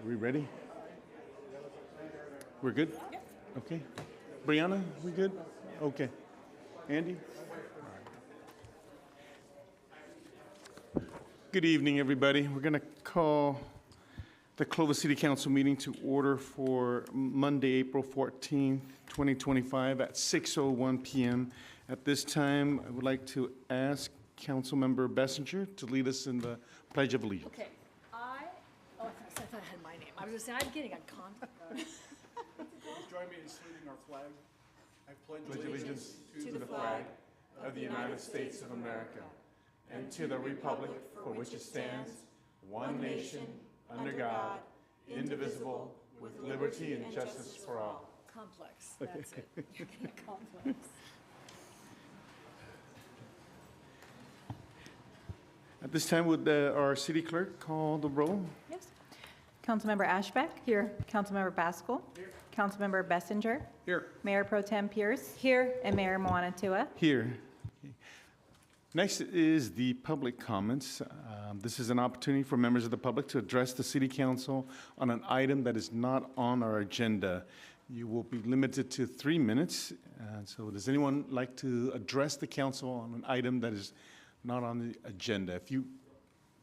we ready? We're good? Okay. Brianna, we good? Okay. Andy? Good evening, everybody. We're going to call the Clovis City Council meeting to order for Monday, April 14th, 2025 at 6:01 p.m. At this time, I would like to ask Councilmember Bessinger to lead us in the Pledge of Allegiance. Okay, I thought I had my name. I was just saying, I'm getting a Please join me in saluting our flag. I pledge Allegiance to the flag of the United States of America and to the republic for which it stands, one nation, under God, indivisible, with liberty and justice for all. complex. That's it. You're getting complex. At this time, would our city clerk call the roll? Yes. Councilmember Ashbeck? Here. Councilmember Baskell? Here. Councilmember Bessinger? Here. Mayor Pro Tem Pierce? Here. And Mayor Moana-Tua? Here. Okay. Next is the public comments. This is an opportunity for members of the public to address the City Council on an item that is not on our agenda. You will be limited to 3 minutes. So does anyone like to address the council on an item that is not on the agenda? If you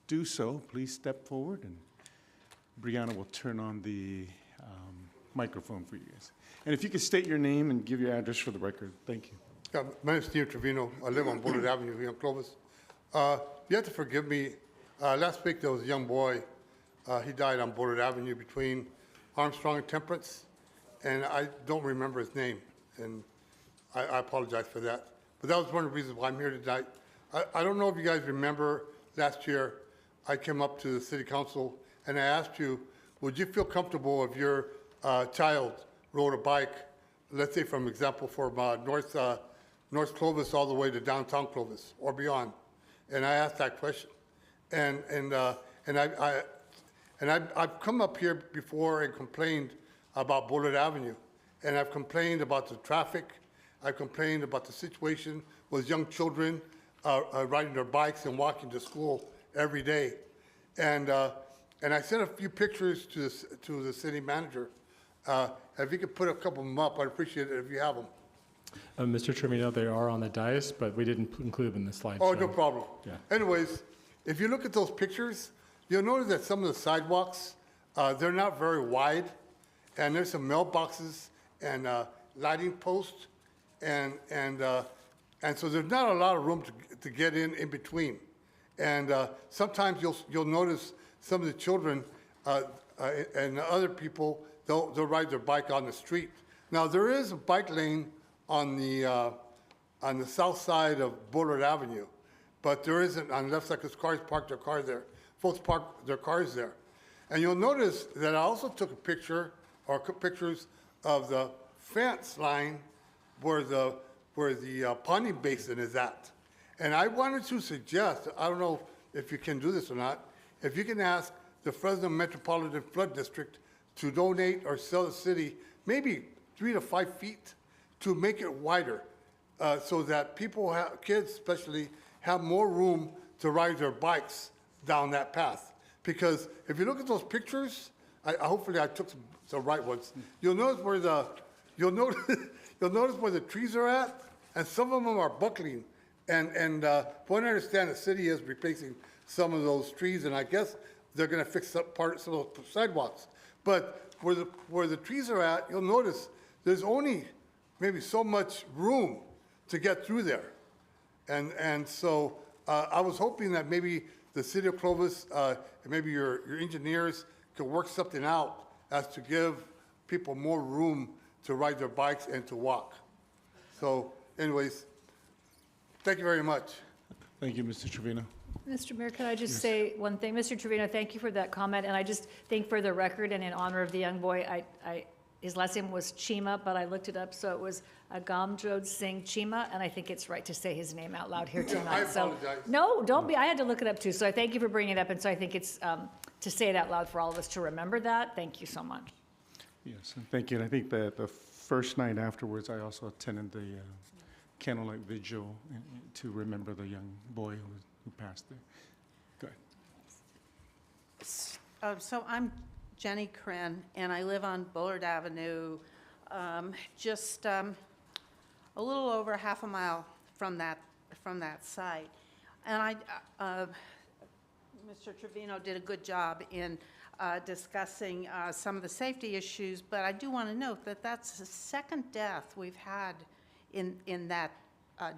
do so, please step forward and Brianna will turn on the microphone for you guys. And if you could state your name and give your address for the record. Thank you. Yeah, my name is Steve Trevino. I live on Bullard Avenue here in Clovis. You have to forgive me. Last week there was a young boy. He died on Bullard Avenue between Armstrong and Temperance, and I don't remember his name, and I apologize for that. But that was one of the reasons why I'm here tonight. I don't know if you guys remember last year, I came up to the City Council and I asked you, would you feel comfortable if your child rode a bike, let's say from example from North Clovis all the way to downtown Clovis or beyond? And I asked that question. And I've come up here before and complained about Bullard Avenue. And I've complained about the traffic. I've complained about the situation with young children riding their bikes and walking to school every day. And I sent a few pictures to the city manager. If you could put a couple of them up, I'd appreciate it if you have them. Mr. Trevino, they are on the dais, but we didn't include them in the slide. Oh, no problem. Yeah. Anyways, if you look at those pictures, you'll notice that some of the sidewalks, they're not very wide, and there's some mailboxes and lighting posts, and so there's not a lot of room to get in between. And sometimes you'll notice some of the children and other people, they'll ride their bike on the street. Now there is a bike lane on the south side of Bullard Avenue, but there isn't on the left side because cars park their cars there. Folks park their cars there. And you'll notice that I also took a picture or pictures of the fence line where the ponding basin is at. And I wanted to suggest, I don't know if you can do this or not, if you can ask the Fresno Metropolitan Flood District to donate or sell the city maybe 3 to 5 feet to make it wider so that people, kids especially, have more room to ride their bikes down that path. Because if you look at those pictures, hopefully I took some right ones. You'll notice where you'll notice where the trees are at, and some of them are buckling. And from what I understand, the city is replacing some of those trees, and I guess they're going to fix some of those sidewalks. But where the trees are at, you'll notice there's only maybe so much room to get through there. And so I was hoping that maybe the city of Clovis, and maybe your engineers could work something out as to give people more room to ride their bikes and to walk. So anyways, thank you very much. Thank you, Mr. Trevino. Mr. Mayor, can I just say one thing? Mr. Trevino, thank you for that comment, and I just think for the record and in honor of the young boy, his last name was Chima, but I looked it up, so it was Agamjod Singh Chima, and I think it's right to say his name out loud here tonight. I apologize. No, don't be. I had to look it up too, so I thank you for bringing it up, and so I think it's to say it out loud for all of us to remember that. Thank you so much. Yes, and thank you. And I think that the first night afterwards, I also attended the candlelight vigil to remember the young boy who passed there. Go ahead. So I'm Jenny Kren, and I live on Bullard Avenue, just a little over half a mile from that site. And Mr. Trevino did a good job in discussing some of the safety issues, but I do want to note that that's the second death we've had in that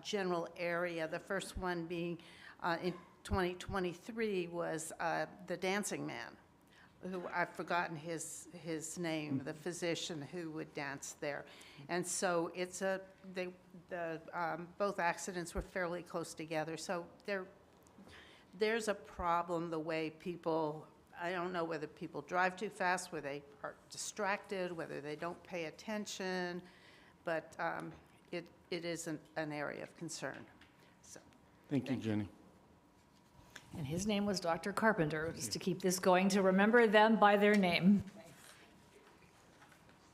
general area. The first one being in 2023 was the dancing man, who I've forgotten his name, the physician who would dance there. And so it's both accidents were fairly close together. So there's a problem the way people, I don't know whether people drive too fast, whether they are distracted, whether they don't pay attention, but it is an area of concern. So, Thank you, Jenny. And his name was Dr. Carpenter, just to keep this going, to remember them by their name.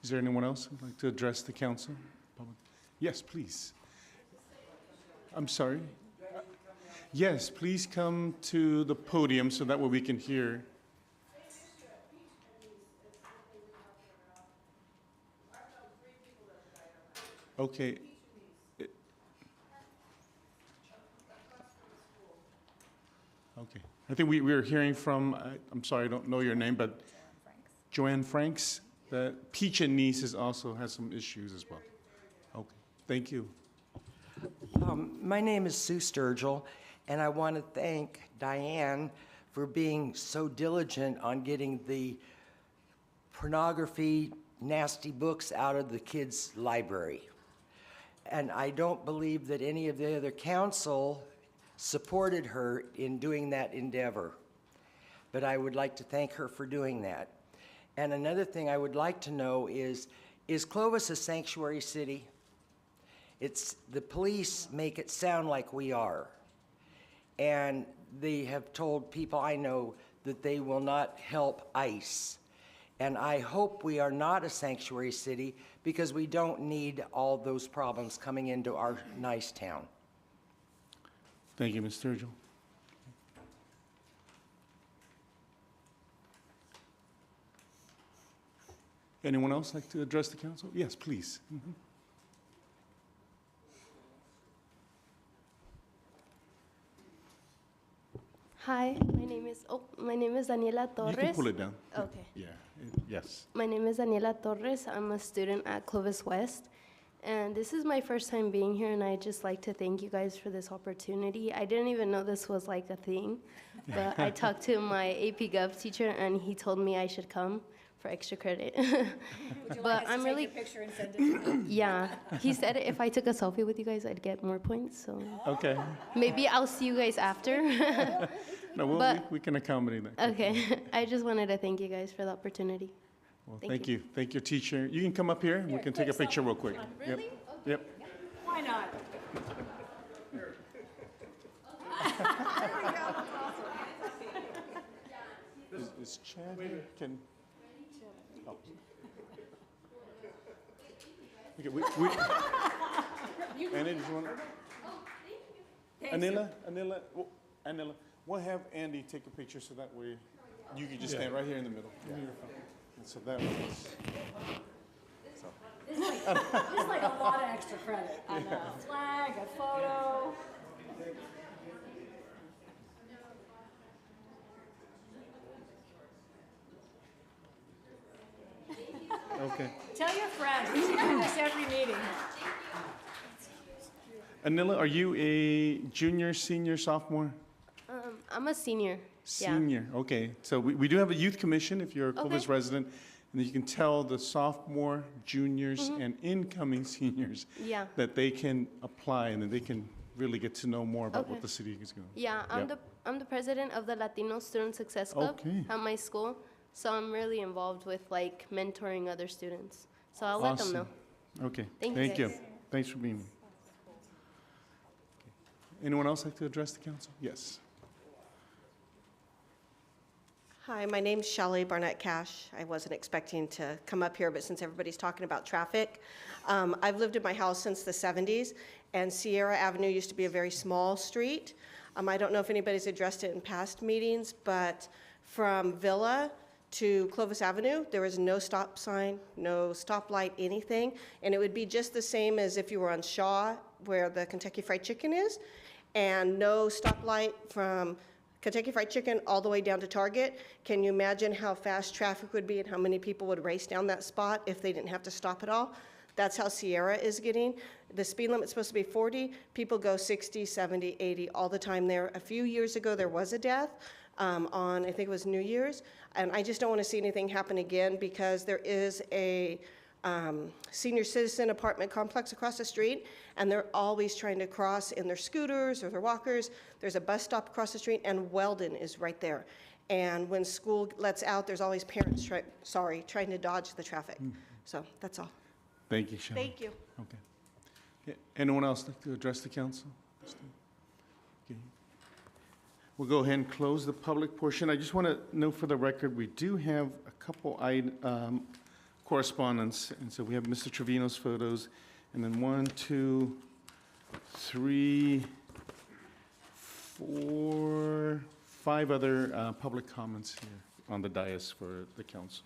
Is there anyone else who'd like to address the council? Public? Yes, please. I'm sorry. Yes, please come to the podium so that way we can hear. Okay. Okay. I think we were hearing from, I'm sorry, I don't know your name, but Joanne Franks, that Peach and Niece also has some issues as well. Okay, thank you. My name is Sue Sturgill, and I want to thank Diane for being so diligent on getting the pornography, nasty books out of the kids' library. And I don't believe that any of the other council supported her in doing that endeavor. But I would like to thank her for doing that. And another thing I would like to know is Clovis a sanctuary city? The police make it sound like we are. And they have told people I know that they will not help ICE. And I hope we are not a sanctuary city because we don't need all those problems coming into our nice town. Thank you, Ms. Sturgill. Anyone else like to address the council? Yes, please. Hi, my name is Daniela Torres. You can pull it down. Okay. Yeah, yes. My name is Daniela Torres. I'm a student at Clovis West. And this is my first time being here, and I'd just like to thank you guys for this opportunity. I didn't even know this was like a thing, but I talked to my AP Gov teacher, and he told me I should come for extra credit. Would you But like us I'm to really- take your picture and send it to him? Yeah, he said if I took a selfie with you guys, I'd get more points, so Okay. maybe I'll see you guys after. No, But- we can accommodate that. Okay, I just wanted to thank you guys for the opportunity. Well, thank thank you. you. Thank your teacher. You can come up here, and we can take a picture real quick. Yep. Really? Yep. Why not? Is Chad here? Can? Oh. Okay, Anna, did you want to? Anila, we'll have Andy take a picture so that way you can just stand right here in the middle. Give me your phone. And so that was. This is like a lot of extra credit on a flag, a photo. Okay. Tell your friends, we should do this every meeting. Anila, are you a junior, senior, sophomore? I'm a senior. Yeah. Senior, okay. So we do have a youth commission if you're a Clovis Okay. resident. And then you can tell the sophomore, juniors, and incoming seniors Yeah. that they can apply and then they can really get to know more about what Okay. the city is going. Yeah, I'm the president of the Latino Student Success Club Okay. at my school. So I'm really involved with like mentoring other students. So I'll let them know. Okay, Thank you, thank you. guys. Thanks for being here. Anyone else like to address the council? Yes. Hi, my name's Shelley Barnett Cash. I wasn't expecting to come up here, but since everybody's talking about traffic, I've lived in my house since the 70s, and Sierra Avenue used to be a very small street. I don't know if anybody's addressed it in past meetings, but from Villa to Clovis Avenue. There is no stop sign, no stoplight, anything. And it would be just the same as if you were on Shaw, where the Kentucky Fried Chicken is, and no stoplight from Kentucky Fried Chicken all the way down to Target. Can you imagine how fast traffic would be and how many people would race down that spot if they didn't have to stop at all? That's how Sierra is getting. The speed limit's supposed to be 40. People go 60, 70, 80 all the time there. A few years ago, there was a death on, I think it was New Year's. And I just don't want to see anything happen again because there is a senior citizen apartment complex across the street, and they're always trying to cross in their scooters or their walkers. There's a bus stop across the street, and Weldon is right there. And when school lets out, there's always parents trying to dodge the traffic. So that's all. Thank you, Shelley. Thank you. Okay. Yeah, anyone else like to address the council? Okay. We'll go ahead and close the public portion. I just want to note for the record, we do have a couple correspondence. And so we have Mr. Trevino's photos, and then 1, 2, 3, 4, 5 other public comments here on the dais for the council.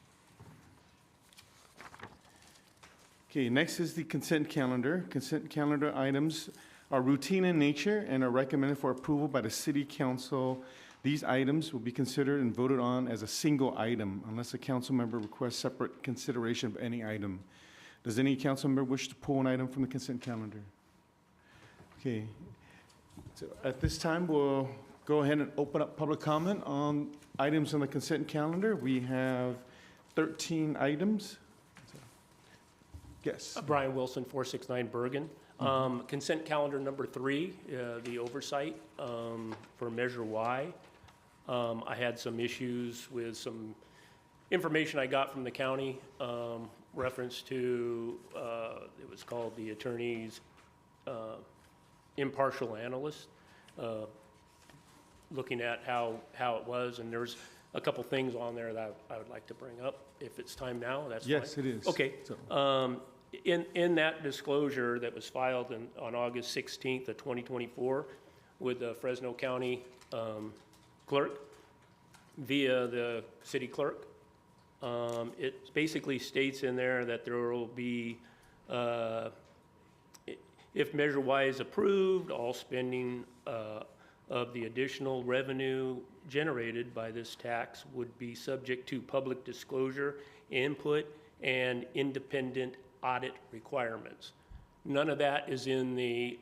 Okay, next is the consent calendar. Consent calendar items are routine in nature and are recommended for approval by the city council. These items will be considered and voted on as a single item unless a council member requests separate consideration of any item. Does any council member wish to pull an item from the consent calendar? Okay, so at this time, we'll go ahead and open up public comment on items on the consent calendar. We have 13 items. Yes. Brian Wilson, 469 Bergen. Consent calendar number 3, the oversight for Measure Y. I had some issues with some information I got from the county, reference to, it was called the attorney's impartial analyst, looking at how it was, and there's a couple things on there that I would like to bring up. If it's time now, that's fine. Yes, it is. Okay. So- In that disclosure that was filed on August 16th of 2024 with the Fresno County clerk via the city clerk, it basically states in there that there will be, if Measure Y is approved, all spending of the additional revenue generated by this tax would be subject to public disclosure, input, and independent audit requirements. None of that is in the,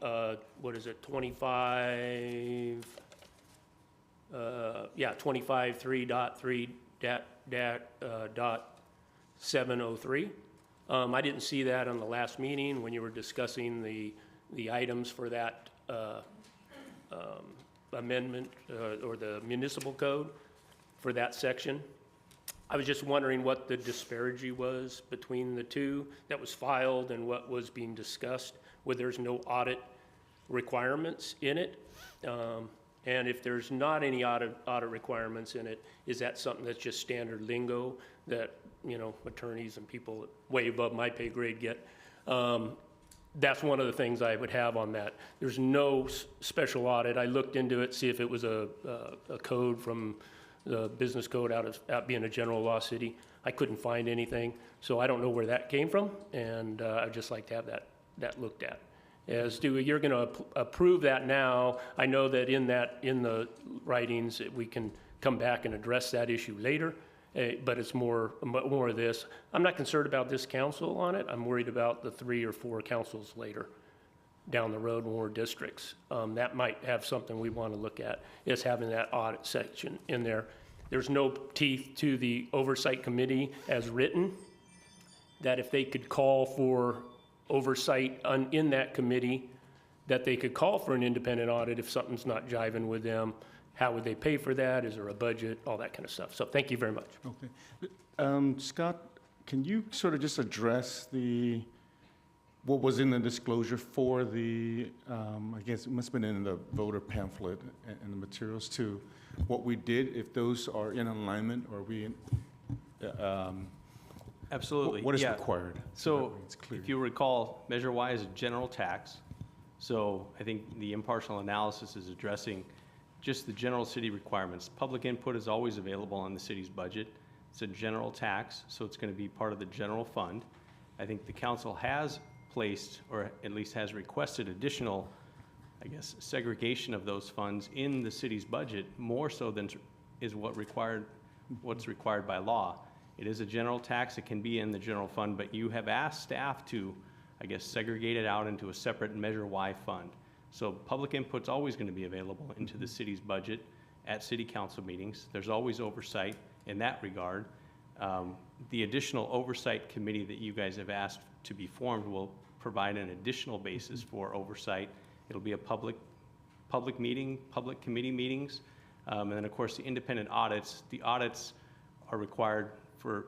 25.3.3.703. I didn't see that on the last meeting when you were discussing the items for that amendment or the municipal code for that section. I was just wondering what the disparity was between the two that was filed and what was being discussed, where there's no audit requirements in it. And if there's not any audit requirements in it, is that something that's just standard lingo that, you know, attorneys and people way above my pay grade get? That's one of the things I would have on that. There's no special audit. I looked into it, see if it was a code from the business code out being a general law city. I couldn't find anything, so I don't know where that came from, and I'd just like to have that looked at. As to, you're gonna approve that now. I know that in the writings, we can come back and address that issue later, but it's more of this. I'm not concerned about this council on it. I'm worried about the 3 or 4 councils later down the road when we're districts. That might have something we want to look at, is having that audit section in there. There's no teeth to the oversight committee as written, that if they could call for oversight in that committee, that they could call for an independent audit if something's not jiving with them. How would they pay for that? Is there a budget? All that kind of stuff. So thank you very much. Okay. Scott, can you sort of just address what was in the disclosure for the, I guess it must have been in the voter pamphlet and the materials too, what we did, if those are in alignment, or we, Absolutely. what is yeah. required? So that it's clear. if you recall, Measure Y is a general tax. So I think the impartial analysis is addressing just the general city requirements. Public input is always available on the city's budget. It's a general tax, so it's going to be part of the general fund. I think the council has placed, or at least has requested additional, I guess, segregation of those funds in the city's budget, more so than is what's required by law. It is a general tax, it can be in the general fund, but you have asked staff to, I guess, segregate it out into a separate Measure Y fund. So public input's always going to be available into the city's budget at city council meetings. There's always oversight in that regard. The additional oversight committee that you guys have asked to be formed will provide an additional basis for oversight. It'll be a public meeting, public committee meetings, and then of course the independent audits. The audits are required for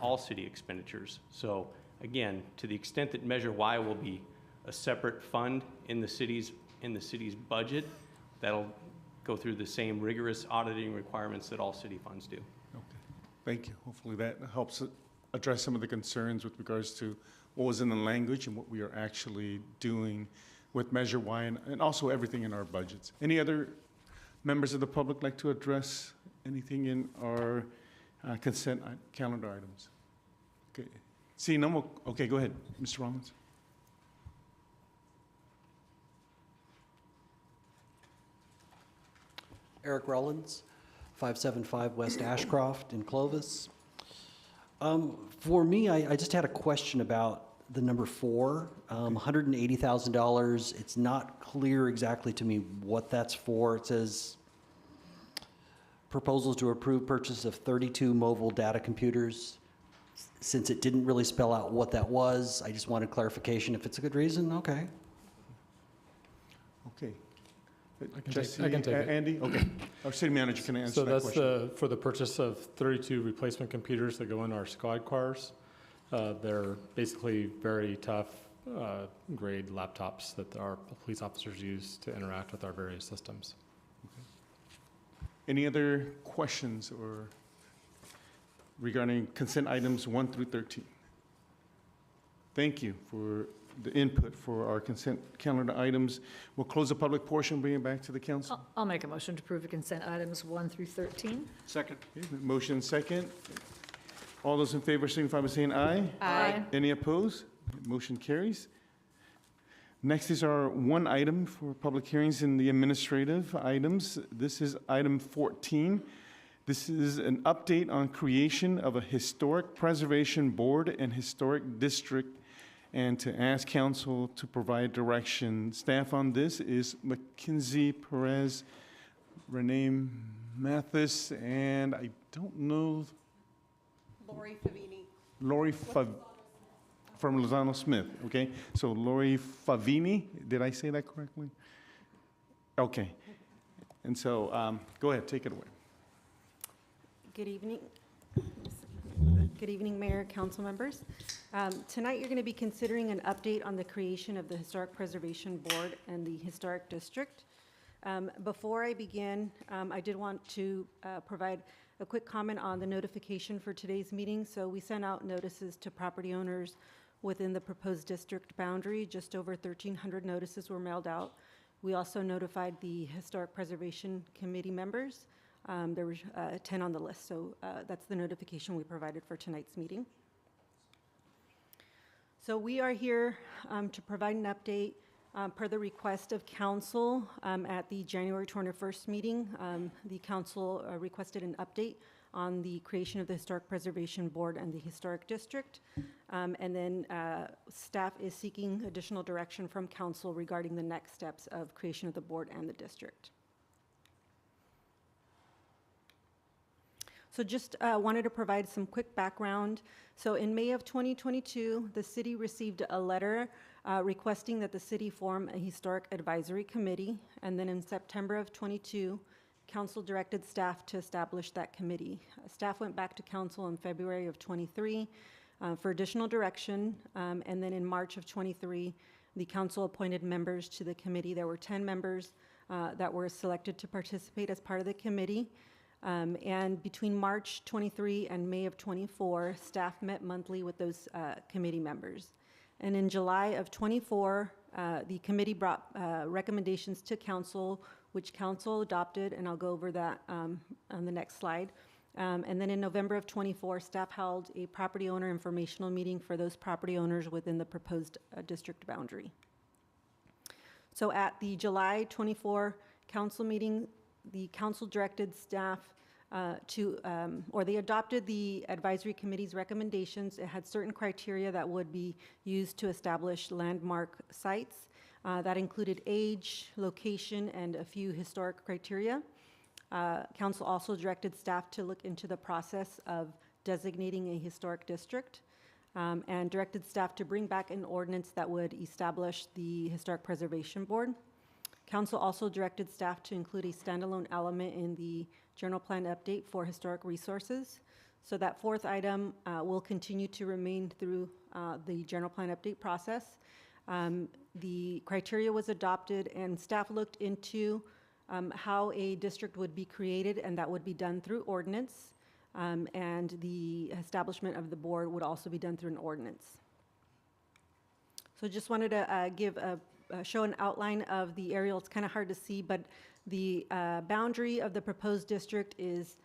all city expenditures. So again, to the extent that Measure Y will be a separate fund in the city's budget, that'll go through the same rigorous auditing requirements that all city funds do. Okay, thank you. Hopefully that helps address some of the concerns with regards to what was in the language and what we are actually doing with Measure Y and also everything in our budgets. Any other members of the public like to address anything in our consent calendar items? Okay, see no more. Okay, go ahead, Mr. Rollins. Eric Rollins, 575 West Ashcroft in Clovis. For me, I just had a question about the number 4, $180,000. It's not clear exactly to me what that's for. It says proposals to approve purchase of 32 mobile data computers. Since it didn't really spell out what that was, I just wanted clarification. If it's a good reason, okay. Okay. I can take it. Andy? Okay. Our city manager can answer So that that's question. for the purchase of 32 replacement computers that go in our squad cars. They're basically very tough grade laptops that our police officers use to interact with our various systems. Any other questions or regarding consent items 1 through 13? Thank you for the input for our consent calendar items. We'll close the public portion, bring it back to the council. I'll make a motion to approve the consent items 1 through 13. Second. Okay, motion second. All those in favor signify by saying aye. Aye. Any opposed? Motion carries. Next is our one item for public hearings in the administrative items. This is item 14. This is an update on creation of a historic preservation board and historic district, and to ask council to provide direction. Staff on this is Mackenzie Perez, Renee Mathis, and I don't know. Lori Favini. Lori from Lozano Smith, okay? So Lori Favini, did I say that correctly? Okay. And so, go ahead, take it away. Good evening. Good evening, Mayor, council members. Tonight, you're going to be considering an update on the creation of the Historic Preservation Board and the Historic District. Before I begin, I did want to provide a quick comment on the notification for today's meeting. So we sent out notices to property owners within the proposed district boundary. Just over 1,300 notices were mailed out. We also notified the Historic Preservation Committee members. There were 10 on the list, so that's the notification we provided for tonight's meeting. So we are here to provide an update per the request of council at the January 21st meeting. The council requested an update on the creation of the Historic Preservation Board and the Historic District. And then staff is seeking additional direction from council regarding the next steps of creation of the board and the district. So just wanted to provide some quick background. So in May of 2022, the city received a letter requesting that the city form a historic advisory committee. And then in September of 22, council directed staff to establish that committee. Staff went back to council in February of 23 for additional direction. And then in March of 23, the council appointed members to the committee. There were 10 members that were selected to participate as part of the committee. And between March 23 and May of 24, staff met monthly with those committee members. And in July of 24, the committee brought recommendations to council, which council adopted, and I'll go over that on the next slide. And then in November of '24, staff held a property owner informational meeting for those property owners within the proposed district boundary. So at the July '24 council meeting, the council directed staff they adopted the advisory committee's recommendations. It had certain criteria that would be used to establish landmark sites. That included age, location, and a few historic criteria. Council also directed staff to look into the process of designating a historic district, and directed staff to bring back an ordinance that would establish the Historic Preservation Board. Council also directed staff to include a standalone element in the general plan update for historic resources. So that fourth item will continue to remain through the general plan update process. The criteria was adopted and staff looked into how a district would be created, and that would be done through ordinance. And the establishment of the board would also be done through an ordinance. So just wanted to show an outline of the aerial. It's kind of hard to see, but the boundary of the proposed district is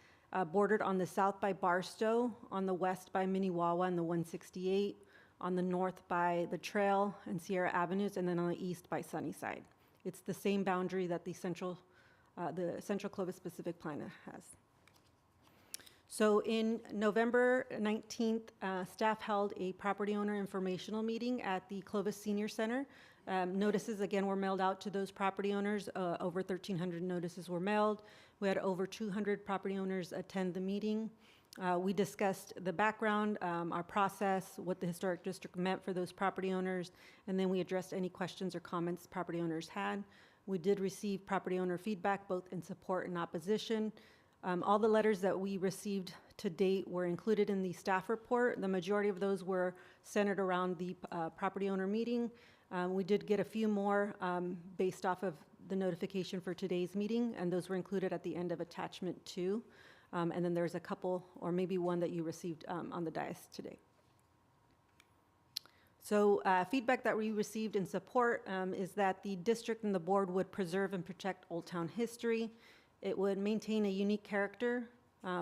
bordered on the south by Barstow, on the west by Minnewawa and the 168, on the north by the Trail and Sierra Avenues, and then on the east by Sunnyside. It's the same boundary that the Central Clovis Specific Plan has. So in November 19th, staff held a property owner informational meeting at the Clovis Senior Center. Notices, again, were mailed out to those property owners. Over 1,300 notices were mailed. We had over 200 property owners attend the meeting. We discussed the background, our process, what the historic district meant for those property owners, and then we addressed any questions or comments property owners had. We did receive property owner feedback, both in support and opposition. All the letters that we received to date were included in the staff report. The majority of those were centered around the property owner meeting. We did get a few more based off of the notification for today's meeting, and those were included at the end of attachment 2. And then there's a couple, or maybe one that you received on the dais today. So feedback that we received in support is that the district and the board would preserve and protect Old Town history. It would maintain a unique character,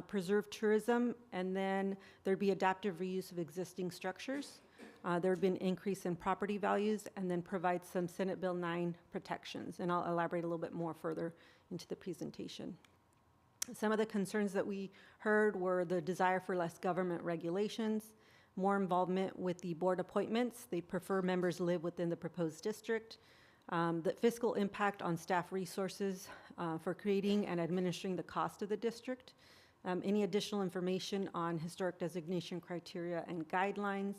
preserve tourism, and then there'd be adaptive reuse of existing structures. There would be an increase in property values, and then provide some Senate Bill 9 protections. And I'll elaborate a little bit more further into the presentation. Some of the concerns that we heard were the desire for less government regulations, more involvement with the board appointments. They prefer members live within the proposed district. The fiscal impact on staff resources for creating and administering the cost of the district. Any additional information on historic designation criteria and guidelines.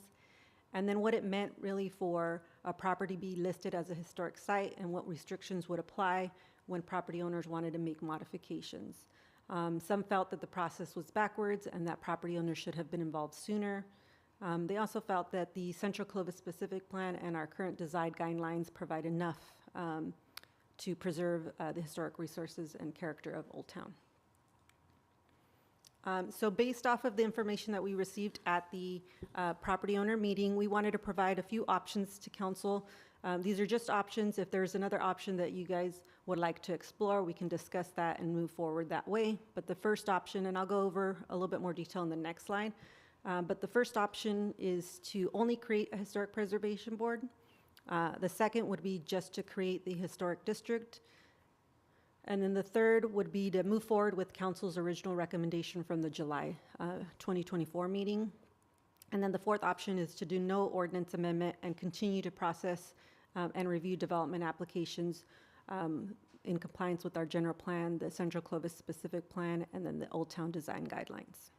And then what it meant really for a property be listed as a historic site and what restrictions would apply when property owners wanted to make modifications. Some felt that the process was backwards and that property owners should have been involved sooner. They also felt that the Central Clovis Specific Plan and our current design guidelines provide enough to preserve the historic resources and character of Old Town. So based off of the information that we received at the property owner meeting, we wanted to provide a few options to council. These are just options. If there's another option that you guys would like to explore, we can discuss that and move forward that way. But the first option, and I'll go over a little bit more detail in the next slide, but the first option is to only create a historic preservation board. The second would be just to create the historic district. And then the third would be to move forward with council's original recommendation from the July 2024 meeting. And then the fourth option is to do no ordinance amendment and continue to process and review development applications in compliance with our general plan, the Central Clovis Specific Plan, and then the Old Town Design Guidelines.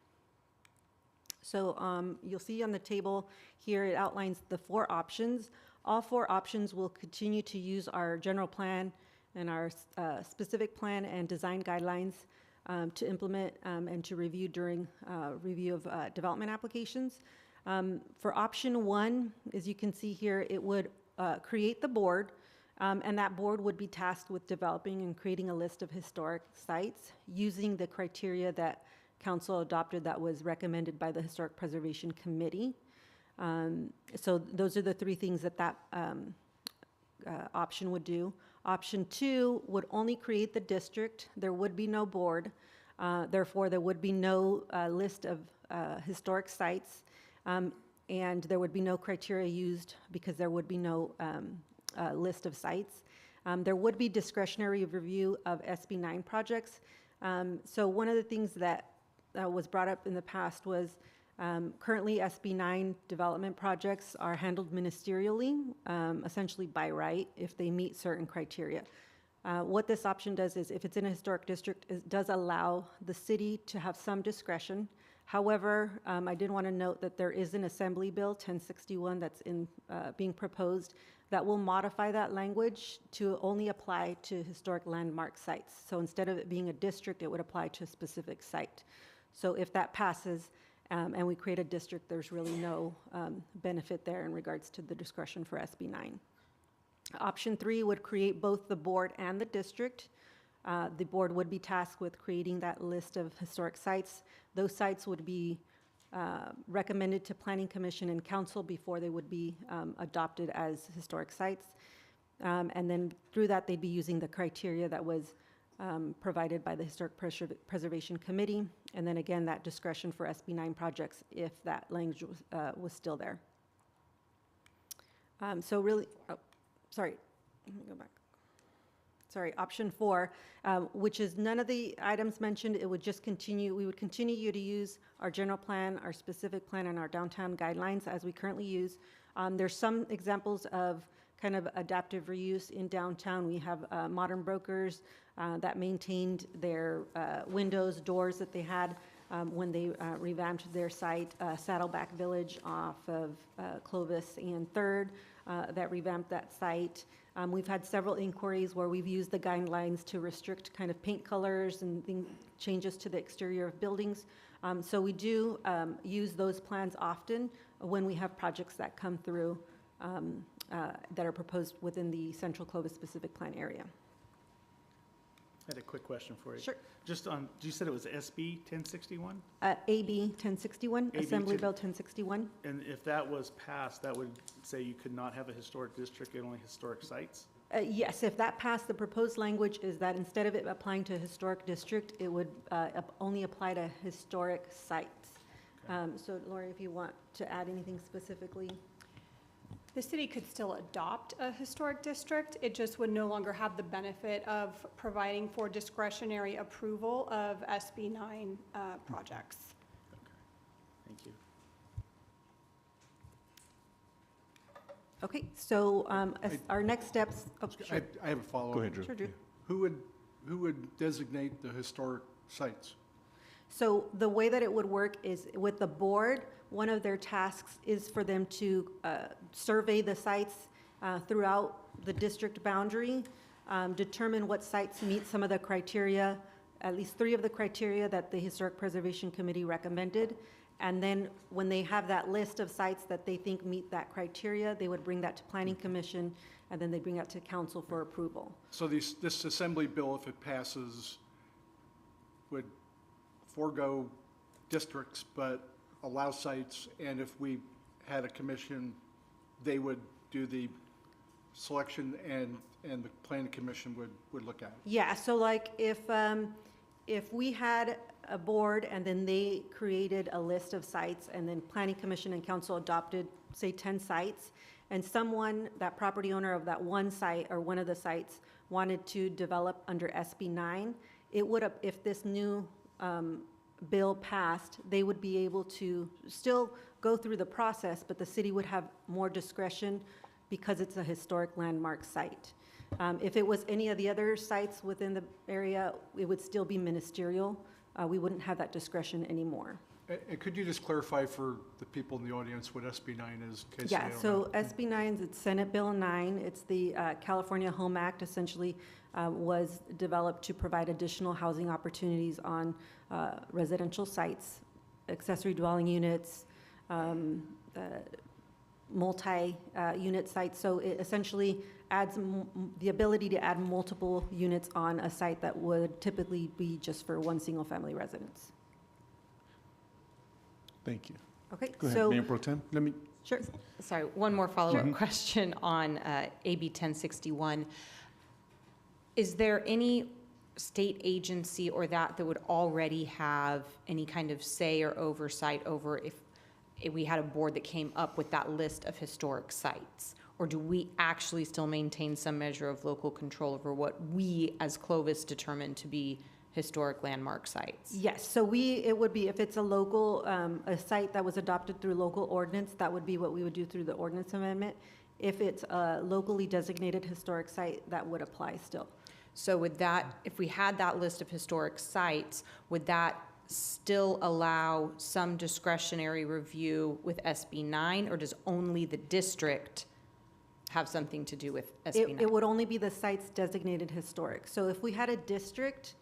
So you'll see on the table here, it outlines the 4 options. All 4 options will continue to use our general plan and our specific plan and design guidelines to implement and to review during review of development applications. For option 1, as you can see here, it would create the board, and that board would be tasked with developing and creating a list of historic sites using the criteria that council adopted that was recommended by the Historic Preservation Committee. So those are the 3 things that option would do. Option 2 would only create the district. There would be no board. Therefore, there would be no list of historic sites, and there would be no criteria used because there would be no list of sites. There would be discretionary review of SB 9 projects. So one of the things that was brought up in the past was currently SB 9 development projects are handled ministerially, essentially by right, if they meet certain criteria. What this option does is, if it's in a historic district, it does allow the city to have some discretion. However, I did want to note that there is an Assembly Bill 1061 that's being proposed that will modify that language to only apply to historic landmark sites. So instead of it being a district, it would apply to a specific site. So if that passes and we create a district, there's really no benefit there in regards to the discretion for SB 9. Option 3 would create both the board and the district. The board would be tasked with creating that list of historic sites. Those sites would be recommended to Planning Commission and Council before they would be adopted as historic sites. And then through that, they'd be using the criteria that was provided by the Historic Preservation Committee. And then again, that discretion for SB 9 projects if that language was still there. So really, sorry, let me go back. Sorry, option 4, which is none of the items mentioned. It would just continue, we would continue to use our general plan, our specific plan, and our downtown guidelines as we currently use. There's some examples of kind of adaptive reuse in downtown. We have Modern Brokers that maintained their windows, doors that they had when they revamped their site. Saddleback Village off of Clovis and 3rd that revamped that site. We've had several inquiries where we've used the guidelines to restrict kind of paint colors and changes to the exterior of buildings. So we do use those plans often when we have projects that come through that are proposed within the Central Clovis specific plan area. I had a quick question for you. Sure. Just on, you said it was SB 1061? AB 1061, AB Assembly 10 Bill 1061. And if that was passed, that would say you could not have a historic district and only historic sites? Yes, if that passed, the proposed language is that instead of it applying to a historic district, it would only apply to historic sites. So Lori, if you want to add anything specifically. The city could still adopt a historic district. It just would no longer have the benefit of providing for discretionary approval of SB 9 projects. Thank you. Okay, so our next steps. Oh, sure. I have a follow-up. Go ahead, Drew. Sure, Drew. Who would designate the historic sites? So the way that it would work is with the board, one of their tasks is for them to survey the sites throughout the district boundary, determine what sites meet some of the criteria, at least 3 of the criteria that the Historic Preservation Committee recommended. And then when they have that list of sites that they think meet that criteria, they would bring that to Planning Commission, and then they bring that to Council for approval. So this Assembly bill, if it passes, would forego districts but allow sites, and if we had a commission, they would do the selection and the Planning Commission would look at it? Yeah, so like if we had a board and then they created a list of sites and then Planning Commission and Council adopted, say, 10 sites, and someone, that property owner of that one site or one of the sites wanted to develop under SB 9, it would, if this new bill passed, they would be able to still go through the process, but the city would have more discretion because it's a historic landmark site. If it was any of the other sites within the area, it would still be ministerial. We wouldn't have that discretion anymore. And could you just clarify for the people in the audience what SB 9 is? In case Yeah, they don't so know? SB 9, it's Senate Bill 9. It's the California Home Act, essentially was developed to provide additional housing opportunities on residential sites, accessory dwelling units, multi-unit sites. So it essentially adds the ability to add multiple units on a site that would typically be just for one single-family residence. Thank you. Okay, Go ahead, so Mayor Pro Tem. Let me. sure. Sorry, one more follow-up question on AB 1061. Is there any state agency or that would already have any kind of say or oversight over if we had a board that came up with that list of historic sites? Or do we actually still maintain some measure of local control over what we as Clovis determine to be historic landmark sites? Yes, so it would be, if it's a local, a site that was adopted through local ordinance, that would be what we would do through the ordinance amendment. If it's a locally designated historic site, that would apply still. So would that, if we had that list of historic sites, would that still allow some discretionary review with SB 9, or does only the district have something to do with SB 9? It would only be the sites designated historic. So if we had a district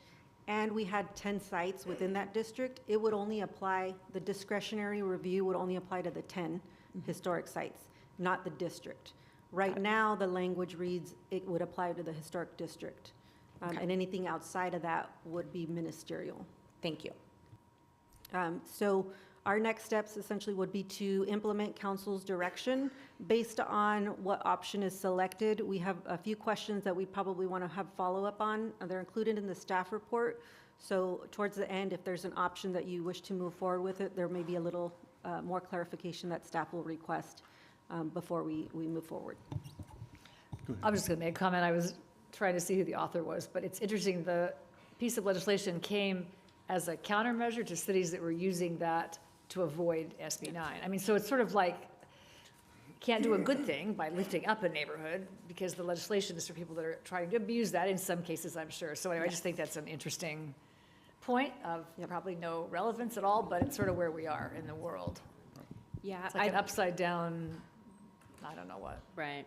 and we had 10 sites within that district, it would only apply, the discretionary review would only apply to the 10 historic sites, not the district. Right now, the language reads, it would apply to the historic district. And anything outside of that would be ministerial. Thank you. So our next steps essentially would be to implement council's direction based on what option is selected. We have a few questions that we probably want to have follow-up on. They're included in the staff report. So towards the end, if there's an option that you wish to move forward with it, there may be a little more clarification that staff will request before we move forward. I'm just going to make a comment. I was trying to see who the author was, but it's interesting, the piece of legislation came as a countermeasure to cities that were using that to avoid SB 9. I mean, so it's sort of like, can't do a good thing by lifting up a neighborhood because the legislation is for people that are trying to abuse that in some cases, I'm sure. So anyway, I just think that's an interesting point of probably no relevance at all, but it's sort of where we are in the world. Yeah. It's like an upside down, I don't know what. Right.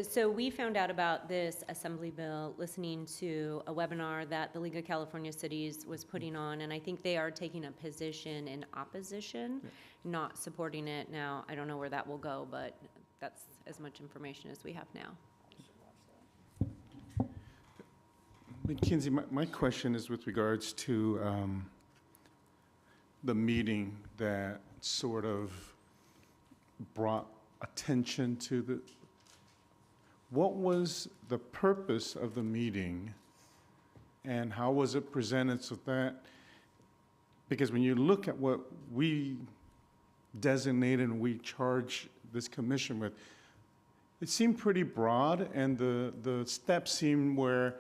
So we found out about this assembly bill listening to a webinar that the League of California Cities was putting on, and I think they are taking a position in opposition, not supporting it. Now, I don't know where that will go, but that's as much information as we have now. Mackenzie, my question is with regards to the meeting that sort of brought attention to the, what was the purpose of the meeting and how was it presented so that, because when you look at what we designated and we charge this commission with, it seemed pretty broad, and the steps seemed where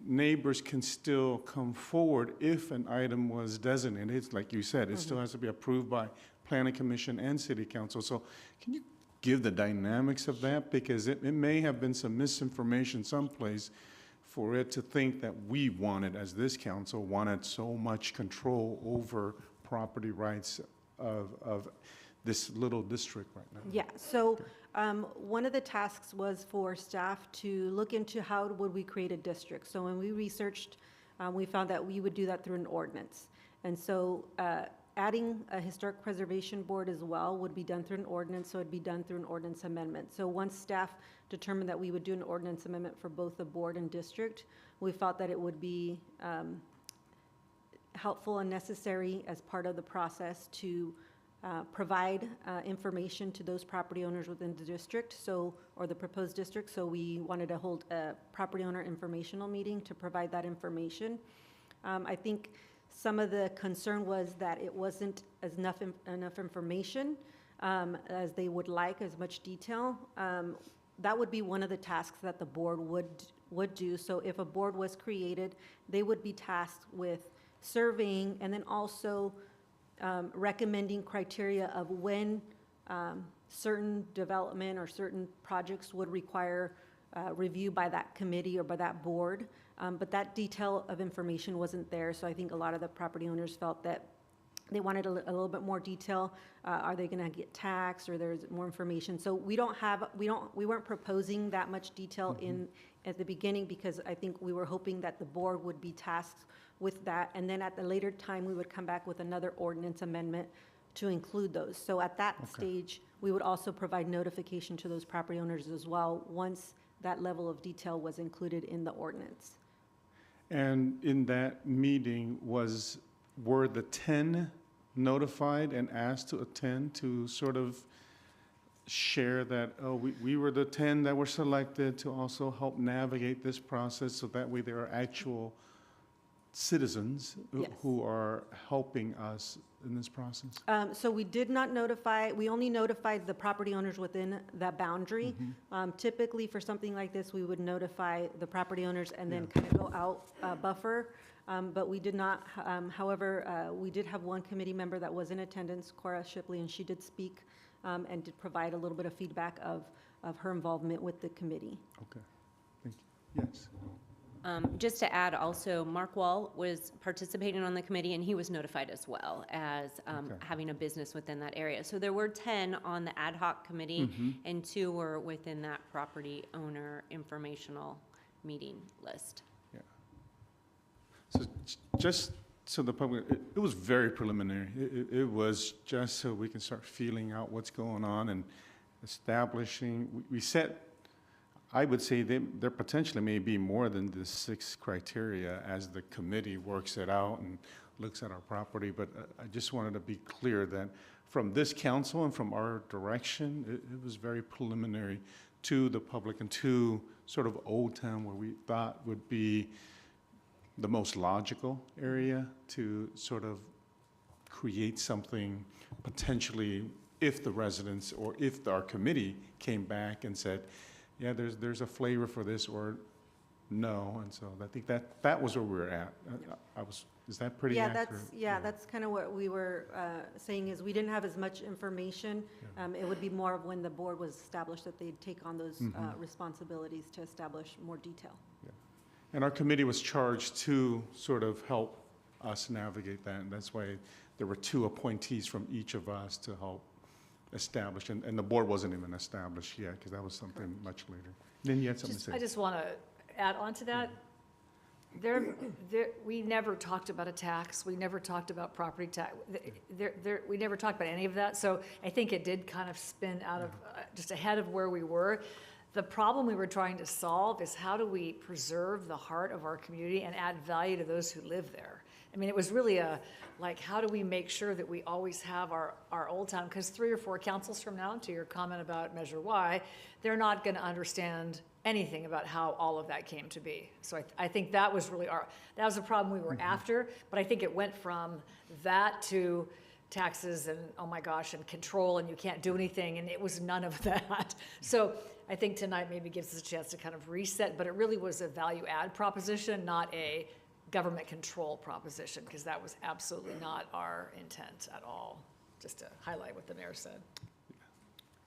neighbors can still come forward if an item was designated. It's like you said, it still has to be approved by planning commission and city council. So can you give the dynamics of that? Because it may have been some misinformation someplace for it to think that we wanted, as this council, wanted so much control over property rights of this little district right now. Yeah, so one of the tasks was for staff to look into how would we create a district. So when we researched, we found that we would do that through an ordinance. And so adding a historic preservation board as well would be done through an ordinance, so it'd be done through an ordinance amendment. So once staff determined that we would do an ordinance amendment for both the board and district, we felt that it would be helpful and necessary as part of the process to provide information to those property owners within the district, or the proposed district. So we wanted to hold a property owner informational meeting to provide that information. I think some of the concern was that it wasn't enough information as they would like, as much detail. That would be one of the tasks that the board would do. So if a board was created, they would be tasked with surveying and then also recommending criteria of when certain development or certain projects would require review by that committee or by that board. But that detail of information wasn't there, so I think a lot of the property owners felt that they wanted a little bit more detail. Are they going to get taxed, or there's more information? So we weren't proposing that much detail at the beginning, because I think we were hoping that the board would be tasked with that, and then at the later time we would come back with another ordinance amendment to include those. So at that stage, we would also provide notification to those property owners as well once that level of detail was included in the ordinance. And in that meeting, were the 10 notified and asked to attend to sort of share that, oh, we were the 10 that were selected to also help navigate this process, so that way there are actual citizens Yes. who are helping us in this process? So we did not notify, we only notified the property owners within that boundary. Typically, for something like this, we would notify the property owners and then kind of go out buffer. But we did not, however, we did have one committee member that was in attendance, Cora Shipley, and she did speak and did provide a little bit of feedback of her involvement with the committee. Okay, thank you. Yes. Just to add also, Mark Wall was participating on the committee, and he was notified as well as having a business within that area. So there were 10 on the ad hoc committee, and 2 were within that property owner informational meeting list. Yeah. So just so the public, it was very preliminary. It was just so we can start feeling out what's going on and establishing, we set, I would say there potentially may be more than the 6 criteria as the committee works it out and looks at our property, but I just wanted to be clear that from this council and from our direction, it was very preliminary to the public and to sort of Old Town, where we thought would be the most logical area to sort of create something potentially if the residents or if our committee came back and said, yeah, there's a flavor for this, or no, and so I think that was where we were at. Is that pretty accurate? That's kind of what we were saying, is we didn't have as much information. It would be more of when the board was established that they'd take on those responsibilities to establish more detail. Yeah. And our committee was charged to sort of help us navigate that, and that's why there were 2 appointees from each of us to help establish, and the board wasn't even established yet, because that was something much later. Then you had something to say. I just want to add on to that. We never talked about a tax. We never talked about property tax. We never talked about any of that. So I think it did kind of spin out of, just ahead of where we were. The problem we were trying to solve is how do we preserve the heart of our community and add value to those who live there? I mean, it was really how do we make sure that we always have our Old Town? Because 3 or 4 councils from now, to your comment about Measure Y, they're not going to understand anything about how all of that came to be. So I think that was really that was the problem we were after, but I think it went from that to taxes and, oh my gosh, and control, and you can't do anything, and it was none of that. So I think tonight maybe gives us a chance to kind of reset, but it really was a value add proposition, not a government control proposition, because that was absolutely not our intent at all, just to highlight what the mayor said.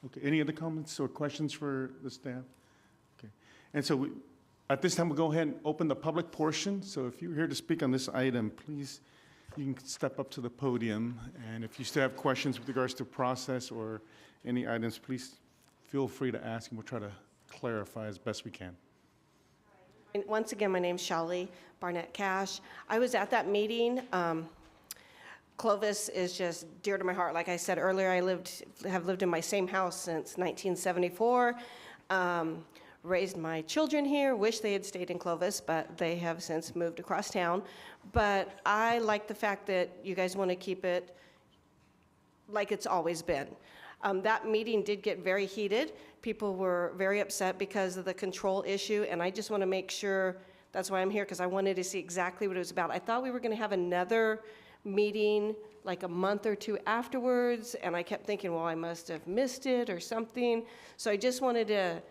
Okay, any other comments or questions for the staff? Okay, and so at this time, we'll go ahead and open the public portion. So if you're here to speak on this item, please, you can step up to the podium. And if you still have questions with regards to process or any items, please feel free to ask, and we'll try to clarify as best we can. And once again, my name's Shelley Barnett Cash. I was at that meeting. Clovis is just dear to my heart. Like I said earlier, I have lived in my same house since 1974. Raised my children here. Wish they had stayed in Clovis, but they have since moved across town. But I like the fact that you guys want to keep it like it's always been. That meeting did get very heated. People were very upset because of the control issue, and I just want to make sure, that's why I'm here, because I wanted to see exactly what it was about. I thought we were going to have another meeting like a month or 2 afterwards, and I kept thinking, well, I must have missed it or something. So I just wanted to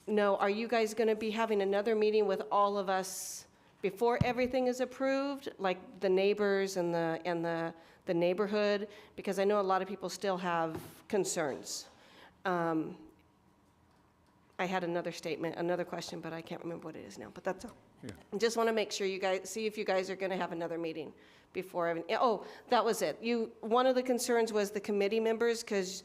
know, are you guys going to be having another meeting with all of us before everything is approved, like the neighbors and the neighborhood? Because I know a lot of people still have concerns. I had another question, but I can't remember what it is now, but that's all. Yeah. I just want to make sure you guys, see if you guys are going to have another meeting before, that was it. One of the concerns was the committee members, because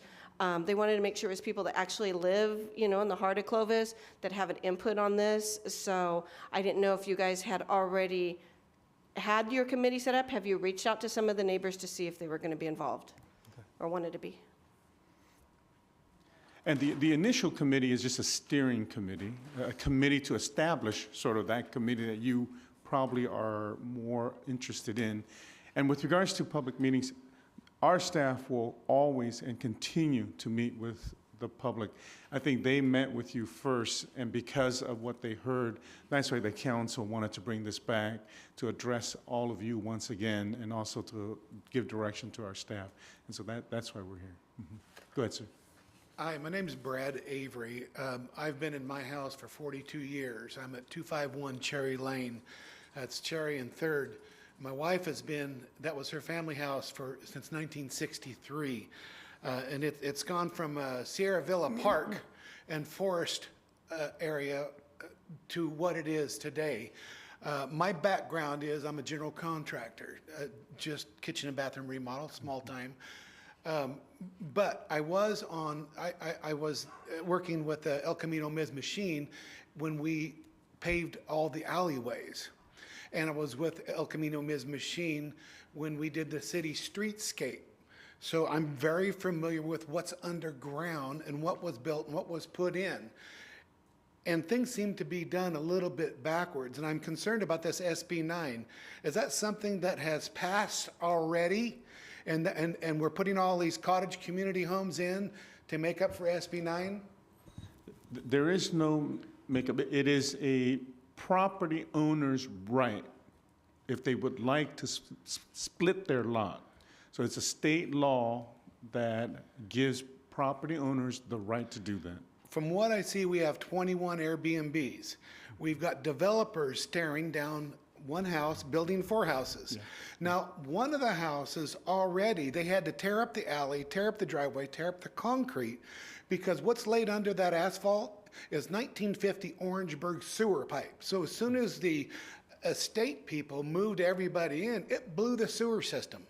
they wanted to make sure it was people that actually live, in the heart of Clovis that have an input on this. So I didn't know if you guys had already had your committee set up. Have you reached out to some of the neighbors to see if they were going to be involved or wanted to be? And the initial committee is just a steering committee, a committee to establish sort of that committee that you probably are more interested in. And with regards to public meetings, our staff will always and continue to meet with the public. I think they met with you first, and because of what they heard, that's why the council wanted to bring this back to address all of you once again, and also to give direction to our staff. And so that's why we're here. Go ahead, sir. Hi, my name's Brad Avery. I've been in my house for 42 years. I'm at 251 Cherry Lane. That's Cherry and 3rd. My wife has been, that was her family house since 1963. And it's gone from Sierra Villa Park and Forest area to what it is today. My background is I'm a general contractor, just kitchen and bathroom remodel, small time. But I was working with the El Camino Miz machine when we paved all the alleyways. And I was with El Camino Miz machine when we did the city streetscape. So I'm very familiar with what's underground and what was built and what was put in. And things seem to be done a little bit backwards. And I'm concerned about this SB 9. Is that something that has passed already? And we're putting all these cottage community homes in to make up for SB 9? There is no makeup. It is a property owner's right if they would like to split their lot. So it's a state law that gives property owners the right to do that. From what I see, we have 21 Airbnbs. We've got developers tearing down one house, building 4 houses. Yeah. Now, one of the houses already, they had to tear up the alley, tear up the driveway, tear up the concrete, because what's laid under that asphalt is 1950 Orangeburg sewer pipe. So as soon as the estate people moved everybody in, it blew the sewer system.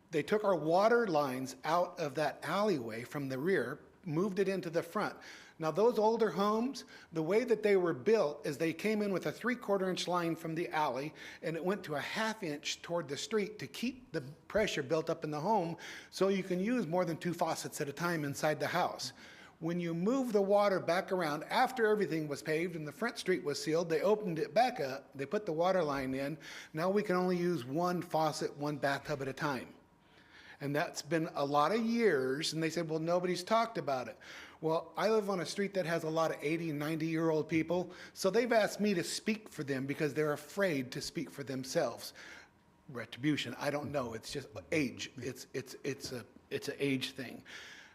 They took our water lines out of that alleyway from the rear, moved it into the front. Now those older homes, the way that they were built is they came in with a 3/4 inch line from the alley and it went to a 1/2 inch toward the street to keep the pressure built up in the home so you can use more than 2 faucets at a time inside the house. When you move the water back around after everything was paved and the front street was sealed, they opened it back up, they put the water line in. Now we can only use 1 faucet, 1 bathtub at a time. And that's been a lot of years, and they said, well, nobody's talked about it. Well, I live on a street that has a lot of 80 and 90-year-old people, so they've asked me to speak for them because they're afraid to speak for themselves. Retribution, I don't know, it's just age. It's an age thing.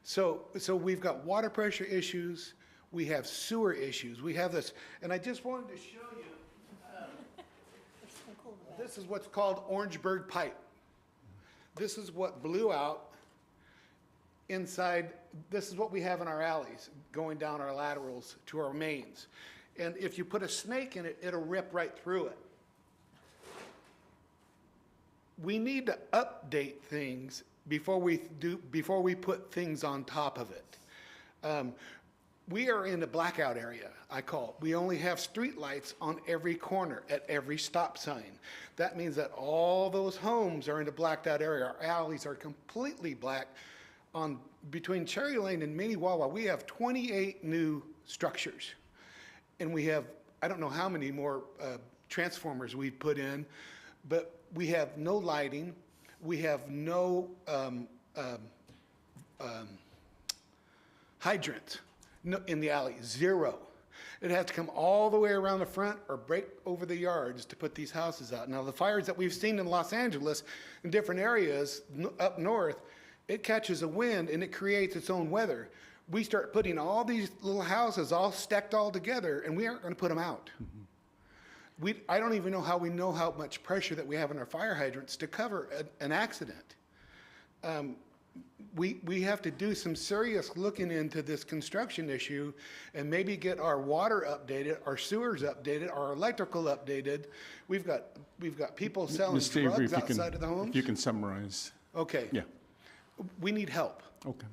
So we've got water pressure issues, we have sewer issues, we have this, and I just wanted to show you, this is what's called Orangeburg pipe. This is what blew out inside. This is what we have in our alleys going down our laterals to our mains. And if you put a snake in it, it'll rip right through it. We need to update things before we put things on top of it. We are in a blackout area, I call it. We only have street lights on every corner at every stop sign. That means that all those homes are in a blacked out area. Our alleys are completely black. Between Cherry Lane and Mini Wawa, we have 28 new structures. And we have, I don't know how many more transformers we've put in, but we have no lighting. We have no hydrants. No, in the alley, 0. It has to come all the way around the front or break over the yards to put these houses out. Now, the fires that we've seen in Los Angeles, in different areas up north, it catches a wind and it creates its own weather. We start putting all these little houses all stacked all together, and we aren't going to put them out. Mm-hmm. I don't even know how much pressure that we have in our fire hydrants to cover an accident. We have to do some serious looking into this construction issue and maybe get our water updated, our sewers updated, our electrical updated. We've got people selling drugs outside of the homes. If you can summarize. Okay. Yeah. We need help. Okay.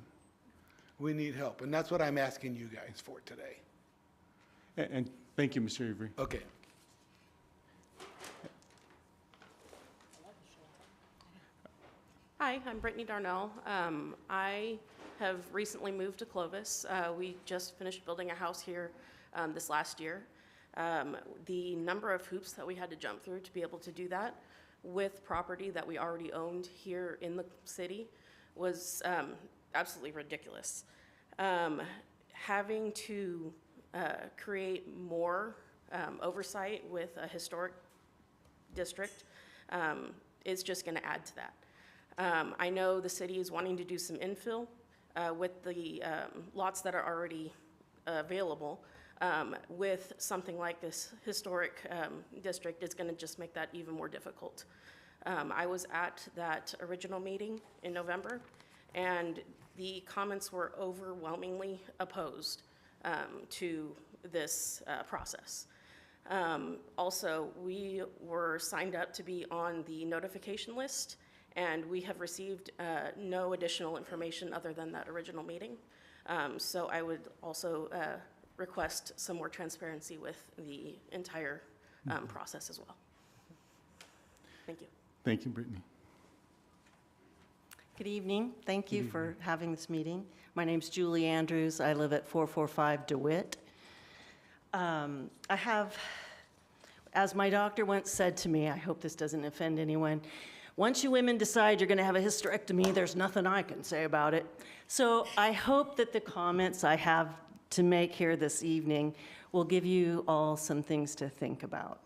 We need help, and that's what I'm asking you guys for today. And thank you, Mr. Avery. Okay. Hi, I'm Brittany Darnell. I have recently moved to Clovis. We just finished building a house here this last year. The number of hoops that we had to jump through to be able to do that with property that we already owned here in the city was absolutely ridiculous. Having to create more oversight with a historic district is just going to add to that. I know the city is wanting to do some infill with the lots that are already available. With something like this historic district, it's going to just make that even more difficult. I was at that original meeting in November, and the comments were overwhelmingly opposed to this process. Also, we were signed up to be on the notification list, and we have received no additional information other than that original meeting. So I would also request some more transparency with the entire process as well. Thank you. Thank you, Brittany. Good evening. Thank you for having this meeting. My name's Julie Andrews. I live at 445 DeWitt. I have, as my doctor once said to me, I hope this doesn't offend anyone, once you women decide you're going to have a hysterectomy, there's nothing I can say about it. So I hope that the comments I have to make here this evening will give you all some things to think about.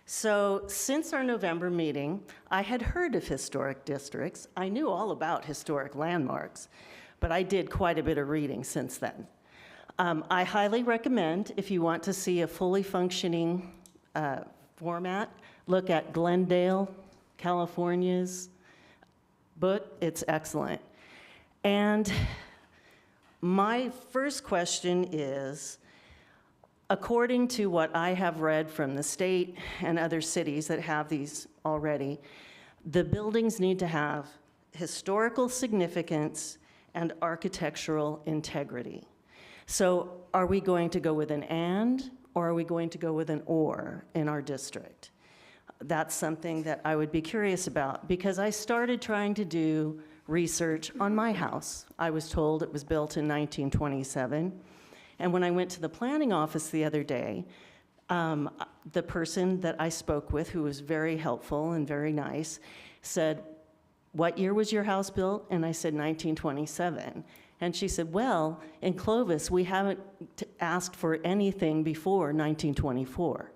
So since our November meeting, I had heard of historic districts. I knew all about historic landmarks, but I did quite a bit of reading since then. I highly recommend, if you want to see a fully functioning format, look at Glendale, California's book. It's excellent. And my first question is, according to what I have read from the state and other cities that have these already, the buildings need to have historical significance and architectural integrity. So are we going to go with an and, or are we going to go with an or in our district? That's something that I would be curious about, because I started trying to do research on my house. I was told it was built in 1927. And when I went to the planning office the other day, the person that I spoke with, who was very helpful and very nice, said, "What year was your house built?" And I said, 1927. And she said, "Well, in Clovis, we haven't asked for anything before 1924.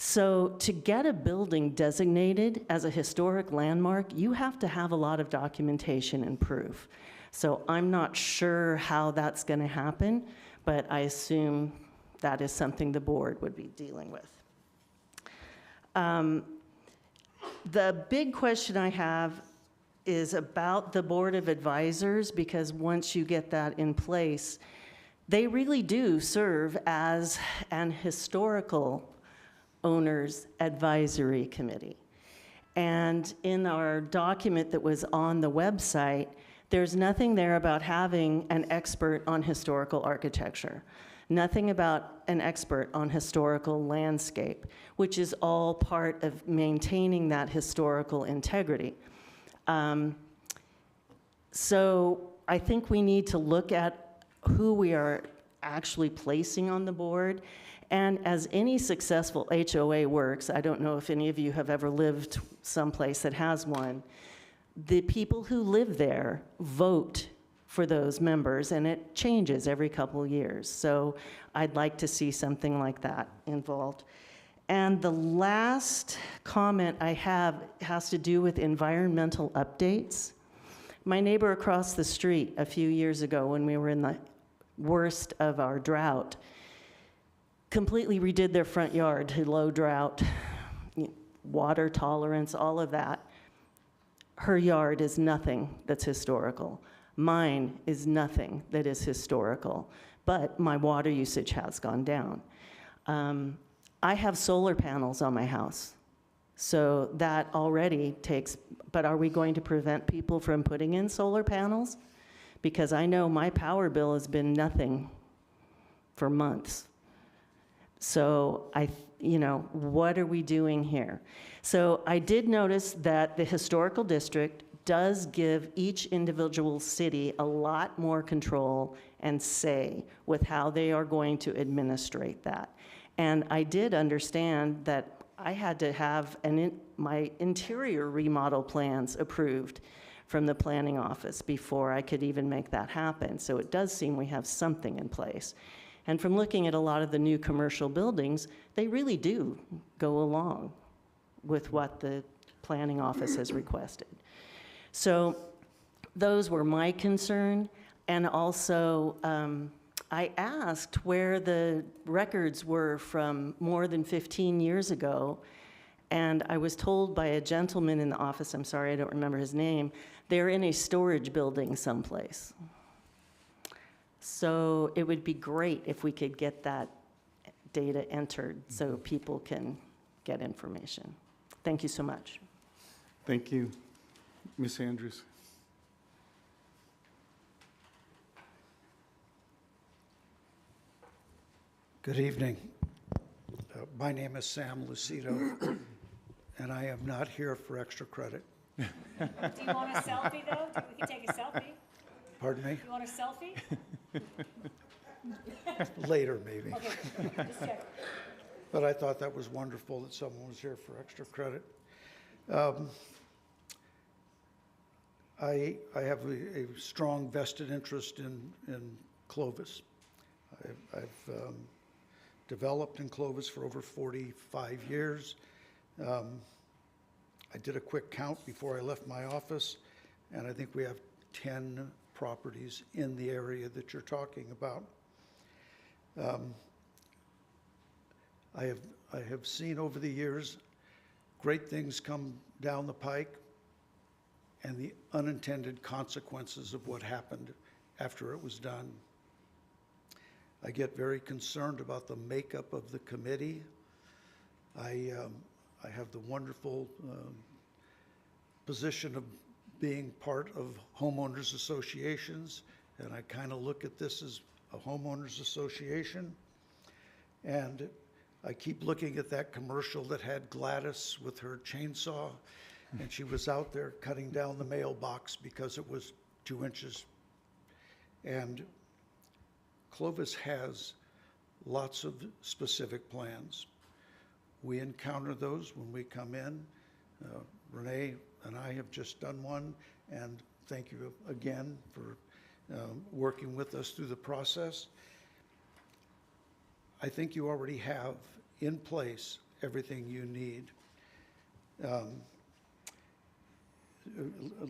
So to get a building designated as a historic landmark, you have to have a lot of documentation and proof. So I'm not sure how that's going to happen, but I assume that is something the board would be dealing with. The big question I have is about the Board of Advisors, because once you get that in place, they really do serve as an historical owners advisory committee. And in our document that was on the website, there's nothing there about having an expert on historical architecture, nothing about an expert on historical landscape, which is all part of maintaining that historical integrity. So I think we need to look at who we are actually placing on the board. And as any successful HOA works, I don't know if any of you have ever lived someplace that has one, the people who live there vote for those members, and it changes every couple of years. So I'd like to see something like that involved. And the last comment I have has to do with environmental updates. My neighbor across the street a few years ago, when we were in the worst of our drought, completely redid their front yard to low drought, water tolerance, all of that. Her yard is nothing that's historical. Mine is nothing that is historical, but my water usage has gone down. I have solar panels on my house, so that already takes, but are we going to prevent people from putting in solar panels? Because I know my power bill has been nothing for months. So what are we doing here? So I did notice that the historical district does give each individual city a lot more control and say with how they are going to administrate that. And I did understand that I had to have my interior remodel plans approved from the planning office before I could even make that happen. So it does seem we have something in place. And from looking at a lot of the new commercial buildings, they really do go along with what the planning office has requested. So those were my concern. And also, I asked where the records were from more than 15 years ago, and I was told by a gentleman in the office, I'm sorry, I don't remember his name, they're in a storage building someplace. So it would be great if we could get that data entered so people can get information. Thank you so much. Thank you. Ms. Andrews. Good evening. My name is Sam Lucido, and I am not here for extra credit. Do you want a selfie, though? We can take a selfie. Pardon me? You want a selfie? Later, maybe. Okay, just check. But I thought that was wonderful that someone was here for extra credit. I have a strong vested interest in Clovis. I've developed in Clovis for over 45 years. I did a quick count before I left my office, and I think we have 10 properties in the area that you're talking about. I have seen over the years great things come down the pike and the unintended consequences of what happened after it was done. I get very concerned about the makeup of the committee. I have the wonderful position of being part of homeowners associations, and I kind of look at this as a homeowners association. And I keep looking at that commercial that had Gladys with her chainsaw, and she was out there cutting down the mailbox because it was 2 inches. And Clovis has lots of specific plans. We encounter those when we come in. Renee and I have just done one, and thank you again for working with us through the process. I think you already have in place everything you need. A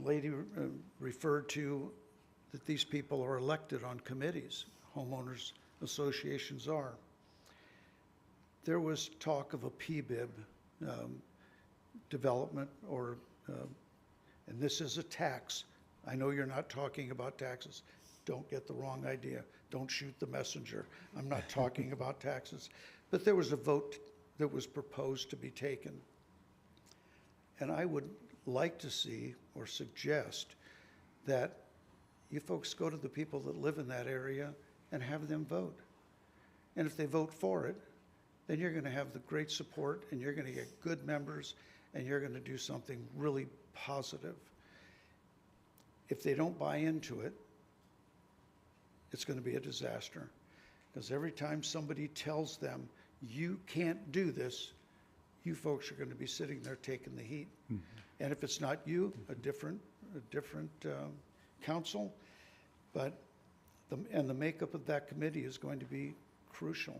lady referred to that these people are elected on committees. Homeowners associations are. There was talk of a PBIB development, or, and this is a tax. I know you're not talking about taxes. Don't get the wrong idea. Don't shoot the messenger. I'm not talking about taxes. But there was a vote that was proposed to be taken. And I would like to see or suggest that you folks go to the people that live in that area and have them vote. And if they vote for it, then you're going to have the great support, and you're going to get good members, and you're going to do something really positive. If they don't buy into it, it's going to be a disaster. Because every time somebody tells them, you can't do this, you folks are going to be sitting there taking the heat. Mm-hmm. And if it's not you, a different council, but the makeup of that committee is going to be crucial.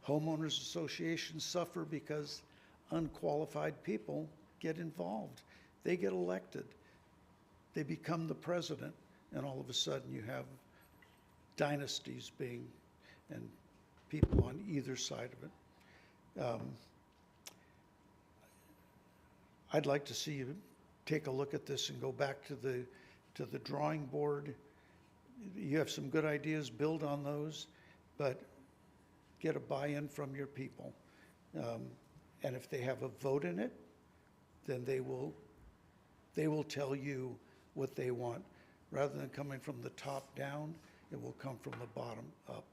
Homeowners associations suffer because unqualified people get involved. They get elected. They become the president, and all of a sudden you have dynasties being, and people on either side of it. I'd like to see you take a look at this and go back to the drawing board. You have some good ideas, build on those, but get a buy-in from your people. And if they have a vote in it, then they will tell you what they want. Rather than coming from the top down, it will come from the bottom up.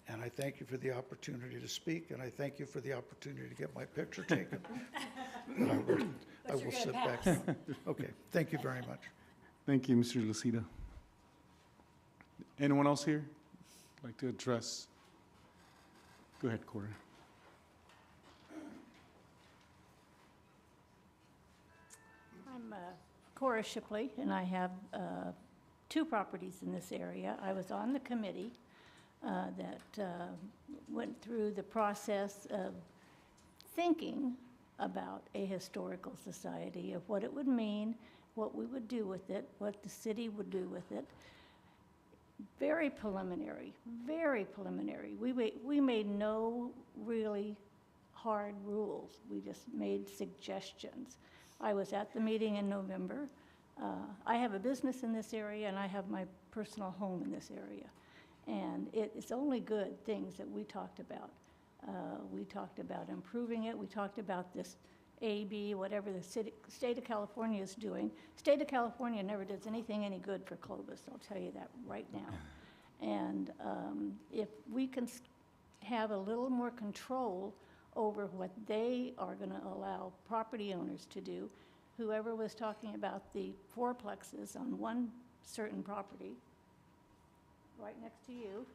And I thank you for the opportunity to speak, and I thank you for the opportunity to get my picture taken. I will sit back now. Okay, thank you very much. Thank you, Mr. Lucido. Anyone else here like to address? Go ahead, Cora. Cora Shipley, and I have 2 properties in this area. I was on the committee that went through the process of thinking about a historical society, of what it would mean, what we would do with it, what the city would do with it. Very preliminary, very preliminary. We made no really hard rules. We just made suggestions. I was at the meeting in November. I have a business in this area, and I have my personal home in this area. And it's only good things that we talked about. We talked about improving it. We talked about this AB, whatever the state of California is doing. State of California never does anything any good for Clovis, I'll tell you that right now. And if we can have a little more control over what they are going to allow property owners to do, whoever was talking about the fourplexes on one certain property, right next to you,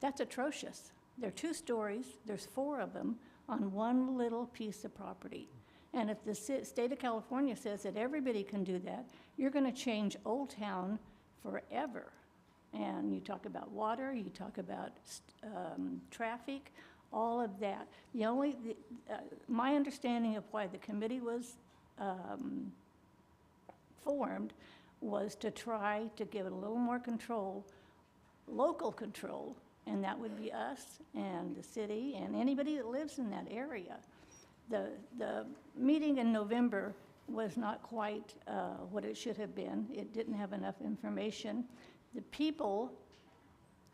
that's atrocious. They're 2 stories, there's 4 of them on one little piece of property. And if the state of California says that everybody can do that, you're going to change Old Town forever. And you talk about water, you talk about traffic, all of that. My understanding of why the committee was formed was to try to give it a little more control, local control, and that would be us and the city and anybody that lives in that area. The meeting in November was not quite what it should have been. It didn't have enough information. The people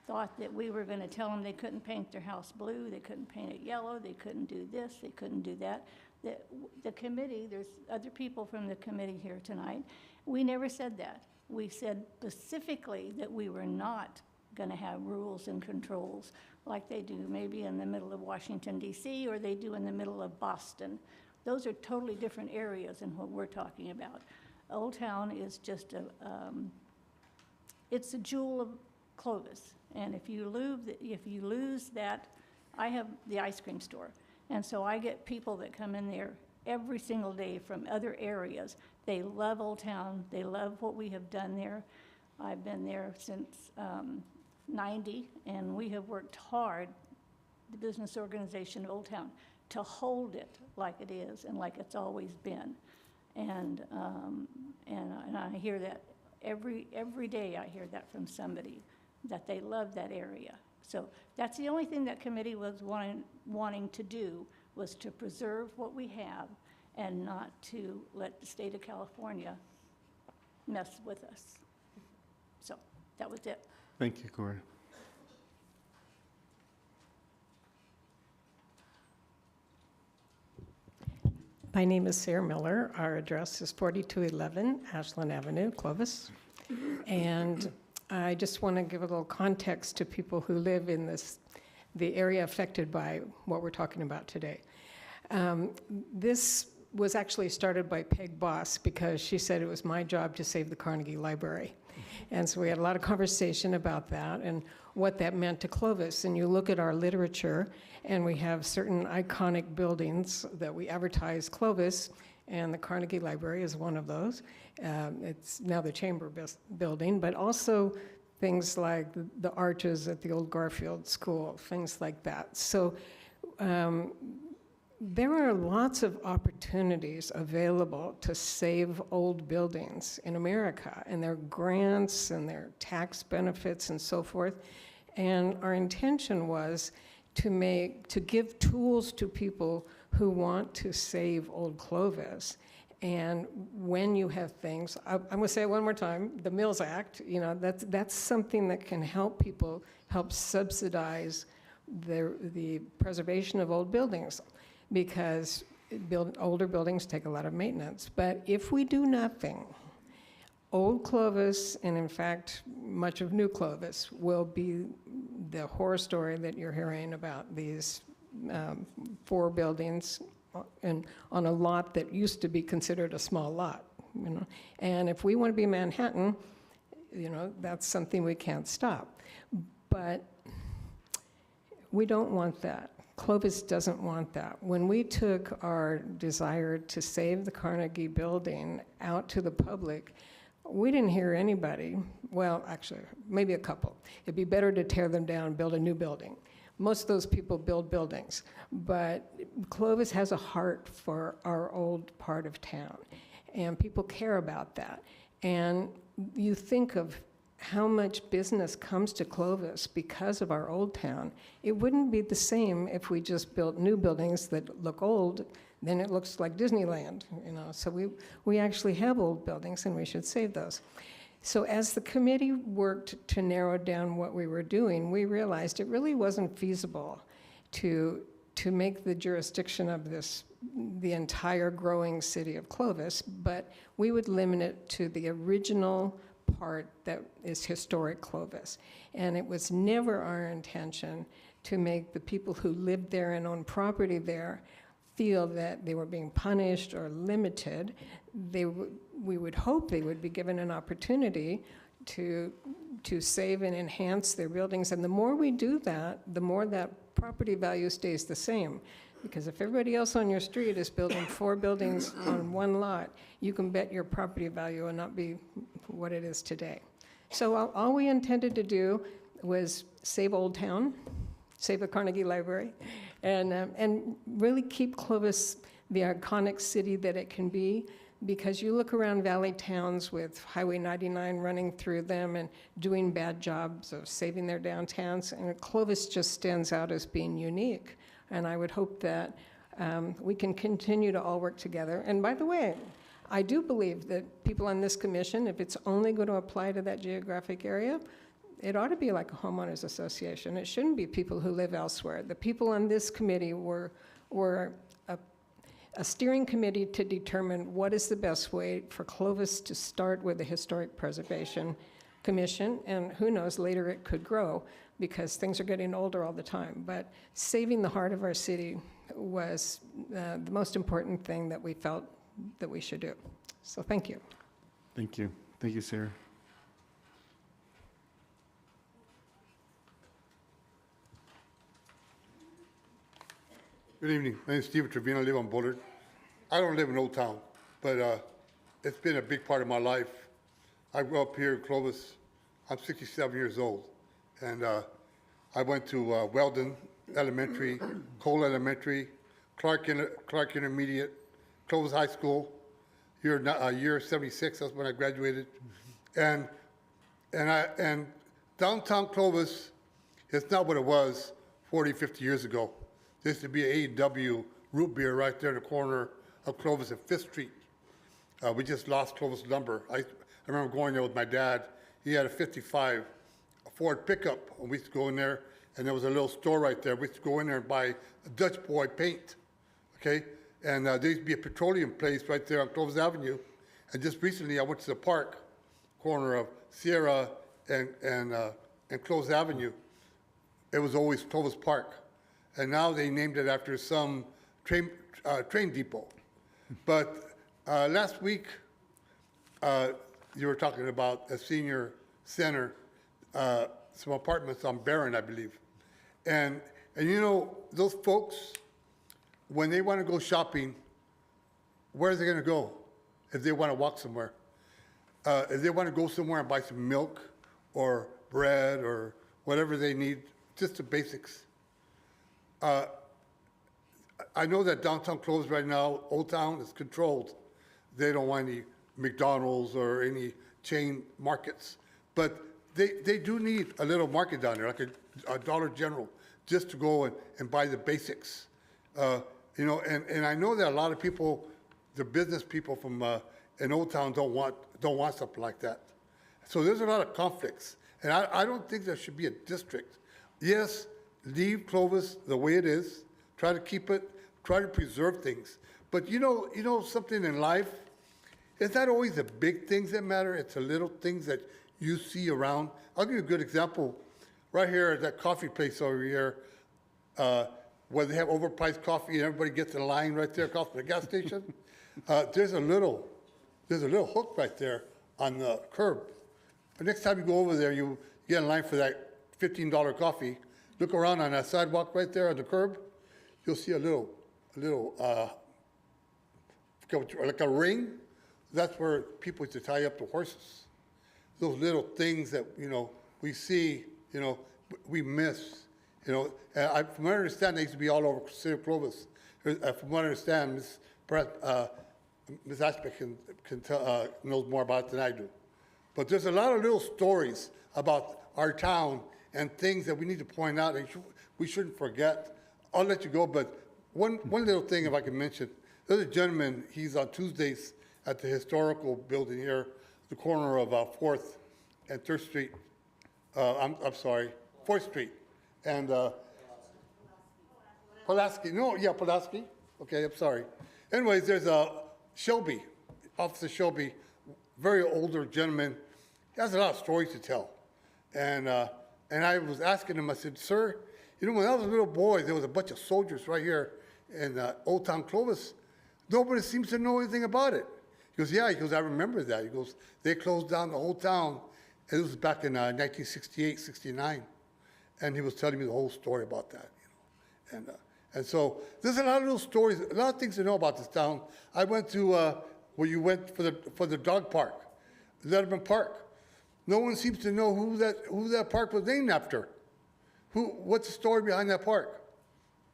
thought that we were going to tell them they couldn't paint their house blue, they couldn't paint it yellow, they couldn't do this, they couldn't do that. The committee, there's other people from the committee here tonight, we never said that. We said specifically that we were not going to have rules and controls like they do maybe in the middle of Washington, D.C., or they do in the middle of Boston. Those are totally different areas than what we're talking about. Old Town is just it's a jewel of Clovis. And if you lose that, I have the ice cream store. And so I get people that come in there every single day from other areas. They love Old Town. They love what we have done there. I've been there since 90, and we have worked hard, the business organization of Old Town, to hold it like it is and like it's always been. And I hear that every day. I hear that from somebody, that they love that area. So that's the only thing that committee was wanting to do, was to preserve what we have and not to let the state of California mess with us. So that was it. Thank you, Cora. My name is Sarah Miller. Our address is 4211 Ashland Avenue, Clovis. And I just want to give a little context to people who live in the area affected by what we're talking about today. This was actually started by Peg Boss because she said it was my job to save the Carnegie Library. And so we had a lot of conversation about that and what that meant to Clovis. And you look at our literature, and we have certain iconic buildings that we advertise Clovis, and the Carnegie Library is one of those. It's now the Chamber building, but also things like the arches at the old Garfield School, things like that. So there are lots of opportunities available to save old buildings in America, and there are grants and there are tax benefits and so forth. And our intention was to give tools to people who want to save old Clovis. And when you have things, I'm going to say it one more time, the Mills Act, that's something that can help people, help subsidize the preservation of old buildings, because older buildings take a lot of maintenance. But if we do nothing, old Clovis, and in fact, much of new Clovis, will be the horror story that you're hearing about, these 4 buildings and on a lot that used to be considered a small lot. And if we want to be Manhattan, that's something we can't stop. But we don't want that. Clovis doesn't want that. When we took our desire to save the Carnegie Building out to the public, we didn't hear anybody, well, actually, maybe a couple. It'd be better to tear them down and build a new building. Most of those people build buildings, but Clovis has a heart for our old part of town, and people care about that. And you think of how much business comes to Clovis because of our old town. It wouldn't be the same if we just built new buildings that look old, then it looks like Disneyland, you know. So we actually have old buildings and we should save those. So as the committee worked to narrow down what we were doing, we realized it really wasn't feasible to make the jurisdiction of this the entire growing city of Clovis, but we would limit it to the original part that is historic Clovis. And it was never our intention to make the people who lived there and owned property there feel that they were being punished or limited. We would hope they would be given an opportunity to save and enhance their buildings. And the more we do that, the more that property value stays the same. Because if everybody else on your street is building 4 buildings on one lot, you can bet your property value will not be what it is today. So all we intended to do was save Old Town, save the Carnegie Library, and really keep Clovis the iconic city that it can be. Because you look around valley towns with Highway 99 running through them and doing bad jobs of saving their downtowns, and Clovis just stands out as being unique. And I would hope that we can continue to all work together. And by the way, I do believe that people on this commission, if it's only going to apply to that geographic area, it ought to be like a homeowners association. It shouldn't be people who live elsewhere. The people on this committee were a steering committee to determine what is the best way for Clovis to start with the Historic Preservation Commission, and who knows, later it could grow because things are getting older all the time. But saving the heart of our city was the most important thing that we felt that we should do. So thank you. Thank you. Thank you, Sarah. Good evening. My name is Stephen Trevino. I live on Bullard. I don't live in Old Town, but it's been a big part of my life. I grew up here in Clovis. I'm 67 years old, and I went to Weldon Elementary, Cole Elementary, Clark Intermediate, Clovis High School. Year 76. That's when I graduated, and downtown Clovis is not what it was 40, 50 years ago. There used to be an A&W root beer right there in the corner of Clovis and 5th Street. We just lost Clovis Lumber. I remember going there with my dad. He had a 55 Ford pickup, and we used to go in there, and there was a little store right there. We used to go in there and buy Dutch Boy paint, okay? And there used to be a petroleum place right there on Clovis Avenue. And just recently, I went to the park, corner of Sierra and Clovis Avenue. It was always Clovis Park. And now they named it after some train depot. But last week, you were talking about a senior center, some apartments on Barron, I believe. And you know, those folks, when they want to go shopping, where are they going to go if they want to walk somewhere? If they want to go somewhere and buy some milk or bread or whatever they need, just the basics. I know that downtown Clovis right now, Old Town, is controlled. They don't want any McDonald's or any chain markets. But they do need a little market down there, like a Dollar General, just to go and buy the basics. You know, and I know that a lot of people, the business people from in Old Town don't want something like that. So there's a lot of conflicts. And I don't think there should be a district. Yes, leave Clovis the way it is. Try to keep it. Try to preserve things. But you know something in life. It's not always the big things that matter. It's the little things that you see around. I'll give you a good example. Right here at that coffee place over here, where they have overpriced coffee and everybody gets in line right there across from the gas station. There's a little hook right there on the curb. The next time you go over there, you get in line for that $15 coffee. Look around on that sidewalk right there on the curb. you'll see a little, like a ring. That's where people used to tie up the horses. Those little things that, we see, we miss, from what I understand, they used to be all over the city of Clovis. From what I understand, Ms. Aspect can tell, knows more about it than I do. But there's a lot of little stories about our town and things that we need to point out and we shouldn't forget. I'll let you go, but one little thing, if I can mention, there's a gentleman, he's on Tuesdays at the historical building here, the corner of 4th and 3rd Street. I'm sorry, 4th Street. And Pulaski, Pulaski. Okay, I'm sorry. Anyways, there's Shelby, Officer Shelby, very older gentleman. He has a lot of stories to tell. And I was asking him, I said, sir, when I was a little boy, there was a bunch of soldiers right here in Old Town Clovis. Nobody seems to know anything about it. He goes, yeah, I remember that. He goes, they closed down the whole town. And it was back in 1968, 69. And he was telling me the whole story about that. And so there's a lot of little stories, a lot of things to know about this town. I went to where you went for the dog park, Letterman Park. No one seems to know who that park was named after. What's the story behind that park?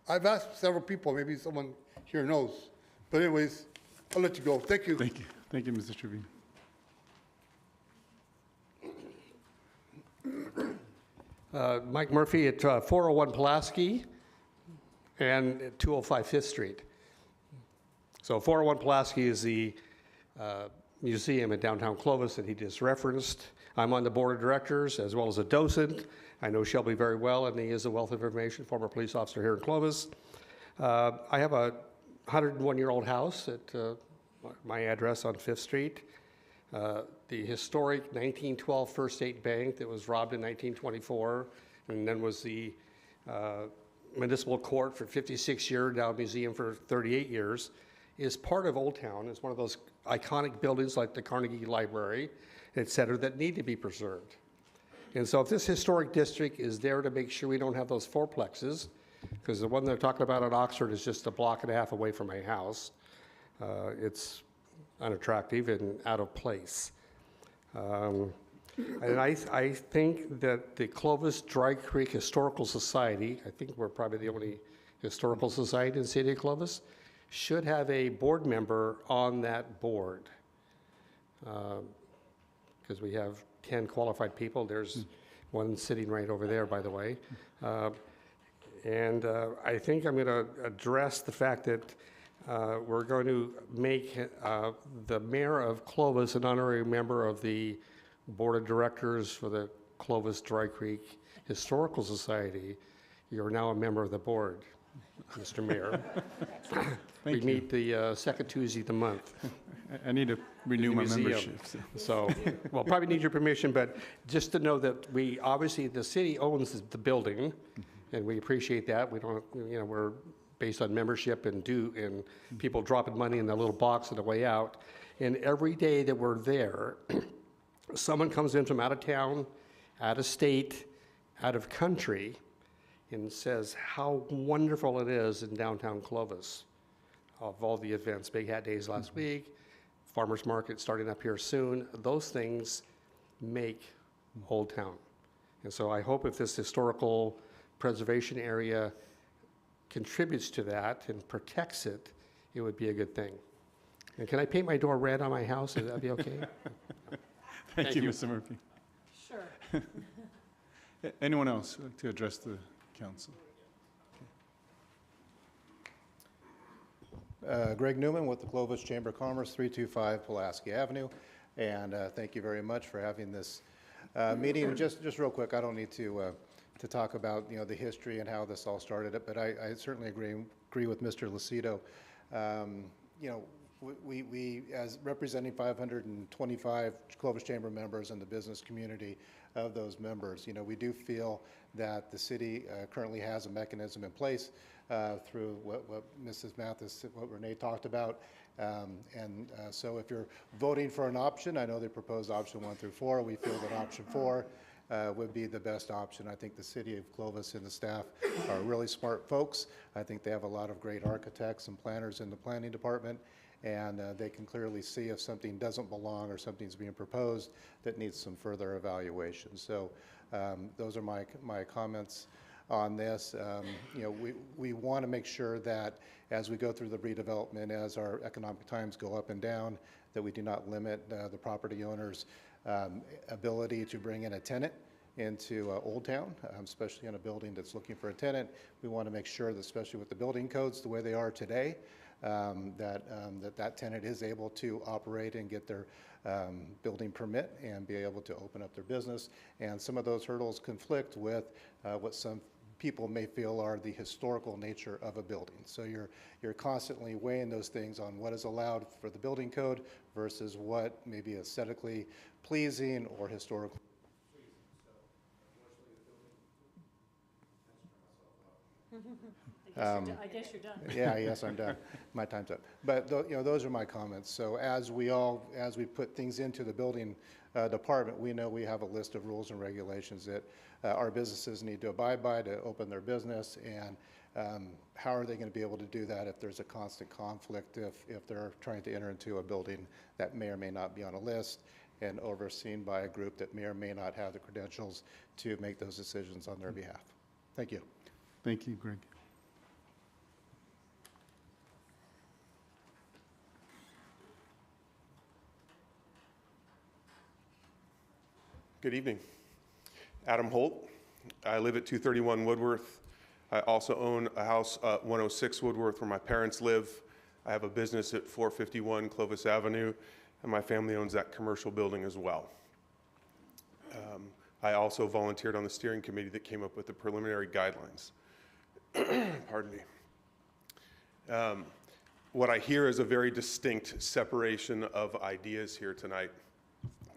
I've asked several people, maybe someone here knows. But anyways, I'll let you go. Thank you. Thank you. Thank you, Mr. Trevino. Mike Murphy at 401 Pulaski and at 205 5th Street. So 401 Pulaski is the museum in downtown Clovis that he just referenced. I'm on the board of directors as well as a docent. I know Shelby very well, and he is a wealth of information, former police officer here in Clovis. I have a 101-year-old house at my address on 5th Street. The historic 1912 First State Bank that was robbed in 1924, and then was the municipal court for 56 years, now museum for 38 years, is part of Old Town. It's one of those iconic buildings like the Carnegie Library, et cetera, that need to be preserved. And so if this historic district is there to make sure we don't have those fourplexes, because the one they're talking about at Oxford is just a block and a half away from my house, it's unattractive and out of place. And I think that the Clovis Dry Creek Historical Society, I think we're probably the only historical society in the city of Clovis, should have a board member on that board. Because we have 10 qualified people. There's one sitting right over there, by the way. And I think I'm going to address the fact that we're going to make the mayor of Clovis an honorary member of the board of directors for the Clovis Dry Creek Historical Society. You're now a member of the board, Mr. Mayor. We meet the second Tuesday of the month. I need to renew my membership. So, well, probably need your permission, but just to know that we, obviously, the city owns the building, and we appreciate that. We don't, we're based on membership and people dropping money in the little box on the way out. And every day that we're there, someone comes in from out of town, out of state, out of country, and says how wonderful it is in downtown Clovis. Of all the events, Big Hat Days last week, Farmers Market starting up here soon, those things make Old Town. And so I hope if this historical preservation area contributes to that and protects it, it would be a good thing. And can I paint my door red on my house? Would that be okay? Thank you, Mr. Murphy. Sure. Anyone else like to address the council? Greg Newman with the Clovis Chamber of Commerce, 325 Pulaski Avenue, and thank you very much for having this meeting. Just real quick, I don't need to talk about the history and how this all started, but I certainly agree with Mr. Lucido. We as representing 525 Clovis Chamber members and the business community of those members, we do feel that the city currently has a mechanism in place through what Mrs. Mathis, what Renee talked about. So if you're voting for an option, I know they proposed option 1 through 4. We feel that option 4 would be the best option. I think the city of Clovis and the staff are really smart folks. I think they have a lot of great architects and planners in the planning department, and they can clearly see if something doesn't belong or something's being proposed that needs some further evaluation. So those are my comments on this. You know, we want to make sure that as we go through the redevelopment, as our economic times go up and down, that we do not limit the property owner's ability to bring in a tenant into Old Town, especially in a building that's looking for a tenant. We want to make sure that, especially with the building codes the way they are today, that tenant is able to operate and get their building permit and be able to open up their business. And some of those hurdles conflict with what some people may feel are the historical nature of a building. So you're constantly weighing those things on what is allowed for the building code versus what may be aesthetically pleasing or historically. I guess you're done. Yeah, yes, I'm done. My time's up. But you know, those are my comments. So as we put things into the building department, we know we have a list of rules and regulations that our businesses need to abide by to open their business. And how are they going to be able to do that if there's a constant conflict, if they're trying to enter into a building that may or may not be on a list and overseen by a group that may or may not have the credentials to make those decisions on their behalf. Thank you. Thank you, Greg. Good evening. Adam Holt. I live at 231 Woodworth. I also own a house at 106 Woodworth where my parents live. I have a business at 451 Clovis Avenue, and my family owns that commercial building as well. I also volunteered on the steering committee that came up with the preliminary guidelines. Pardon me. What I hear is a very distinct separation of ideas here tonight.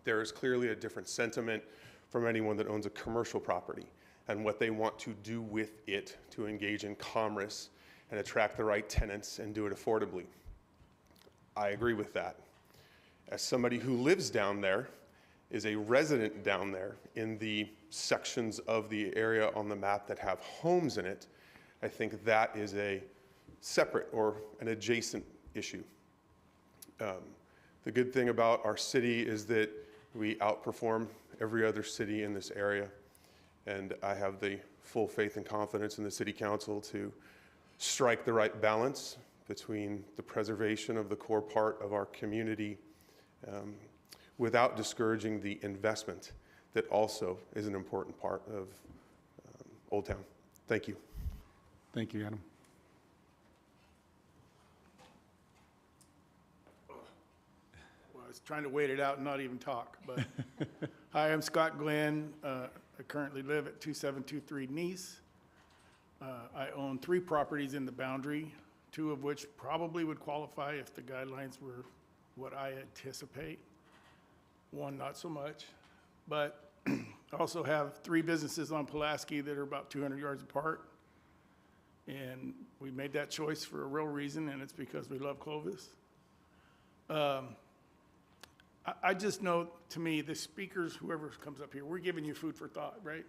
There is clearly a different sentiment from anyone that owns a commercial property and what they want to do with it to engage in commerce and attract the right tenants and do it affordably. I agree with that. As somebody who lives down there, is a resident down there in the sections of the area on the map that have homes in it, I think that is a separate or an adjacent issue. The good thing about our city is that we outperform every other city in this area, and I have the full faith and confidence in the city council to strike the right balance between the preservation of the core part of our community without discouraging the investment that also is an important part of Old Town. Thank you. Thank you, Adam. Well, I was trying to wait it out and not even talk, but hi, I'm Scott Glenn. I currently live at 2723 Nice. I own 3 properties in the boundary, 2 of which probably would qualify if the guidelines were what I anticipate. 1 not so much, but I also have 3 businesses on Pulaski that are about 200 yards apart. And we made that choice for a real reason, and it's because we love Clovis. I just know, to me, the speakers, whoever comes up here, we're giving you food for thought, right?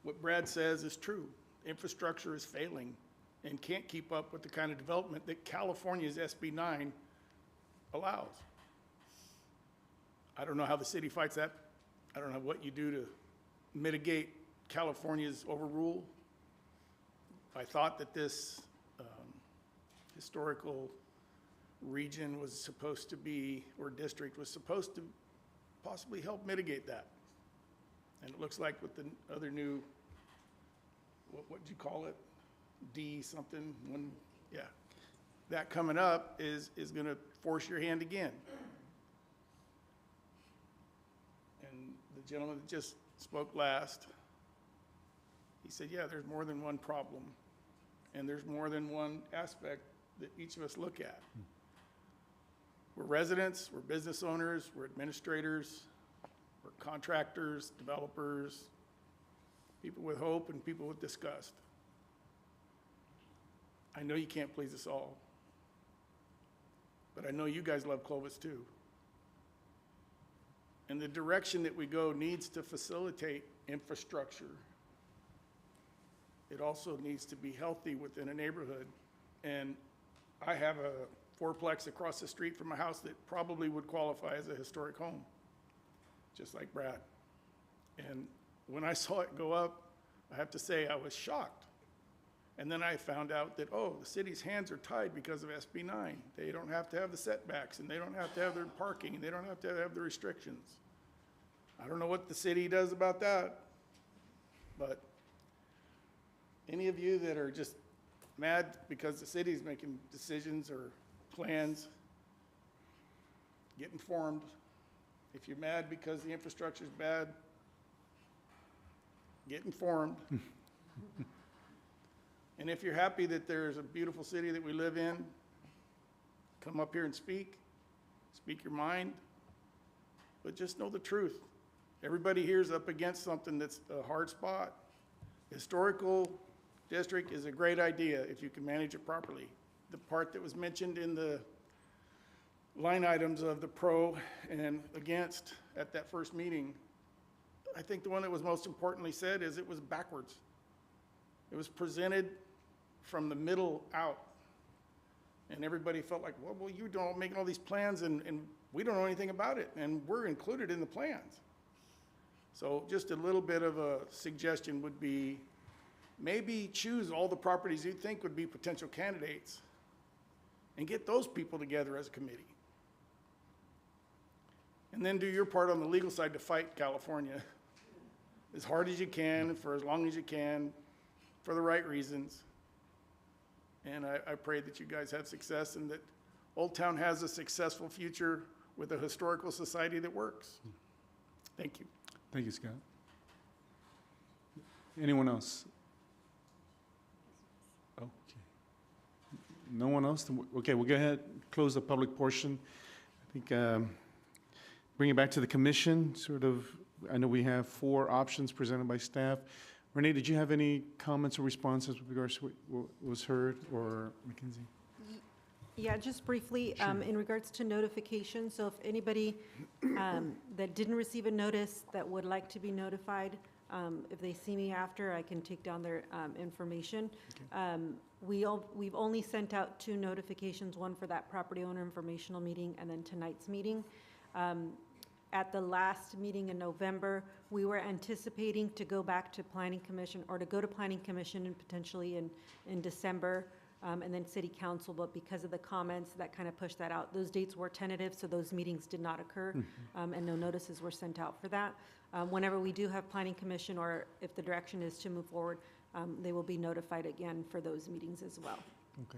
What Brad says is true. Infrastructure is failing and can't keep up with the kind of development that California's SB 9 allows. I don't know how the city fights that. I don't know what you do to mitigate California's overrule. I thought that this historical region was supposed to be, or district was supposed to possibly help mitigate that. And it looks like with the other new, what'd you call it? D something, yeah. That coming up is gonna force your hand again. And the gentleman that just spoke last, he said, yeah, there's more than one problem. And there's more than one aspect that each of us look at. We're residents, we're business owners, we're administrators, we're contractors, developers, people with hope and people with disgust. I know you can't please us all, but I know you guys love Clovis too. And the direction that we go needs to facilitate infrastructure. It also needs to be healthy within a neighborhood. And I have a fourplex across the street from a house that probably would qualify as a historic home, just like Brad. And when I saw it go up, I have to say I was shocked. And then I found out that, oh, the city's hands are tied because of SB 9. They don't have to have the setbacks, and they don't have to have their parking, and they don't have to have the restrictions. I don't know what the city does about that, but any of you that are just mad because the city's making decisions or plans, get informed. If you're mad because the infrastructure's bad, get informed. And if you're happy that there's a beautiful city that we live in, come up here and speak your mind, but just know the truth. Everybody here is up against something that's a hard spot. Historical district is a great idea if you can manage it properly. The part that was mentioned in the line items of the pro and against at that first meeting, I think the one that was most importantly said is it was backwards. It was presented from the middle out. And everybody felt like, well, you don't make all these plans and we don't know anything about it. And we're included in the plans. So just a little bit of a suggestion would be maybe choose all the properties you think would be potential candidates and get those people together as a committee. And then do your part on the legal side to fight California as hard as you can, for as long as you can, for the right reasons. And I pray that you guys have success and that Old Town has a successful future with a historical society that works. Thank you. Thank you, Scott. Anyone else? Okay. No one else? Okay, we'll go ahead, close the public portion. I think bring it back to the commission, sort of, I know we have 4 options presented by staff. Renee, did you have any comments or responses with regards to what was heard, or Mackenzie? Yeah, just briefly, in regards to notification, so if anybody that didn't receive a notice that would like to be notified, if they see me after, I can take down their information. Okay. We've only sent out 2 notifications, one for that property owner informational meeting and then tonight's meeting. At the last meeting in November, we were anticipating to go back to Planning Commission, or to go to Planning Commission and potentially in December, and then City Council, but because of the comments, that kind of pushed that out. Those dates were tentative, so those meetings did not occur, and no notices were sent out for that. Whenever we do have Planning Commission, or if the direction is to move forward, they will be notified again for those meetings as well. Okay.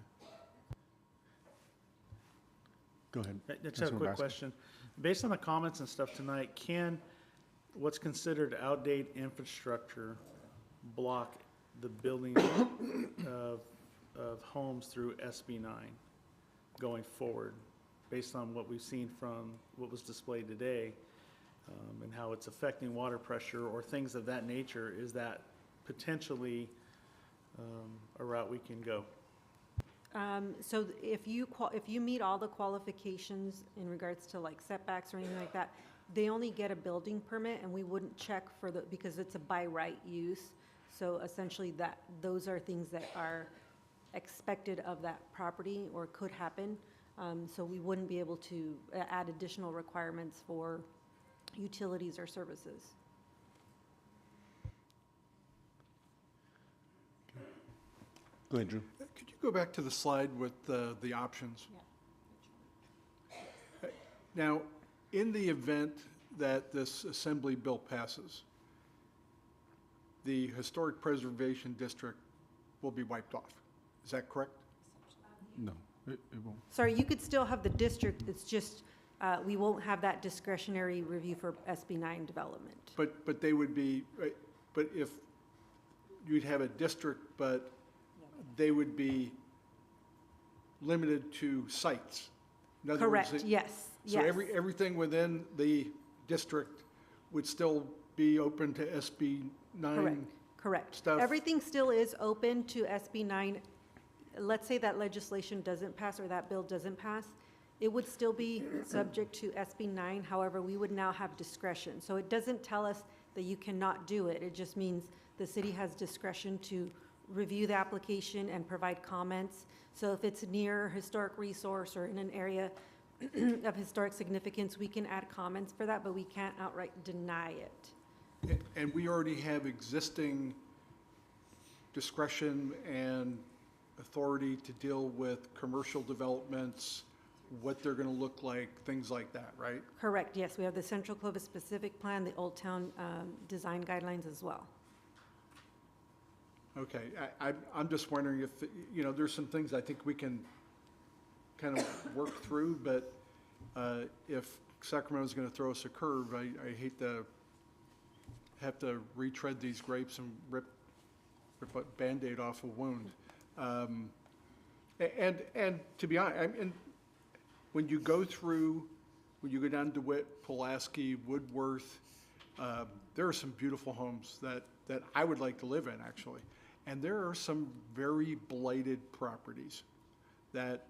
Go ahead. I just have a quick question. Based on the comments and stuff tonight, can what's considered outdated infrastructure block the building of homes through SB 9 going forward, based on what we've seen from what was displayed today, and how it's affecting water pressure or things of that nature? Is that potentially a route we can go? So if you meet all the qualifications in regards to like setbacks or anything like that, they only get a building permit, and we wouldn't check for because it's a by right use. So essentially those are things that are expected of that property or could happen. So we wouldn't be able to add additional requirements for utilities or services. Go ahead, Drew. Could you go back to the slide with the options? Yeah. Now, in the event that this Assembly bill passes, the Historic Preservation District will be wiped off. Is that correct? No, it won't. Sorry, you could still have the district, it's just, we won't have that discretionary review for SB 9 development. But they would be, but if you'd have a district, but they would be limited to sites. In other Correct, words, yes, So yes. everything within the district would still be open to SB 9 Correct. stuff? Everything still is open to SB 9. Let's say that legislation doesn't pass or that bill doesn't pass. It would still be subject to SB 9, however, we would now have discretion. So it doesn't tell us that you cannot do it. It just means the city has discretion to review the application and provide comments. So if it's near a historic resource or in an area of historic significance, we can add comments for that, but we can't outright deny it. And we already have existing discretion and authority to deal with commercial developments, what they're going to look like, things like that, right? Correct, yes. We have the Central Clovis Specific Plan, the Old Town Design Guidelines as well. Okay, I'm just wondering if, there's some things I think we can kind of work through, but if Sacramento's going to throw us a curve, I hate to have to retread these grapes and rip a Band-Aid off a wound. And to be honest, when you go down DeWitt, Pulaski, Woodworth, there are some beautiful homes that I would like to live in, actually. And there are some very blighted properties that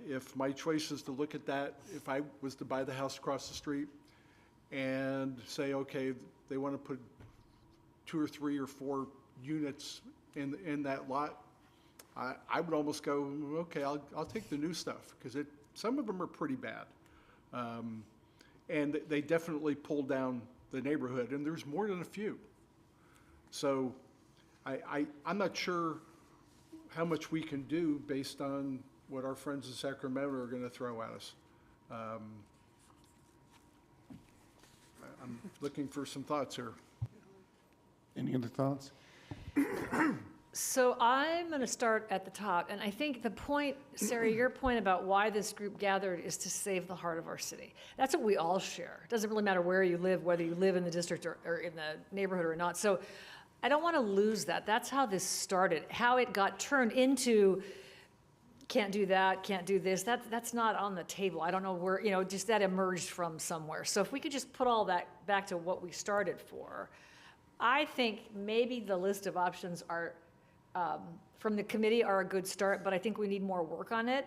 if my choice is to look at that, if I was to buy the house across the street and say, okay, they want to put 2 or 3 or 4 units in that lot, I would almost go, okay, I'll take the new stuff, because some of them are pretty bad. And they definitely pull down the neighborhood, and there's more than a few. So I'm not sure how much we can do based on what our friends in Sacramento are going to throw at us. I'm looking for some thoughts here. Any other thoughts? So I'm going to start at the top, and I think the point, Sarah, your point about why this group gathered is to save the heart of our city. That's what we all share. It doesn't really matter where you live, whether you live in the district or in the neighborhood or not. So I don't want to lose that. That's how this started. How it got turned into can't do that, can't do this. That's not on the table. I don't know where, just that emerged from somewhere. So if we could just put all that back to what we started for, I think maybe the list of options are from the committee are a good start, but I think we need more work on it.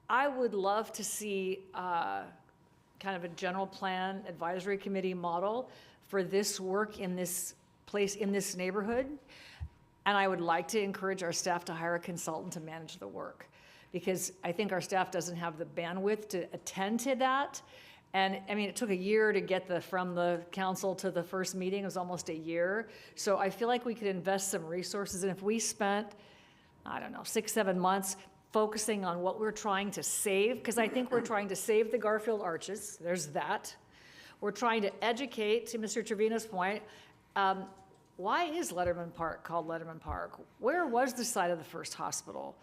I would love to see kind of a general plan advisory committee model for this work in this place, in this neighborhood. And I would like to encourage our staff to hire a consultant to manage the work, because I think our staff doesn't have the bandwidth to attend to that. And I mean, it took a year to get from the council to the first meeting. It was almost a year. So I feel like we could invest some resources. And if we spent, I don't know, 6-7 months focusing on what we're trying to save, because I think we're trying to save the Garfield arches. There's that. We're trying to educate, to Mr. Trevino's point, why is Letterman Park called Letterman Park? Where was the site of the first hospital?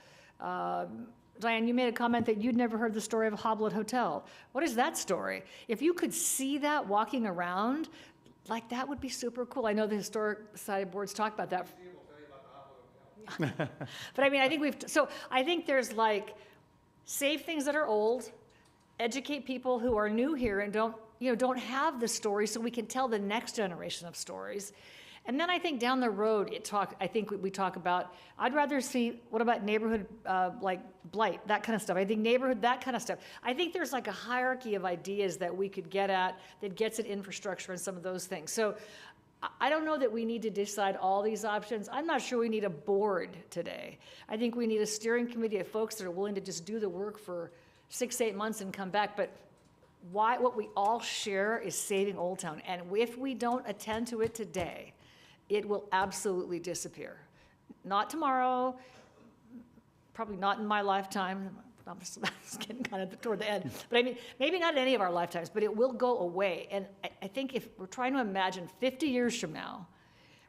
Diane, you made a comment that you'd never heard the story of Hoblet Hotel. What is that story? If you could see that walking around, like, that would be super cool. I know the Historic Society boards talk about that. But I mean, I think there's save things that are old, educate people who are new here and don't have the story, so we can tell the next generation of stories. And then I think down the road, we talk about, I'd rather see, what about neighborhood, blight, that kind of stuff. I think neighborhood, that kind of stuff. I think there's a hierarchy of ideas that we could get at that gets at infrastructure and some of those things. So I don't know that we need to decide all these options. I'm not sure we need a board today. I think we need a steering committee of folks that are willing to just do the work for 6-8 months and come back. But what we all share is saving Old Town. And if we don't attend to it today, it will absolutely disappear. Not tomorrow, probably not in my lifetime. I'm just getting kind of toward the end. But I mean, maybe not in any of our lifetimes, but it will go away. And I think if we're trying to imagine 50 years from now,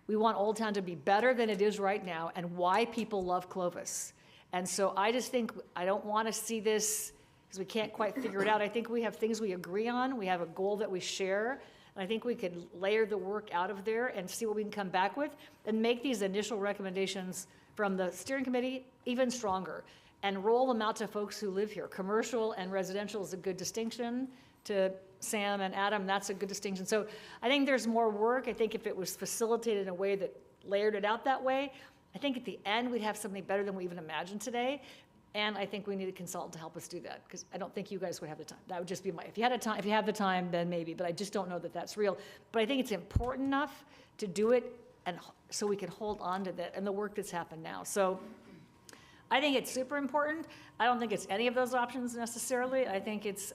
we want Old Town to be better than it is right now, and why people love Clovis. And so I just think, I don't want to see this, because we can't quite figure it out. I think we have things we agree on. We have a goal that we share. And I think we could layer the work out of there and see what we can come back with and make these initial recommendations from the steering committee even stronger and roll them out to folks who live here. Commercial and residential is a good distinction. To Sam and Adam, that's a good distinction. So I think there's more work. I think if it was facilitated in a way that layered it out that way, I think at the end we'd have something better than we even imagined today. And I think we need a consultant to help us do that, because I don't think you guys would have the time. That would just be my, if you have the time, then maybe, but I just don't know that that's real. But I think it's important enough to do it, and so we can hold on to that and the work that's happened now. So I think it's super important. I don't think it's any of those options necessarily. I think it's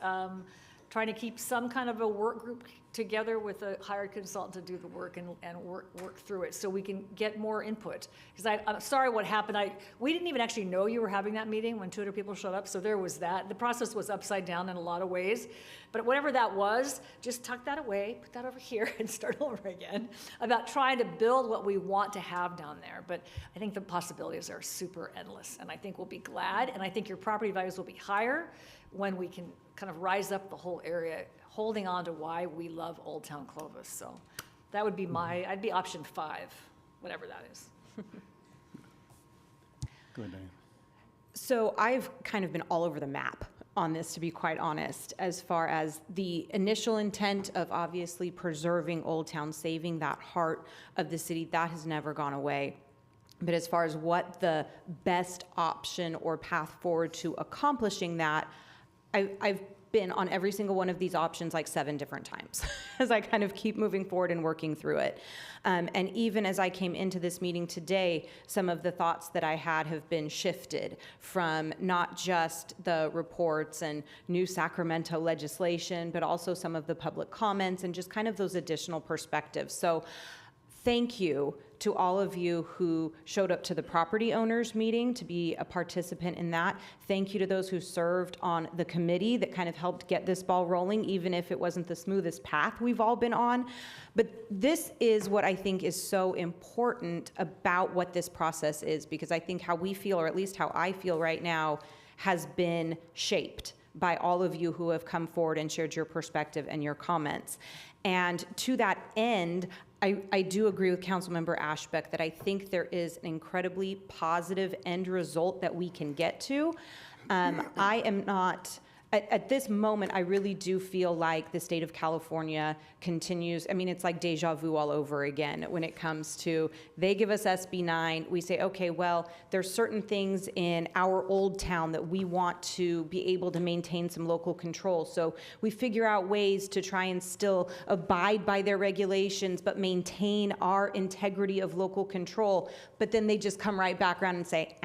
trying to keep some kind of a work group together with a hired consultant to do the work and work through it so we can get more input. Because I'm sorry what happened. We didn't even actually know you were having that meeting when 200 people showed up, so there was that. The process was upside down in a lot of ways. But whatever that was, just tuck that away, put that over here, and start over again about trying to build what we want to have down there. But I think the possibilities are super endless, and I think we'll be glad, and I think your property values will be higher when we can kind of rise up the whole area, holding on to why we love Old Town Clovis. So that would be I'd be option 5, whatever that is. Go ahead, Diane. So I've kind of been all over the map on this, to be quite honest, as far as the initial intent of obviously preserving Old Town, saving that heart of the city, that has never gone away. But as far as what the best option or path forward to accomplishing that, I've been on every single one of these options like 7 different times as I kind of keep moving forward and working through it. And even as I came into this meeting today, some of the thoughts that I had have been shifted from not just the reports and new Sacramento legislation, but also some of the public comments and just kind of those additional perspectives. So thank you to all of you who showed up to the property owners meeting to be a participant in that. Thank you to those who served on the committee that kind of helped get this ball rolling, even if it wasn't the smoothest path we've all been on. But this is what I think is so important about what this process is, because I think how we feel, or at least how I feel right now, has been shaped by all of you who have come forward and shared your perspective and your comments. And to that end, I do agree with Councilmember Ashbeck that I think there is an incredibly positive end result that we can get to. I am not, at this moment, I really do feel like the state of California continues, I mean, it's like deja vu all over again when it comes to, they give us SB 9, we say, okay, well, there's certain things in our old town that we want to be able to maintain some local control. So we figure out ways to try and still abide by their regulations, but maintain our integrity of local control. But then they just come right back around and say,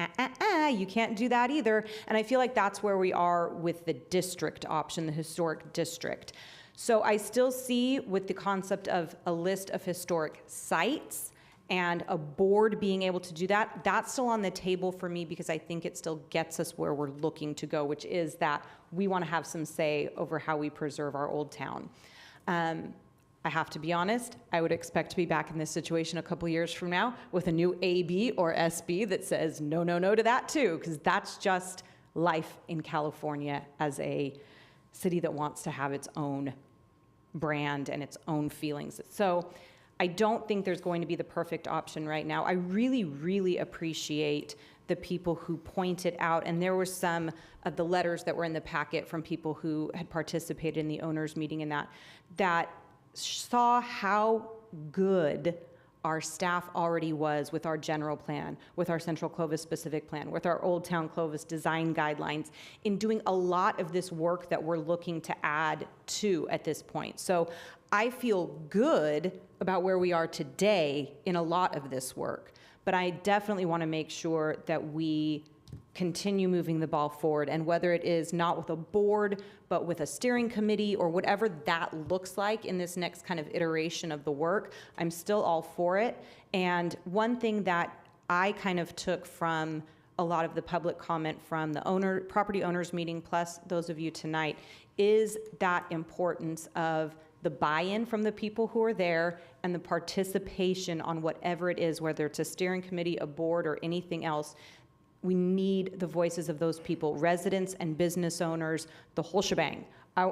you can't do that either. And I feel like that's where we are with the district option, the historic district. So I still see with the concept of a list of historic sites and a board being able to do that, that's still on the table for me, because I think it still gets us where we're looking to go, which is that we want to have some say over how we preserve our old town. I have to be honest, I would expect to be back in this situation a couple years from now with a new AB or SB that says no, no, no to that too, because that's just life in California as a city that wants to have its own brand and its own feelings. So I don't think there's going to be the perfect option right now. I really, really appreciate the people who pointed out, and there were some of the letters that were in the packet from people who had participated in the owners meeting and that saw how good our staff already was with our general plan, with our Central Clovis specific plan, with our Old Town Clovis design guidelines, in doing a lot of this work that we're looking to add to at this point. So I feel good about where we are today in a lot of this work, but I definitely want to make sure that we continue moving the ball forward, and whether it is not with a board, but with a steering committee or whatever that looks like in this next kind of iteration of the work, I'm still all for it. And one thing that I kind of took from a lot of the public comment from the property owners meeting, plus those of you tonight, is that importance of the buy-in from the people who are there and the participation on whatever it is, whether it's a steering committee, a board, or anything else. We need the voices of those people, residents and business owners, the whole shebang. I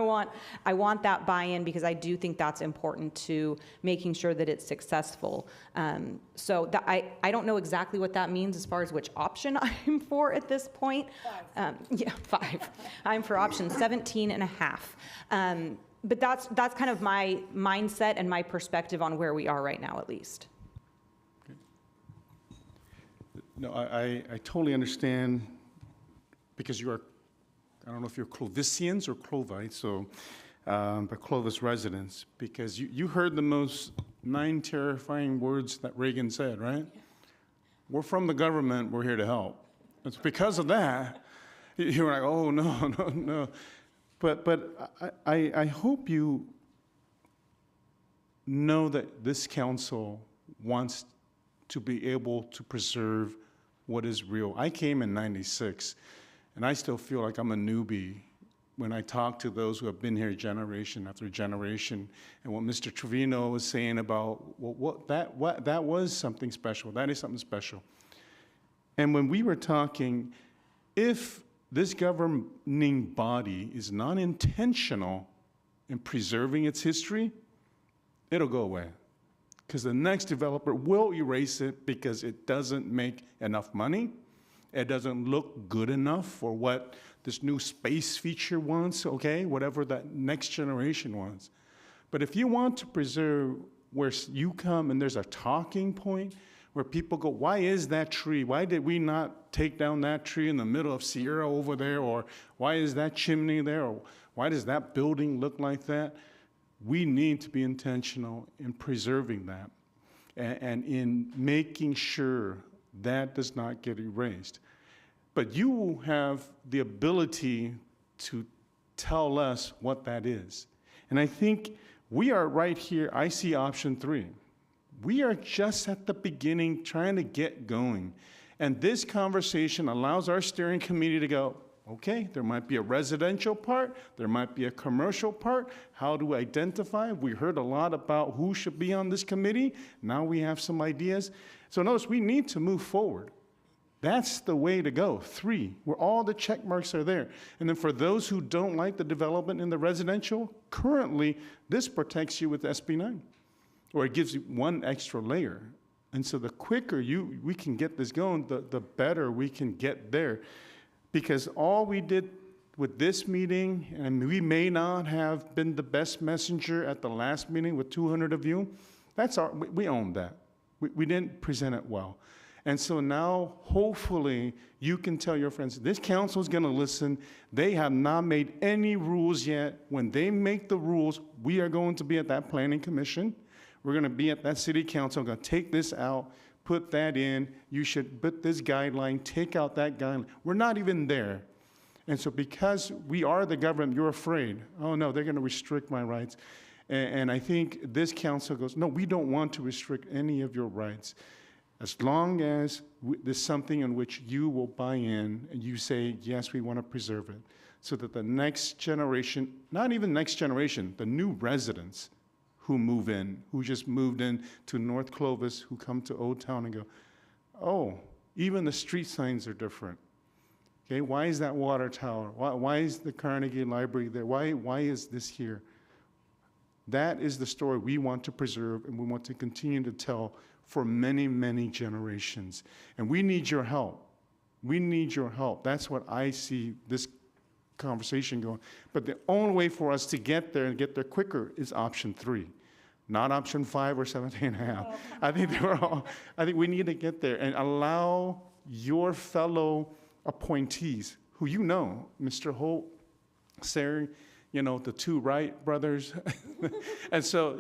want that buy-in, because I do think that's important to making sure that it's successful. So I don't know exactly what that means as far as which option I'm for at this point. 5. I'm for option 17 and a half. But that's kind of my mindset and my perspective on where we are right now, at least. No, I totally understand because you are, I don't know if you're Clovisians or Clovites, so, but Clovis residents, because you heard the most 9 terrifying words that Reagan said, right? We're from the government, we're here to help. It's because of that, you're like, oh, no, no, no. But I hope you know that this council wants to be able to preserve what is real. I came in '96, and I still feel like I'm a newbie when I talk to those who have been here generation after generation. And what Mr. Trevino was saying about, well, that was something special. That is something special. And when we were talking, if this governing body is not intentional in preserving its history, it'll go away. Because the next developer will erase it because it doesn't make enough money. It doesn't look good enough for what this new space feature wants, okay? Whatever that next generation wants. But if you want to preserve where you come and there's a talking point where people go, why is that tree? Why did we not take down that tree in the middle of Sierra over there? Or why is that chimney there? Or why does that building look like that? We need to be intentional in preserving that and in making sure that does not get erased. But you have the ability to tell us what that is. And I think we are right here. I see option 3. We are just at the beginning trying to get going. And this conversation allows our steering committee to go, okay, there might be a residential part, there might be a commercial part. How do we identify? We heard a lot about who should be on this committee. Now we have some ideas. So notice we need to move forward. That's the way to go. 3, where all the check marks are there. And then for those who don't like the development in the residential, currently this protects you with SB 9, or it gives you one extra layer. And so the quicker we can get this going, the better we can get there. Because all we did with this meeting, and we may not have been the best messenger at the last meeting with 200 of you, we own that. We didn't present it well. And so now, hopefully, you can tell your friends, this council is going to listen. They have not made any rules yet. When they make the rules, we are going to be at that planning commission. We're going to be at that city council. I'm going to take this out, put that in. You should put this guideline, take out that guideline. We're not even there. And so because we are the government, you're afraid. Oh, no, they're going to restrict my rights. And I think this council goes, no, we don't want to restrict any of your rights. As long as there's something in which you will buy in and you say, yes, we want to preserve it, so that the next generation, not even next generation, the new residents who move in, who just moved in to North Clovis, who come to Old Town and go, oh, even the street signs are different. Okay, why is that water tower? Why is the Carnegie Library there? Why is this here? That is the story we want to preserve and we want to continue to tell for many, many generations. And we need your help. We need your help. That's what I see this conversation going. But the only way for us to get there and get there quicker is option 3, not option 5 or 17.5. I think we need to get there and allow your fellow appointees, who you know, Mr. Holt, Sarah, you know, the 2 Wright brothers. And so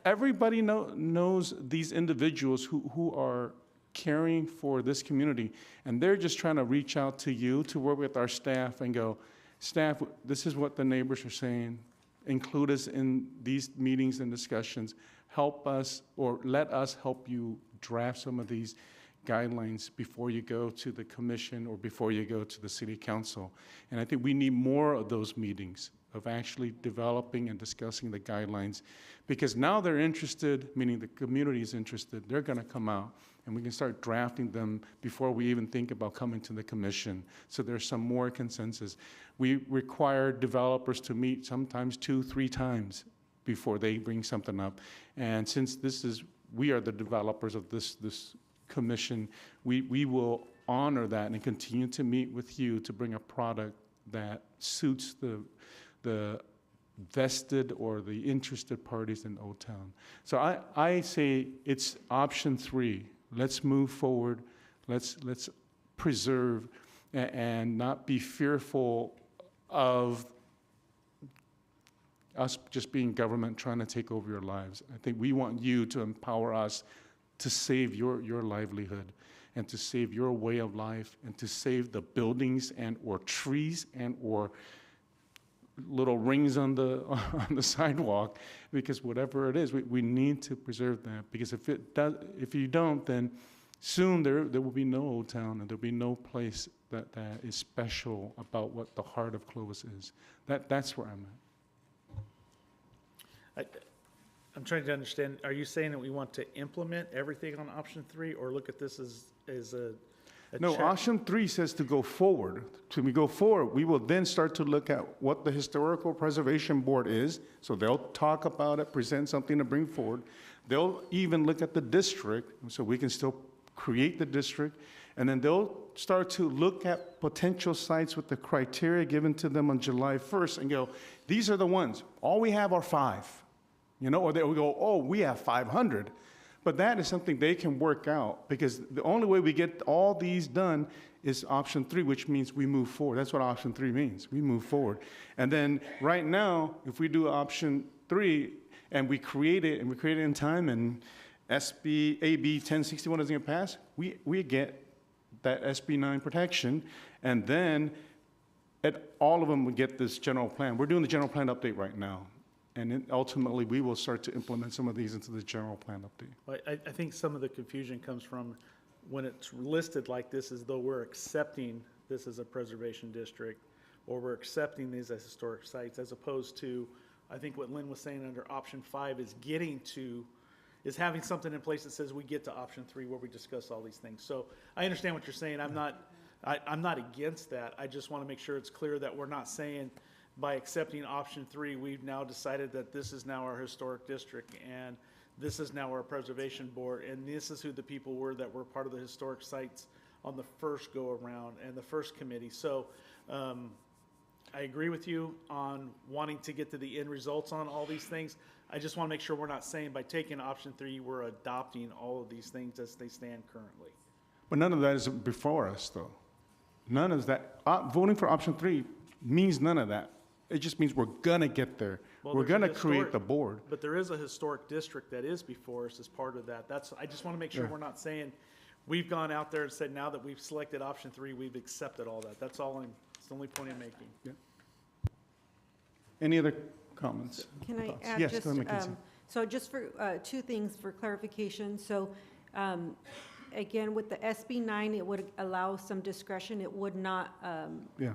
everybody knows these individuals who are caring for this community. And they're just trying to reach out to you to work with our staff and go, staff, this is what the neighbors are saying. Include us in these meetings and discussions. Help us or let us help you draft some of these guidelines before you go to the commission or before you go to the city council. And I think we need more of those meetings of actually developing and discussing the guidelines, because now they're interested, meaning the community is interested, they're going to come out and we can start drafting them before we even think about coming to the commission. So there's some more consensus. We require developers to meet sometimes 2-3 times before they bring something up. And since we are the developers of this commission, we will honor that and continue to meet with you to bring a product that suits the vested or the interested parties in Old Town. So I say it's option 3. Let's move forward. Let's preserve. and not be fearful of us just being government trying to take over your lives. I think we want you to empower us to save your livelihood and to save your way of life and to save the buildings and or trees and or little rings on the on the sidewalk, because whatever it is, we need to preserve that, because if you don't, then soon there will be no Old Town and there'll be no place that is special about what the heart of Clovis is. That's where I'm at. I'm trying to understand, are you saying that we want to implement everything on option 3 or look at this as a No, check? option 3 says to go forward. When we go forward, we will then start to look at what the Historical Preservation Board is. So they'll talk about it, present something to bring forward. They'll even look at the district, so we can still create the district. And then they'll start to look at potential sites with the criteria given to them on July 1st and go, these are the ones. All we have are 5. You know, or they will go, oh, we have 500. But that is something they can work out, because the only way we get all these done is option 3, which means we move forward. That's what option 3 means. We move forward. And then right now, if we do option 3 and we create it in time and AB 1061 doesn't get passed, we get that SB 9 protection, and then all of them would get this general plan. We're doing the general plan update right now. And then ultimately, we will start to implement some of these into the general plan update. Well, I think some of the confusion comes from when it's listed like this, as though we're accepting this as a preservation district, or we're accepting these as historic sites, as opposed to, I think what Lynn was saying under option 5 is having something in place that says we get to option 3 where we discuss all these things. So I understand what you're saying. I'm not against that. I just want to make sure it's clear that we're not saying, by accepting option 3, we've now decided that this is now our historic district, and this is now our preservation board, and this is who the people were that were part of the historic sites on the first go-around and the first committee. So I agree with you on wanting to get to the end results on all these things. I just want to make sure we're not saying by taking option 3, we're adopting all of these things as they stand currently. But none of that is before us, though. None of that. Voting for option 3 means none of that. It just means we're gonna get there. Well, We're there's a gonna create the board. But there is a historic district that is before us as part of that. I just want to make sure we're not saying, we've gone out there and said, now that we've selected option 3, we've accepted all that. It's the only point I'm making. Yeah. Any other comments? Can I thoughts? add Yes, just, go ahead, Mackenzie. so just for 2 things for clarification. So again, with the SB 9, it would allow some discretion. It would not Yeah.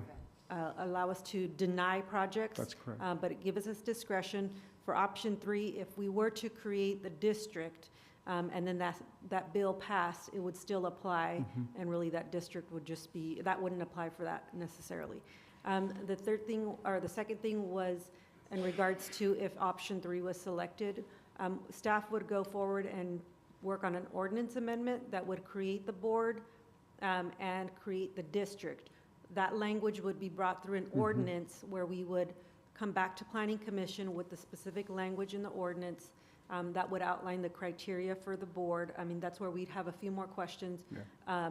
allow us to deny projects. That's correct. But it gives us discretion. For option 3, if we were to create the district, and then that bill passed, it would still apply, and really that district would just be, that wouldn't apply for that necessarily. The third thing, or the second thing, was in regards to if option 3 was selected, staff would go forward and work on an ordinance amendment that would create the board and create the district. That language would be brought through an ordinance where we would come back to Planning Commission with the specific language in the ordinance that would outline the criteria for the board. I mean, that's where we'd have a few more questions. Yeah.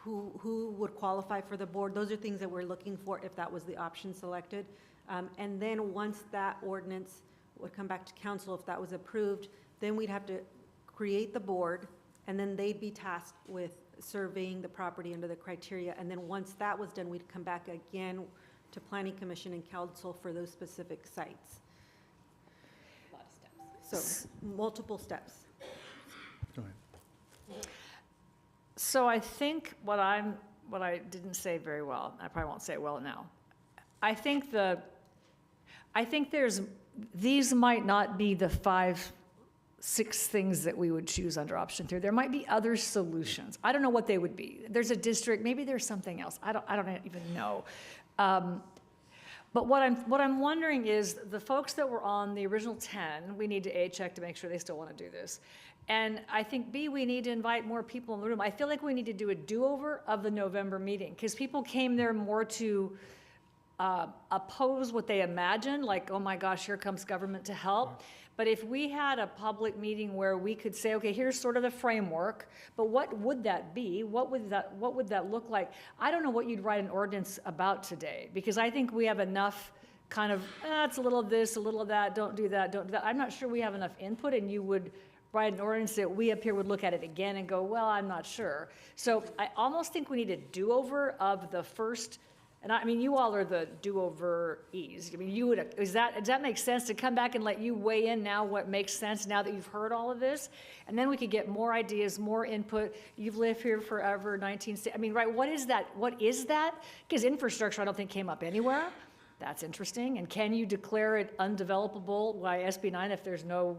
Who would qualify for the board? Those are things that we're looking for if that was the option selected. And then once that ordinance would come back to council, if that was approved, then we'd have to create the board, and then they'd be tasked with surveying the property under the criteria. And then once that was done, we'd come back again to Planning Commission and council for those specific sites. A lot of steps. So multiple steps. Go ahead. So I think what I didn't say very well, I probably won't say it well now. I think these might not be the 5, 6 things that we would choose under option 3. There might be other solutions. I don't know what they would be. There's a district, maybe there's something else. I don't even know. But what I'm wondering is the folks that were on the original 10, we need to A, check to make sure they still want to do this. And I think B, we need to invite more people in the room. I feel like we need to do a do-over of the November meeting, because people came there more to oppose what they imagine, like, oh my gosh, here comes government to help. But if we had a public meeting where we could say, okay, here's sort of the framework, but what would that be? What would that look like? I don't know what you'd write an ordinance about today, because I think we have enough kind of, it's a little of this, a little of that, don't do that, don't do that. I'm not sure we have enough input, and you would write an ordinance that we up here would look at it again and go, well, I'm not sure. So I almost think we need a do-over of the first. And I mean, you all are the do-over-ees. I mean, does that make sense to come back and let you weigh in now what makes sense now that you've heard all of this? And then we could get more ideas, more input. You've lived here forever, I mean, right, what is that? What is that? Because infrastructure, I don't think, came up anywhere. That's interesting. And can you declare it undevelopable by SB 9 if there's no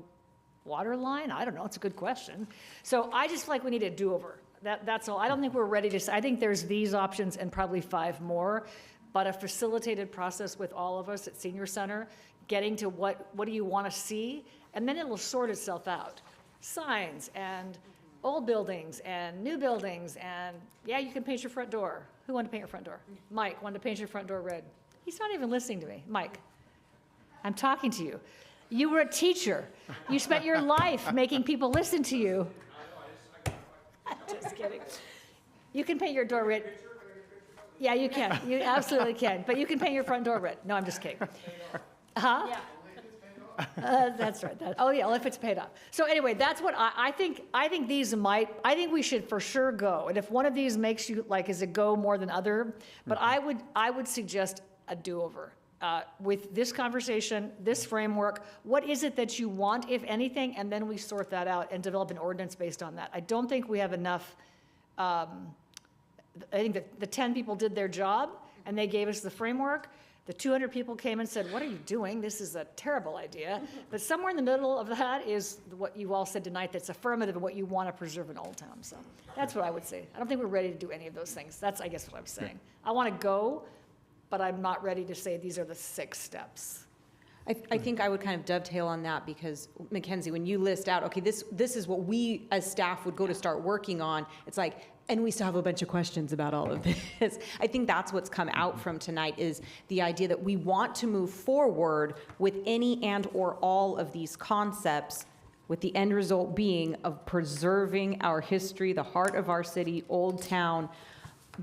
water line? I don't know. It's a good question. So I just feel like we need a do-over. That's all. I don't think we're ready to say. I think there's these options and probably 5 more, but a facilitated process with all of us at Senior Center, getting to what do you want to see, and then it'll sort itself out. Signs and old buildings and new buildings, and yeah, you can paint your front door. Who wanted to paint your front door? Mike wanted to paint your front door red. He's not even listening to me. Mike, I'm talking to you. You were a teacher. You spent your life making people listen to you. Just kidding. You can paint your door red. Yeah, you can. You absolutely can. But you can paint your front door red. No, I'm just kidding. Huh? Yeah. That's right. Oh, yeah, well, if it's paid off. So anyway, that's what I think. I think we should for sure go. And if one of these makes you, like, is it go more than other? But I would suggest a do-over. With this conversation, this framework, what is it that you want, if anything, and then we sort that out and develop an ordinance based on that. I don't think we have enough, I think that the 10 people did their job, and they gave us the framework. The 200 people came and said, what are you doing? This is a terrible idea. But somewhere in the middle of that is what you all said tonight that's affirmative of what you want to preserve in Old Town. So that's what I would say. I don't think we're ready to do any of those things. That's, I guess, what I'm saying. I want to go, but I'm not ready to say these are the 6 steps. I think I would kind of dovetail on that because, Mackenzie, when you list out, okay, this is what we as staff would go to start working on, it's like, and we still have a bunch of questions about all of this. I think that's what's come out from tonight is the idea that we want to move forward with any and or all of these concepts, with the end result being of preserving our history, the heart of our city, Old Town.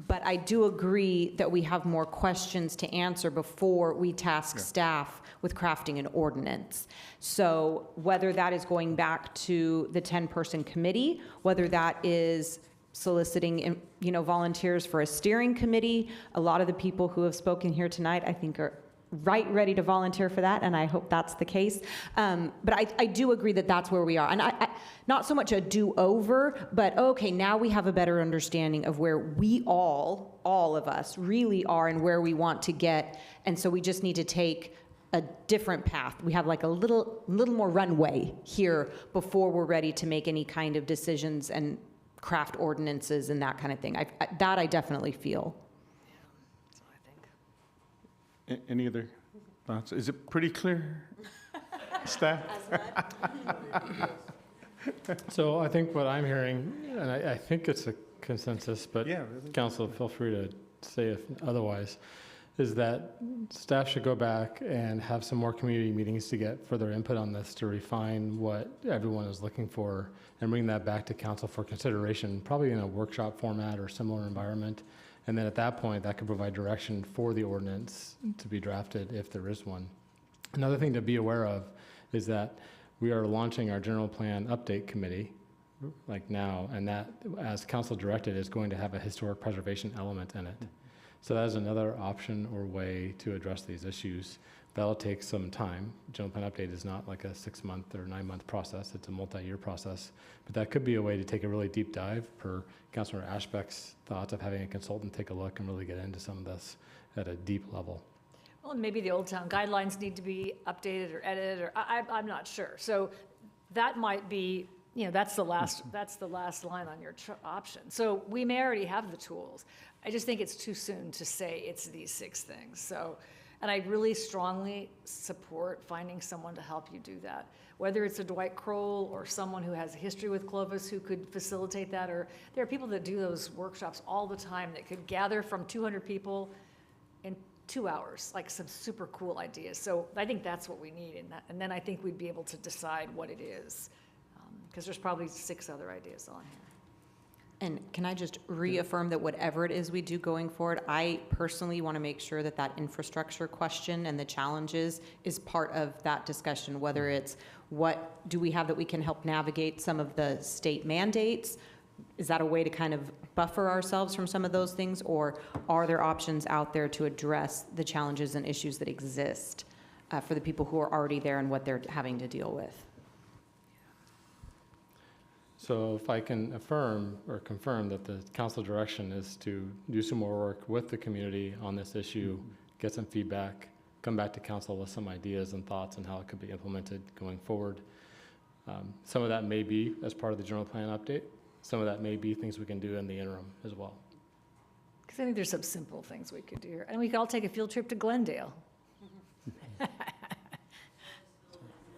But I do agree that we have more questions to answer before we task staff with crafting an ordinance. So whether that is going back to the 10-person committee, whether that is soliciting, volunteers for a steering committee, a lot of the people who have spoken here tonight, I think, are ready to volunteer for that, and I hope that's the case. But I do agree that that's where we are. And I not so much a do-over, but okay, now we have a better understanding of where we all of us really are and where we want to get. And so we just need to take a different path. We have like a little more runway here before we're ready to make any kind of decisions and craft ordinances and that kind of thing. That I definitely feel. Any other thoughts? Is it pretty clear, staff? So I think what I'm hearing, and I think it's a consensus, but Yeah, really. council, feel free to say if otherwise, is that staff should go back and have some more community meetings to get further input on this, to refine what everyone is looking for, and bring that back to council for consideration, probably in a workshop format or similar environment. And then at that point, that could provide direction for the ordinance to be drafted if there is one. Another thing to be aware of is that we are launching our general plan update committee like now, and that, as council directed, is going to have a historic preservation element in it. So that is another option or way to address these issues. That'll take some time. General plan update is not like a 6-month or 9-month process. It's a multi-year process. But that could be a way to take a really deep dive per Councilor Ashbeck's thoughts of having a consultant take a look and really get into some of this at a deep level. Well, maybe the Old Town guidelines need to be updated or edited, or I'm not sure. So that might be, that's the last line on your option. So we may already have the tools. I just think it's too soon to say it's these 6 things. So, and I really strongly support finding someone to help you do that. Whether it's a Dwight Kroll or someone who has a history with Clovis who could facilitate that, or there are people that do those workshops all the time that could gather from 200 people in 2 hours, like some super cool ideas. So I think that's what we need, and then I think we'd be able to decide what it is, because there's probably 6 other ideas on here. And can I just reaffirm that whatever it is we do going forward, I personally want to make sure that that infrastructure question and the challenges is part of that discussion, whether it's what do we have that we can help navigate some of the state mandates? Is that a way to kind of buffer ourselves from some of those things? Or are there options out there to address the challenges and issues that exist for the people who are already there and what they're having to deal with? So if I can affirm or confirm that the council direction is to do some more work with the community on this issue, get some feedback, come back to council with some ideas and thoughts on how it could be implemented going forward. Some of that may be as part of the general plan update. Some of that may be things we can do in the interim as well. Because I think there's some simple things we could do here. And we could all take a field trip to Glendale.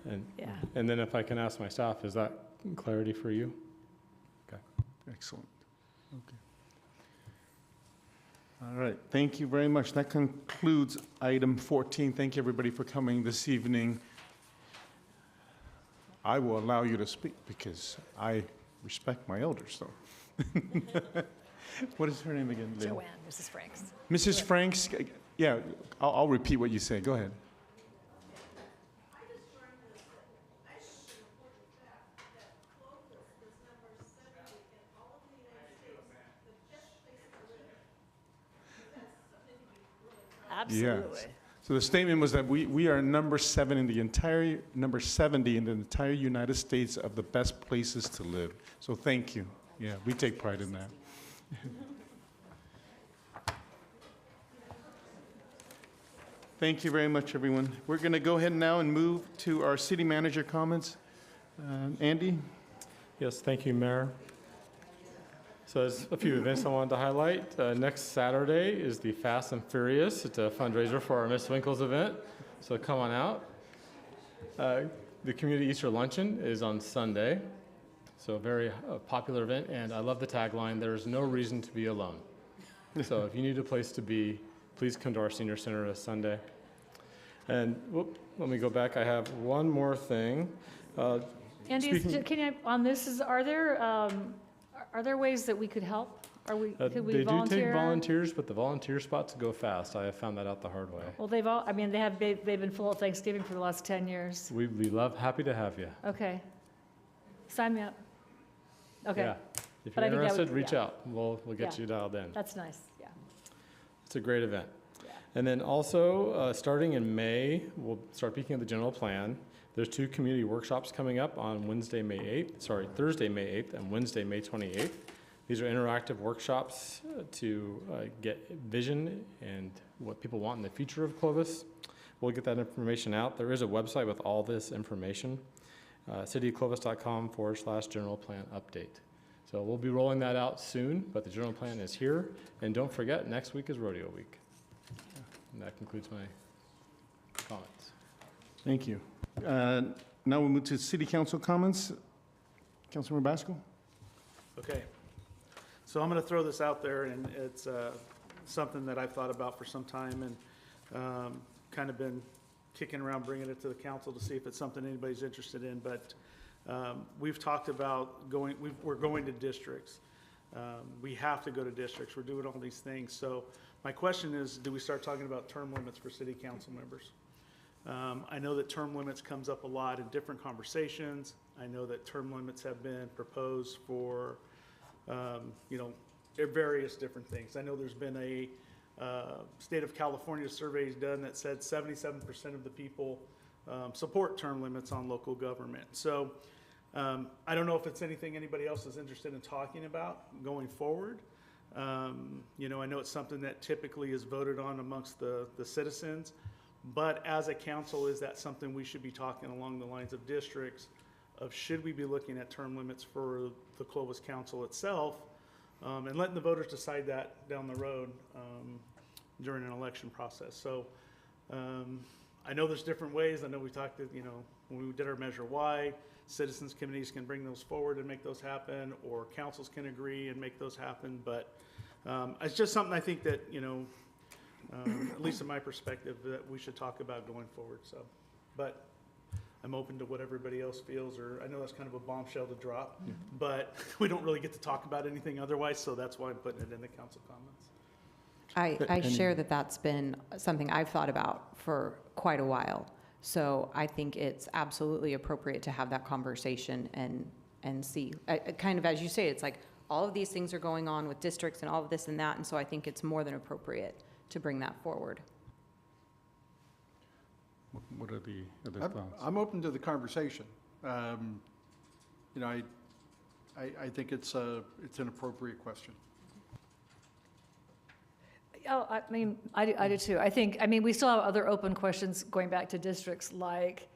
And then if I can ask my staff, is that clarity for you? Okay. Excellent. Okay. All right, thank you very much. That concludes item 14. Thank you, everybody, for coming this evening. I will allow you to speak because I respect my elders, so. What is her name again? Lynn? Joanne, Mrs. Franks. Mrs. Franks, yeah, I'll repeat what you say. Go ahead. Absolutely. Yes. So the statement was that we are number 70 in the entire United States of the best places to live. So thank you. Yeah, we take pride in that. Thank you very much, everyone. We're going to go ahead now and move to our city manager comments. Andy? Yes, thank you, Mayor. So there's a few events I wanted to highlight. Next Saturday is the Fast and Furious. It's a fundraiser for our Miss Winkles event, so come on out. The Community Easter Luncheon is on Sunday, so a very popular event, and I love the tagline, "There's no reason to be alone." So if you need a place to be, please come to our senior center this Sunday. And let me go back. I have one more thing. Andy, can you, on this, are there ways that we could help? Could we volunteer? They do take volunteers, but the volunteer spots go fast. I have found that out the hard way. Well, they've been full of Thanksgiving for the last 10 years. We'd be happy to have you. Okay. Sign me up. Okay. Yeah. If But you're I think that interested, would- reach yeah. out. We'll get you dialed in. That's nice, yeah. It's a great event. Yeah. And then also, starting in May, we'll start peeking at the general plan. There's 2 community workshops coming up on Thursday, May 8th and Wednesday, May 28th. These are interactive workshops to get vision and what people want in the future of Clovis. We'll get that information out. There is a website with all this information, cityofclovis.com/general plan update. So we'll be rolling that out soon, but the general plan is here. And don't forget, next week is rodeo week. And that concludes my comments. Thank you. Now we'll move to city council comments. Councilmember Basco? Okay. So I'm going to throw this out there, and it's something that I've thought about for some time and kind of been kicking around bringing it to the council to see if it's something anybody's interested in. But we've talked about we're going to districts. We have to go to districts. We're doing all these things. So my question is, do we start talking about term limits for city council members? I know that term limits comes up a lot in different conversations. I know that term limits have been proposed for, various different things. I know there's been a state of California surveys done that said 77% of the people support term limits on local government. So I don't know if it's anything anybody else is interested in talking about going forward. I know it's something that typically is voted on amongst the citizens. But as a council, is that something we should be talking along the lines of districts of should we be looking at term limits for the Clovis Council itself and letting the voters decide that down the road during an election process. So I know there's different ways. I know we talked to, when we did our Measure Y, citizens committees can bring those forward and make those happen, or councils can agree and make those happen. But it's just something I think that, at least in my perspective, that we should talk about going forward, so. But I'm open to what everybody else feels, or I know that's kind of a bombshell to drop, but we don't really get to talk about anything otherwise, so that's why I'm putting it in the council comments. I share that that's been something I've thought about for quite a while. So I think it's absolutely appropriate to have that conversation and see, kind of as you say, it's like all of these things are going on with districts and all of this and that, and so I think it's more than appropriate to bring that forward. What are the other thoughts? I'm open to the conversation. You know, I think it's an appropriate question. Oh, I mean, I do too. I mean, we still have other open questions going back to districts, like,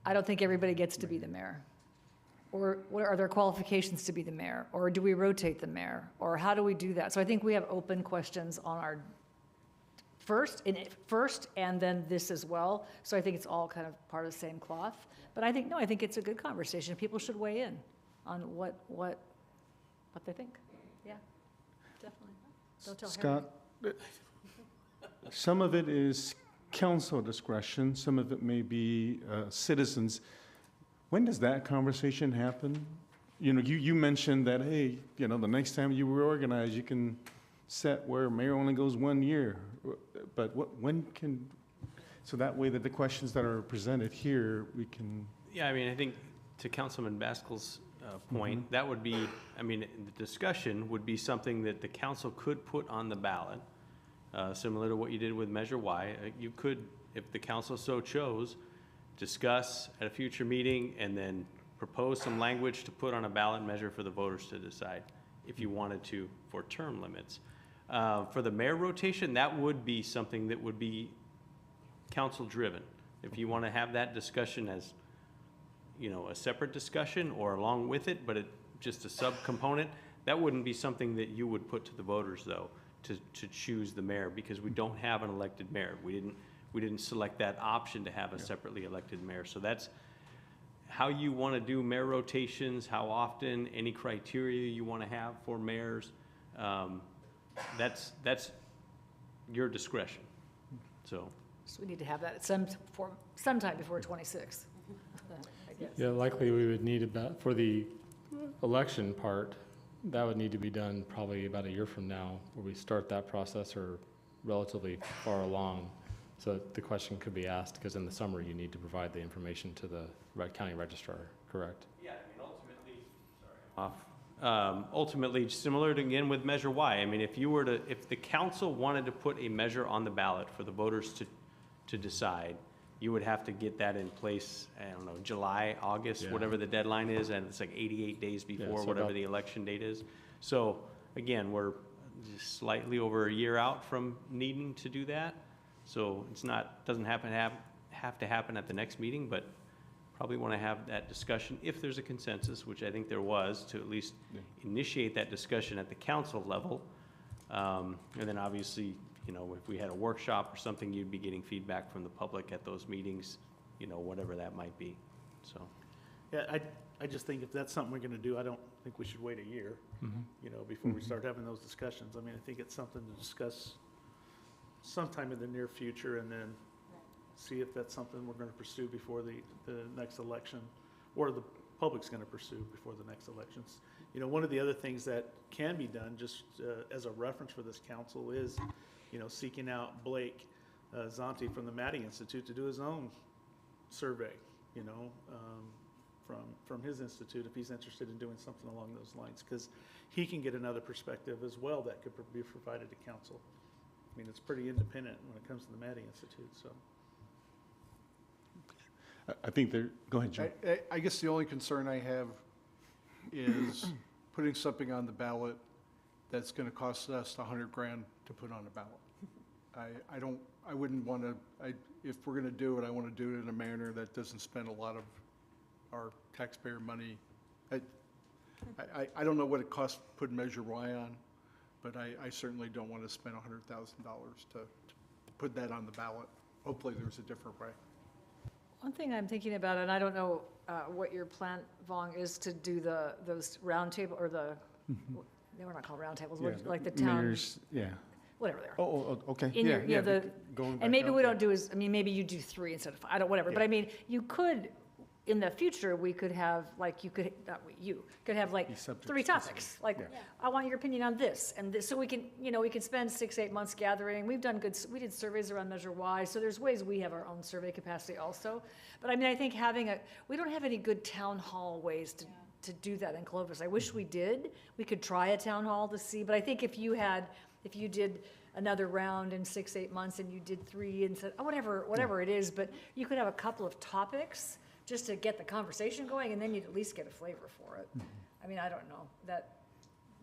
I don't think everybody gets to be the mayor. Or what are their qualifications to be the mayor? Or do we rotate the mayor? Or how do we do that? So I think we have open questions on our first, and then this as well. So I think it's all kind of part of the same cloth. But I think it's a good conversation. People should weigh in on what they think. Yeah, definitely. Don't tell Harry. Scott, some of it is council discretion, some of it may be citizens. When does that conversation happen? You know, you mentioned that, hey, you know, the next time you reorganize, you can set where mayor only goes 1 year. But when can, so that way that the questions that are presented here, we can. Yeah, I mean, I think to Councilman Baskel's point, that would be, I mean, the discussion would be something that the council could put on the ballot, similar to what you did with Measure Y. You could, if the council so chose, discuss at a future meeting and then propose some language to put on a ballot measure for the voters to decide if you wanted to for term limits. For the mayor rotation, that would be something that would be council driven. If you want to have that discussion as, you know, a separate discussion or along with it, but just a subcomponent, that wouldn't be something that you would put to the voters though, to choose the mayor, because we don't have an elected mayor. We didn't select that option to have a separately elected mayor. So that's how you want to do mayor rotations, how often, any criteria you want to have for mayors. That's your discretion. So we need to have that at sometime before 26. I guess. Yeah, likely we would need about, for the election part, that would need to be done probably about a year from now, where we start that process or relatively far along. So the question could be asked, because in the summer you need to provide the information to the county registrar, correct? Yeah, I mean, ultimately, similar to, again, with Measure Y. I mean, if the council wanted to put a measure on the ballot for the voters to decide, you would have to get that in place, I don't know, July, August, whatever the deadline is, and it's like 88 days before so whatever the election date is. So again, we're just slightly over a year out from needing to do that. So doesn't have to happen at the next meeting, but probably want to have that discussion if there's a consensus, which I think there was, to at least initiate that discussion at the council level. And then obviously, you know, if we had a workshop or something, you'd be getting feedback from the public at those meetings, you know, whatever that might be, so. Yeah, I just think if that's something we're going to do, I don't think we should wait a year, you know, before we start having those discussions. I mean, I think it's something to discuss sometime in the near future, and then see if that's something we're going to pursue before the next election, or the public's going to pursue before the next elections. You know, one of the other things that can be done, just as a reference for this council, is, you know, seeking out Blake Zonti from the Maddie Institute to do his own survey, you know, from his institute, if he's interested in doing something along those lines, because he can get another perspective as well that could be provided to council. I mean, it's pretty independent when it comes to the Maddie Institute, so. I think go ahead, Joe. I guess the only concern I have is putting something on the ballot that's going to cost us $100,000 to put on a ballot. I wouldn't want to, if we're going to do it, I want to do it in a manner that doesn't spend a lot of our taxpayer money. I don't know what it costs to put Measure Y on, but I certainly don't want to spend $100,000 to put that on the ballot. Hopefully there's a different way. One thing I'm thinking about, and I don't know what your plan, Vong, is to do those round table, or they were not called round tables, like the town. Mayors, whatever they are. Okay, In yeah, your, you yeah. know, the, going back and maybe out, we yeah. don't do as, I mean, maybe you do 3 instead of 5, I don't, whatever. But Yeah. I mean, you could, in the future, we could have, like, you could, not we, you, could have like Be subject 3 specific. topics. Like, Yeah. I want your opinion on this and this, so we can, you know, we can spend 6, 8 months gathering. We've done good, we did surveys around Measure Y, so there's ways we have our own survey capacity also. But I mean, I think we don't have any good town hall ways to do that in Clovis. I wish we did. We could try a town hall to see, but I think if you did another round in 6, 8 months and you did 3 and said, oh, whatever it is, but you could have a couple of topics just to get the conversation going, and then you'd at least get a flavor for it. I mean, I don't know,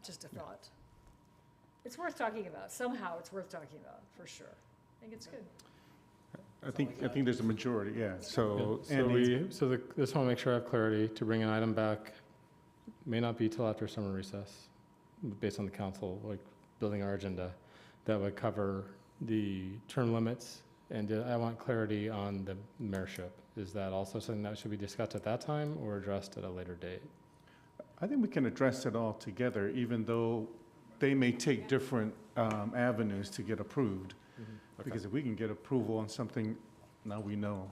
just a thought. It's worth talking about. Somehow it's worth talking about, for sure. I think it's good. I think there's a majority, yeah, so. Yeah, just want to make sure I have clarity to bring an item back. May not be till after summer recess, based on the council, like building our agenda, that would cover the term limits. And I want clarity on the mayorship. Is that also something that should be discussed at that time or addressed at a later date? I think we can address it all together, even though they may take different avenues to get approved. Okay. Because if we can get approval on something, now we know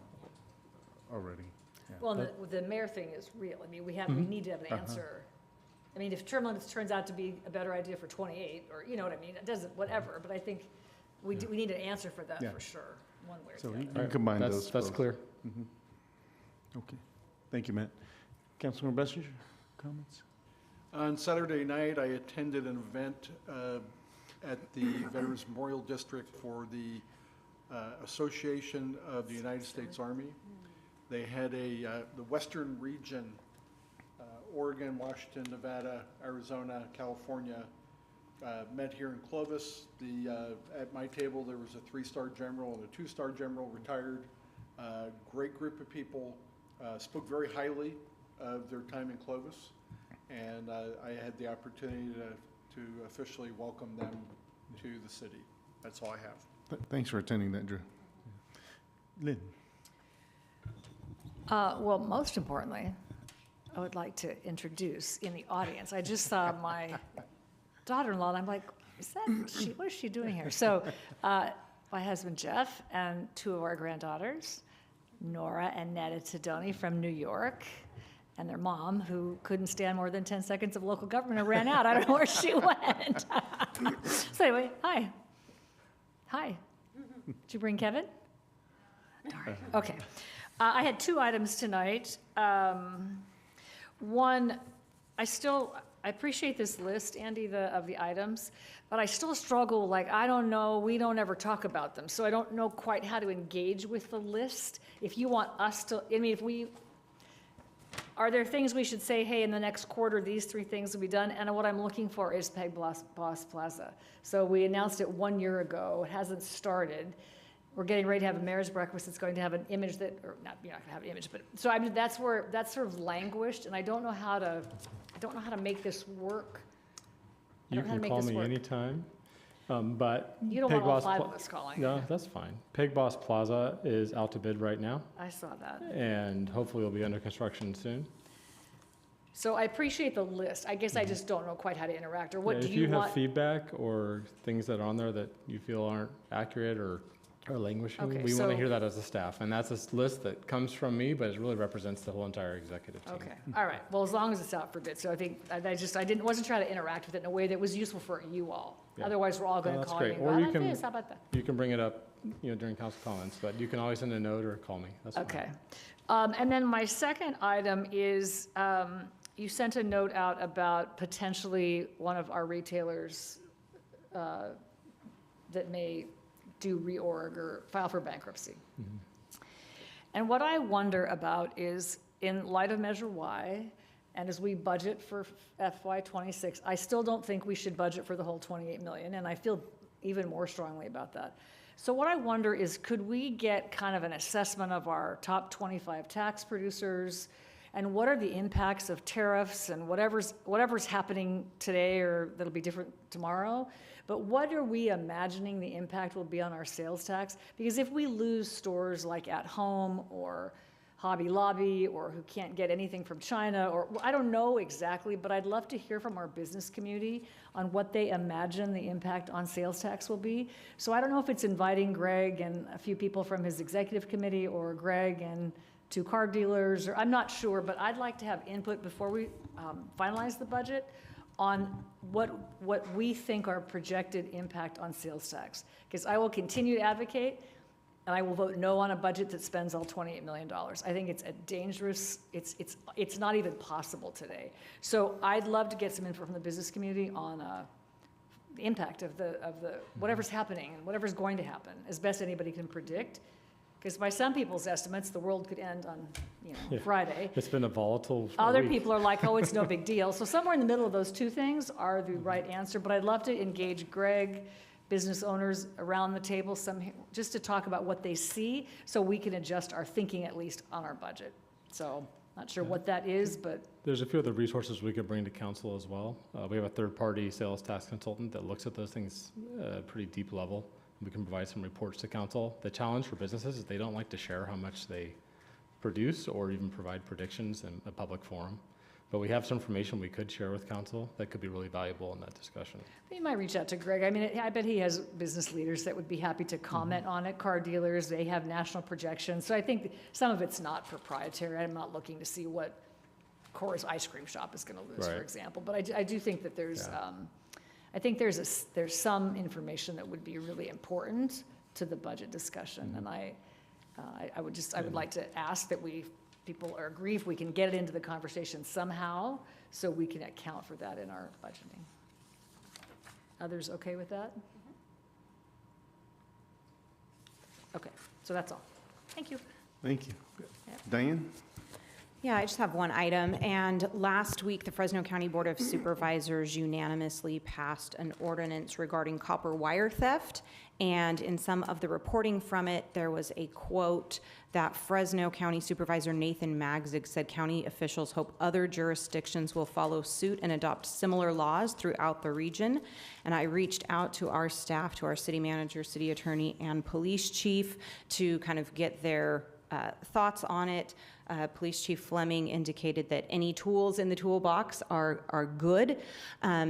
already. Yeah. Well, and the mayor thing is real. I mean, we need to have an answer. I mean, if term limits turns out to be a better idea for 28, or, you know what I mean, it doesn't, whatever, but I think we need an answer for that, Yeah. for sure, one way or So the you other. can combine That's- those. that's both. clear. Mhm. Okay, thank you, Matt. Councilmember Bessinger, comments? On Saturday night, I attended an event at the Veterans Memorial District for the Association of the United States Army. They had the Western region, Oregon, Washington, Nevada, Arizona, California, met here in Clovis. At my table, there was a 3-star general and a 2-star general retired. Great group of people, spoke very highly of their time in Clovis. And I had the opportunity to officially welcome them to the city. That's all I have. Thanks for attending that, Drew. Lynn? Well, most importantly, I would like to introduce in the audience, I just saw my daughter-in-law, and I'm like, what is she doing here? So, my husband Jeff and 2 of our granddaughters, Nora and Netta Tedoni from New York, and their mom, who couldn't stand more than 10 seconds of local government and ran out. I don't know where she went. So anyway, hi. Hi. Did you bring Kevin? Darn. Okay. I had 2 items tonight. One, I appreciate this list, Andy, of the items, but I still struggle, like, I don't know, we don't ever talk about them, so I don't know quite how to engage with the list. If you want us to, I mean, are there things we should say, hey, in the next quarter, these 3 things will be done? And what I'm looking for is Peg Boss Plaza. So we announced it 1 year ago. It hasn't started. We're getting ready to have a mayor's breakfast. It's going to have an image that, or not, you're not going to have an image, but, so I mean, that's sort of languished, and I don't know how to make this work. You can call me anytime, but. You don't Peg want all Boss 5 Pla- of us calling. No, that's fine. Peg Boss Plaza is out to bid right now, I saw that. and hopefully it'll be under construction soon. So I appreciate the list. I guess I just don't know quite how to interact, or what do If you you have want? feedback or things that are on there that you feel aren't accurate or languishing, Okay, we want to so- hear that as a staff. And that's a list that comes from me, but it really represents the whole entire executive team. Okay, all right. Well, as long as it's out for bid. So I think, wasn't trying to interact with it in a way that was useful for you all. Yeah. Otherwise, we're all No, going to that's call great. you. Or How you about can- this? How about that? You can bring it up, during council comments, but you can always send a note or call me. That's fine. Okay. And then my second item is, you sent a note out about potentially one of our retailers that may do reorg or file for bankruptcy. And what I wonder about is, in light of Measure Y, and as we budget for FY '26, I still don't think we should budget for the whole 28 million, and I feel even more strongly about that. So what I wonder is, could we get kind of an assessment of our top 25 tax producers, and what are the impacts of tariffs and whatever's happening today or that'll be different tomorrow? But what are we imagining the impact will be on our sales tax? Because if we lose stores like At Home or Hobby Lobby, or who can't get anything from China, or I don't know exactly, but I'd love to hear from our business community on what they imagine the impact on sales tax will be. So I don't know if it's inviting Greg and a few people from his executive committee, or Greg and 2 car dealers, or I'm not sure, but I'd like to have input before we finalize the budget on what we think our projected impact on sales tax. Because I will continue to advocate, and I will vote no on a budget that spends all $28 million. I think it's a dangerous, it's not even possible today. So I'd love to get some info from the business community on the impact of the whatever's happening and whatever's going to happen, as best anybody can predict. Because by some people's estimates, the world could end on, Friday. It's been a volatile Other week. people are like, oh, it's no big deal. So somewhere in the middle of those two things are the right answer. But I'd love to engage Greg, business owners around the table, just to talk about what they see, so we can adjust our thinking at least on our budget. So not sure what that is, but There's a few other resources we could bring to council as well. We have a third-party sales tax consultant that looks at those things at a pretty deep level. We can provide some reports to council. The challenge for businesses is they don't like to share how much they produce or even provide predictions in a public forum. But we have some information we could share with council that could be really valuable in that discussion. you might reach out to Greg. I mean, I bet he has business leaders that would be happy to comment on it. Car dealers, they have national projections. So I think some of it's not proprietary. I'm not looking to see what Cora's ice cream shop is going to lose, for example. But I do think that there's, I think there's some information that would be really important to the budget discussion. And I would like to ask that people agree if we can get it into the conversation somehow, so we can account for that in our budgeting. Others okay with that? Okay, so that's all. Thank you. Thank you. Yep. Diane? Yeah, I just have one item. And last week, the Fresno County Board of Supervisors unanimously passed an ordinance regarding copper wire theft. And in some of the reporting from it, there was a quote that Fresno County Supervisor Nathan Magzig said county officials hope other jurisdictions will follow suit and adopt similar laws throughout the region. And I reached out to our staff, to our city manager, city attorney, and police chief to kind of get their thoughts on it. Police Chief Fleming indicated that any tools in the toolbox are good.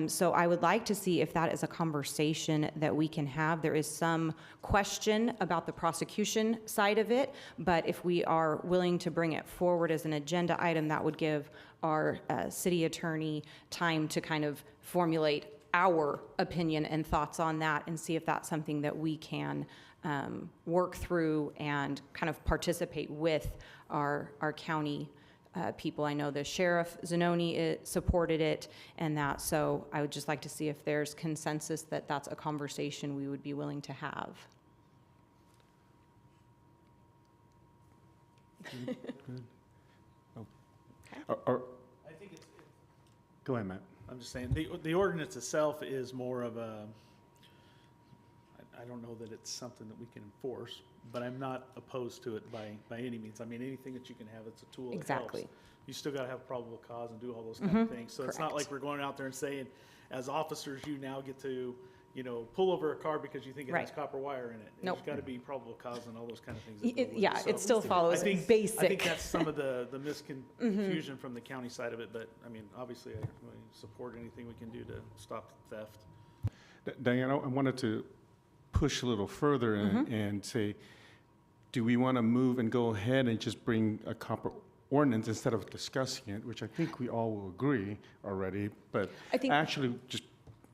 So I would like to see if that is a conversation that we can have. There is some question about the prosecution side of it, but if we are willing to bring it forward as an agenda item, that would give our city attorney time to kind of formulate our opinion and thoughts on that, and see if that's something that we can work through and kind of participate with our county people. I know the Sheriff Zanoni supported it and that, so I would just like to see if there's consensus that that's a conversation we would be willing to have. Good. Oh. I think it's. Go ahead, Matt. I'm just saying, the ordinance itself is more of a, I don't know that it's something that we can enforce, but I'm not opposed to it by any means. I mean, anything that you can have, it's a tool that Exactly. helps. You still gotta have probable cause and do all those kind of things. So it's not like we're going out there and saying, as officers, you now get to, pull over a car because you think it has copper wire in it. Nope. There's gotta be probable cause and all those kind of things. that go with Yeah, So it still follows basic. I think that's some of the misconfusion from the county side of it, but, I mean, obviously, I support anything we can do to stop theft. Diane, I wanted to push a little further and say, do we want to move and go ahead and just bring a copper ordinance instead of discussing it, which I think we all will agree already, but actually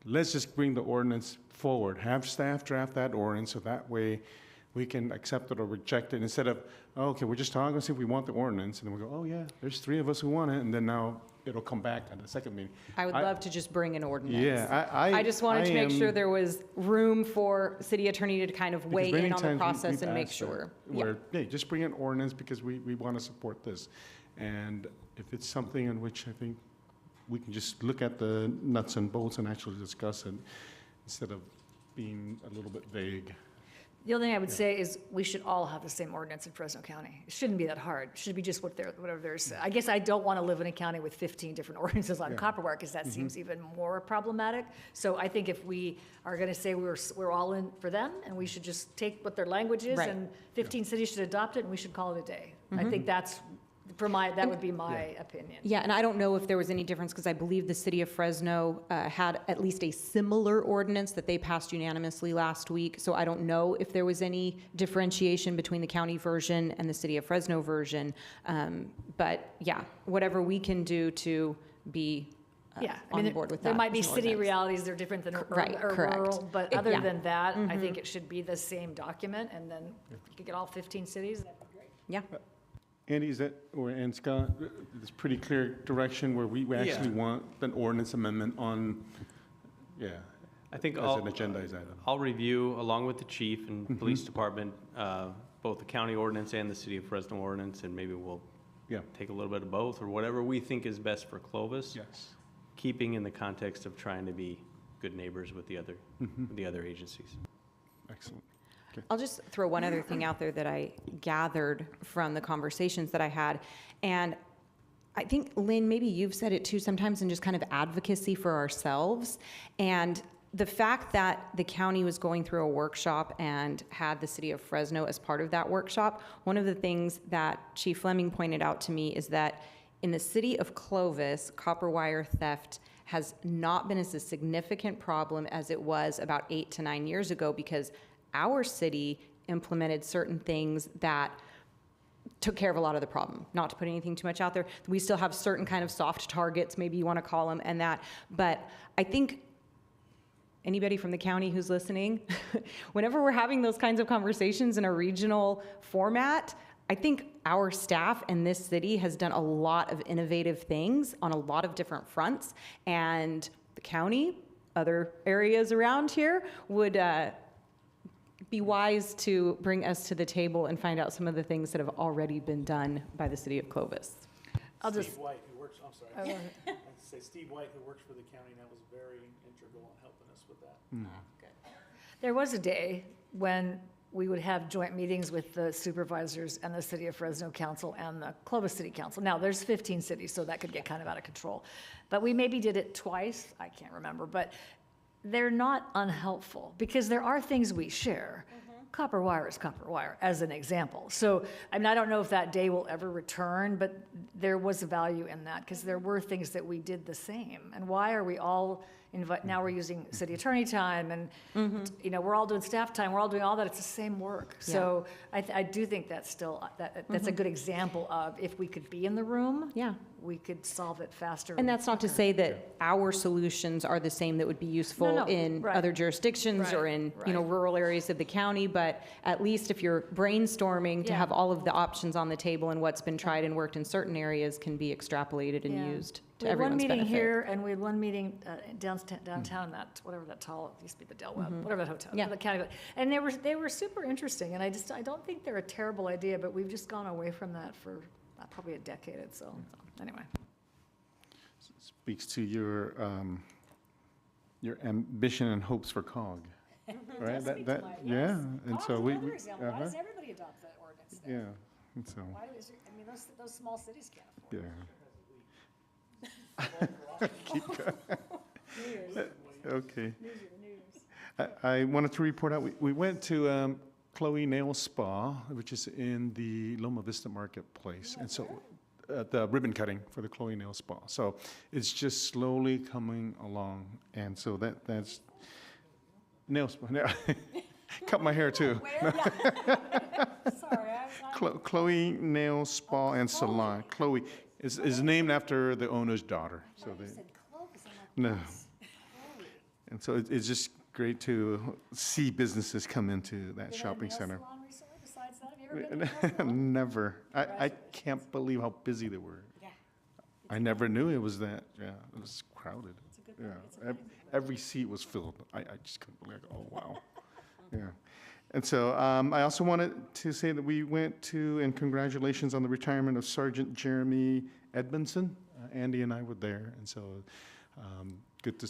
let's just bring the ordinance forward, have staff draft that ordinance so that way we can accept it or reject it instead of, oh, okay, we're just talking, see if we want the ordinance, and then we go, oh yeah, there's 3 of us who want it, and then now it'll come back at the second meeting. I would love to just bring an ordinance. Yeah, I just wanted to make sure there was room for city attorney to kind of weigh in on the process and make sure. Hey, just bring an ordinance because we want to support this. And if it's something in which I think we can just look at the nuts and bolts and actually discuss it instead of being a little bit vague. The only thing I would say is we should all have the same ordinance in Fresno County. It shouldn't be that hard. It should be just whatever there's. I guess I don't want to live in a county with 15 different ordinances on copper wire because that seems even more problematic. So I think if we are going to say we're all in for them and we should just take what their language is Right. and 15 cities should adopt it and we should call it a day. I think that would be my opinion. Yeah, and I don't know if there was any difference, because I believe the city of Fresno had at least a similar ordinance that they passed unanimously last week. So I don't know if there was any differentiation between the county version and the city of Fresno version. But yeah, whatever we can do to be on board with that. There might be as an city ordinance. realities, they're different than Right, or correct. rural, but It- other yeah. than that, I think it should be the same document, and then if you could get all 15 cities, that'd be great. Yeah. Andy, and Scott, it's pretty clear direction where we actually want an ordinance amendment on, I think as an agendized item. I'll review, along with the chief and police department, both the county ordinance and the city of Fresno ordinance, and maybe we'll take a little bit of both, or whatever we think is best for Clovis. Yes. Keeping in the context of trying to be good neighbors with the other agencies. Excellent. I'll just throw one other thing out there that I gathered from the conversations that I had. And I think, Lynn, maybe you've said it too sometimes, in just kind of advocacy for ourselves. And the fact that the county was going through a workshop and had the city of Fresno as part of that workshop, one of the things that Chief Fleming pointed out to me is that in the city of Clovis, copper wire theft has not been as a significant problem as it was about 8 to 9 years ago, because our city implemented certain things that took care of a lot of the problem. Not to put anything too much out there. We still have certain kind of soft targets, maybe you want to call them, and that. But I think anybody from the county who's listening, whenever we're having those kinds of conversations in a regional format, I think our staff in this city has done a lot of innovative things on a lot of different fronts. And the county, other areas around here, would be wise to bring us to the table and find out some of the things that have already been done by the city of Clovis. Steve White, who works, I'm sorry. I'd say Steve White, who works for the county, and that was very integral in helping us with that. There was a day when we would have joint meetings with the supervisors and the City of Fresno Council and the Clovis City Council. Now, there's 15 cities, so that could get kind of out of control. But we maybe did it twice, I can't remember, but they're not unhelpful, because there are things we share. Copper wire is copper wire, as an example. So, I mean, I don't know if that day will ever return, but there was a value in that, because there were things that we did the same. And why are we all now we're using city attorney time, and we're all doing staff time, we're all doing all that, it's the same work. So I do think that's still, that's a good example of, if we could be in the room, we could solve it faster. And that's not to say that our solutions are the same that would be useful No, in right. other jurisdictions or in, rural areas of the county, but at least if you're brainstorming to have all of the options on the table, and what's been tried and worked in certain areas can be extrapolated and used to We had one everyone's meeting benefit. here, and we had one meeting downtown, that, whatever that tall, it used to be the Del Webb, whatever that hotel, the county. And they were super interesting, and I don't think they're a terrible idea, but we've just gone away from that for probably a decade or so. Anyway. Speaks to your ambition and hopes for COG, right? And so we. Another example, why does everybody adopt that ordinance then? Yeah, and so. Why is it, I mean, those small cities can't afford it. Keep going. Okay. I wanted to report out, we went to Chloe Nail Spa, which is in the Loma Vista Marketplace. And so, the ribbon cutting for the Chloe Nail Spa. So it's just slowly coming along. And so that's nail spa. Cut my hair too. Sorry, Chloe Nail Spa and Salon. Chloe is named after the owner's daughter. So no. And so it's just great to see businesses come into that shopping center. Besides that, have you ever been to a nail salon? Never. I can't believe how busy they were. I never knew it was that. Yeah, it was crowded. Every seat was filled. I just couldn't believe it. Oh, wow. Yeah. And so I also wanted to say that we went to, and congratulations on the retirement of Sergeant Jeremy Edmondson. Andy and I were there, and so good to,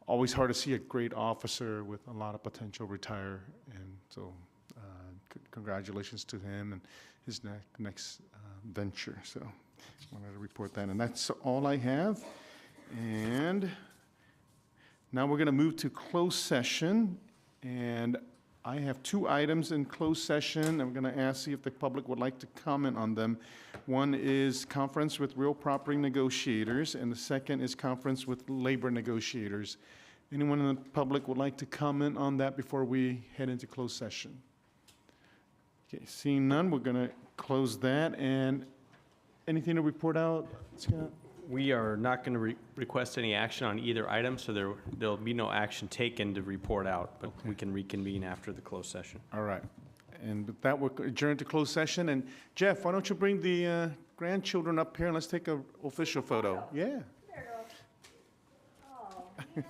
always hard to see a great officer with a lot of potential retire, and so congratulations to him and his next venture. So wanted to report that, and that's all I have. And now we're going to move to closed session, and I have 2 items in closed session. I'm going to ask, see if the public would like to comment on them. One is conference with real property negotiators, and the second is conference with labor negotiators. Anyone in the public would like to comment on that before we head into closed session? Okay, seeing none, we're going to close that. And anything to report out, Scott? We are not going to request any action on either item, so there'll be no action taken to report out, but we can reconvene after the closed session. All right. And with that, we're adjourned to closed session. And Jeff, why don't you bring the grandchildren up here and let's take an official photo? Yeah. Oh, yeah,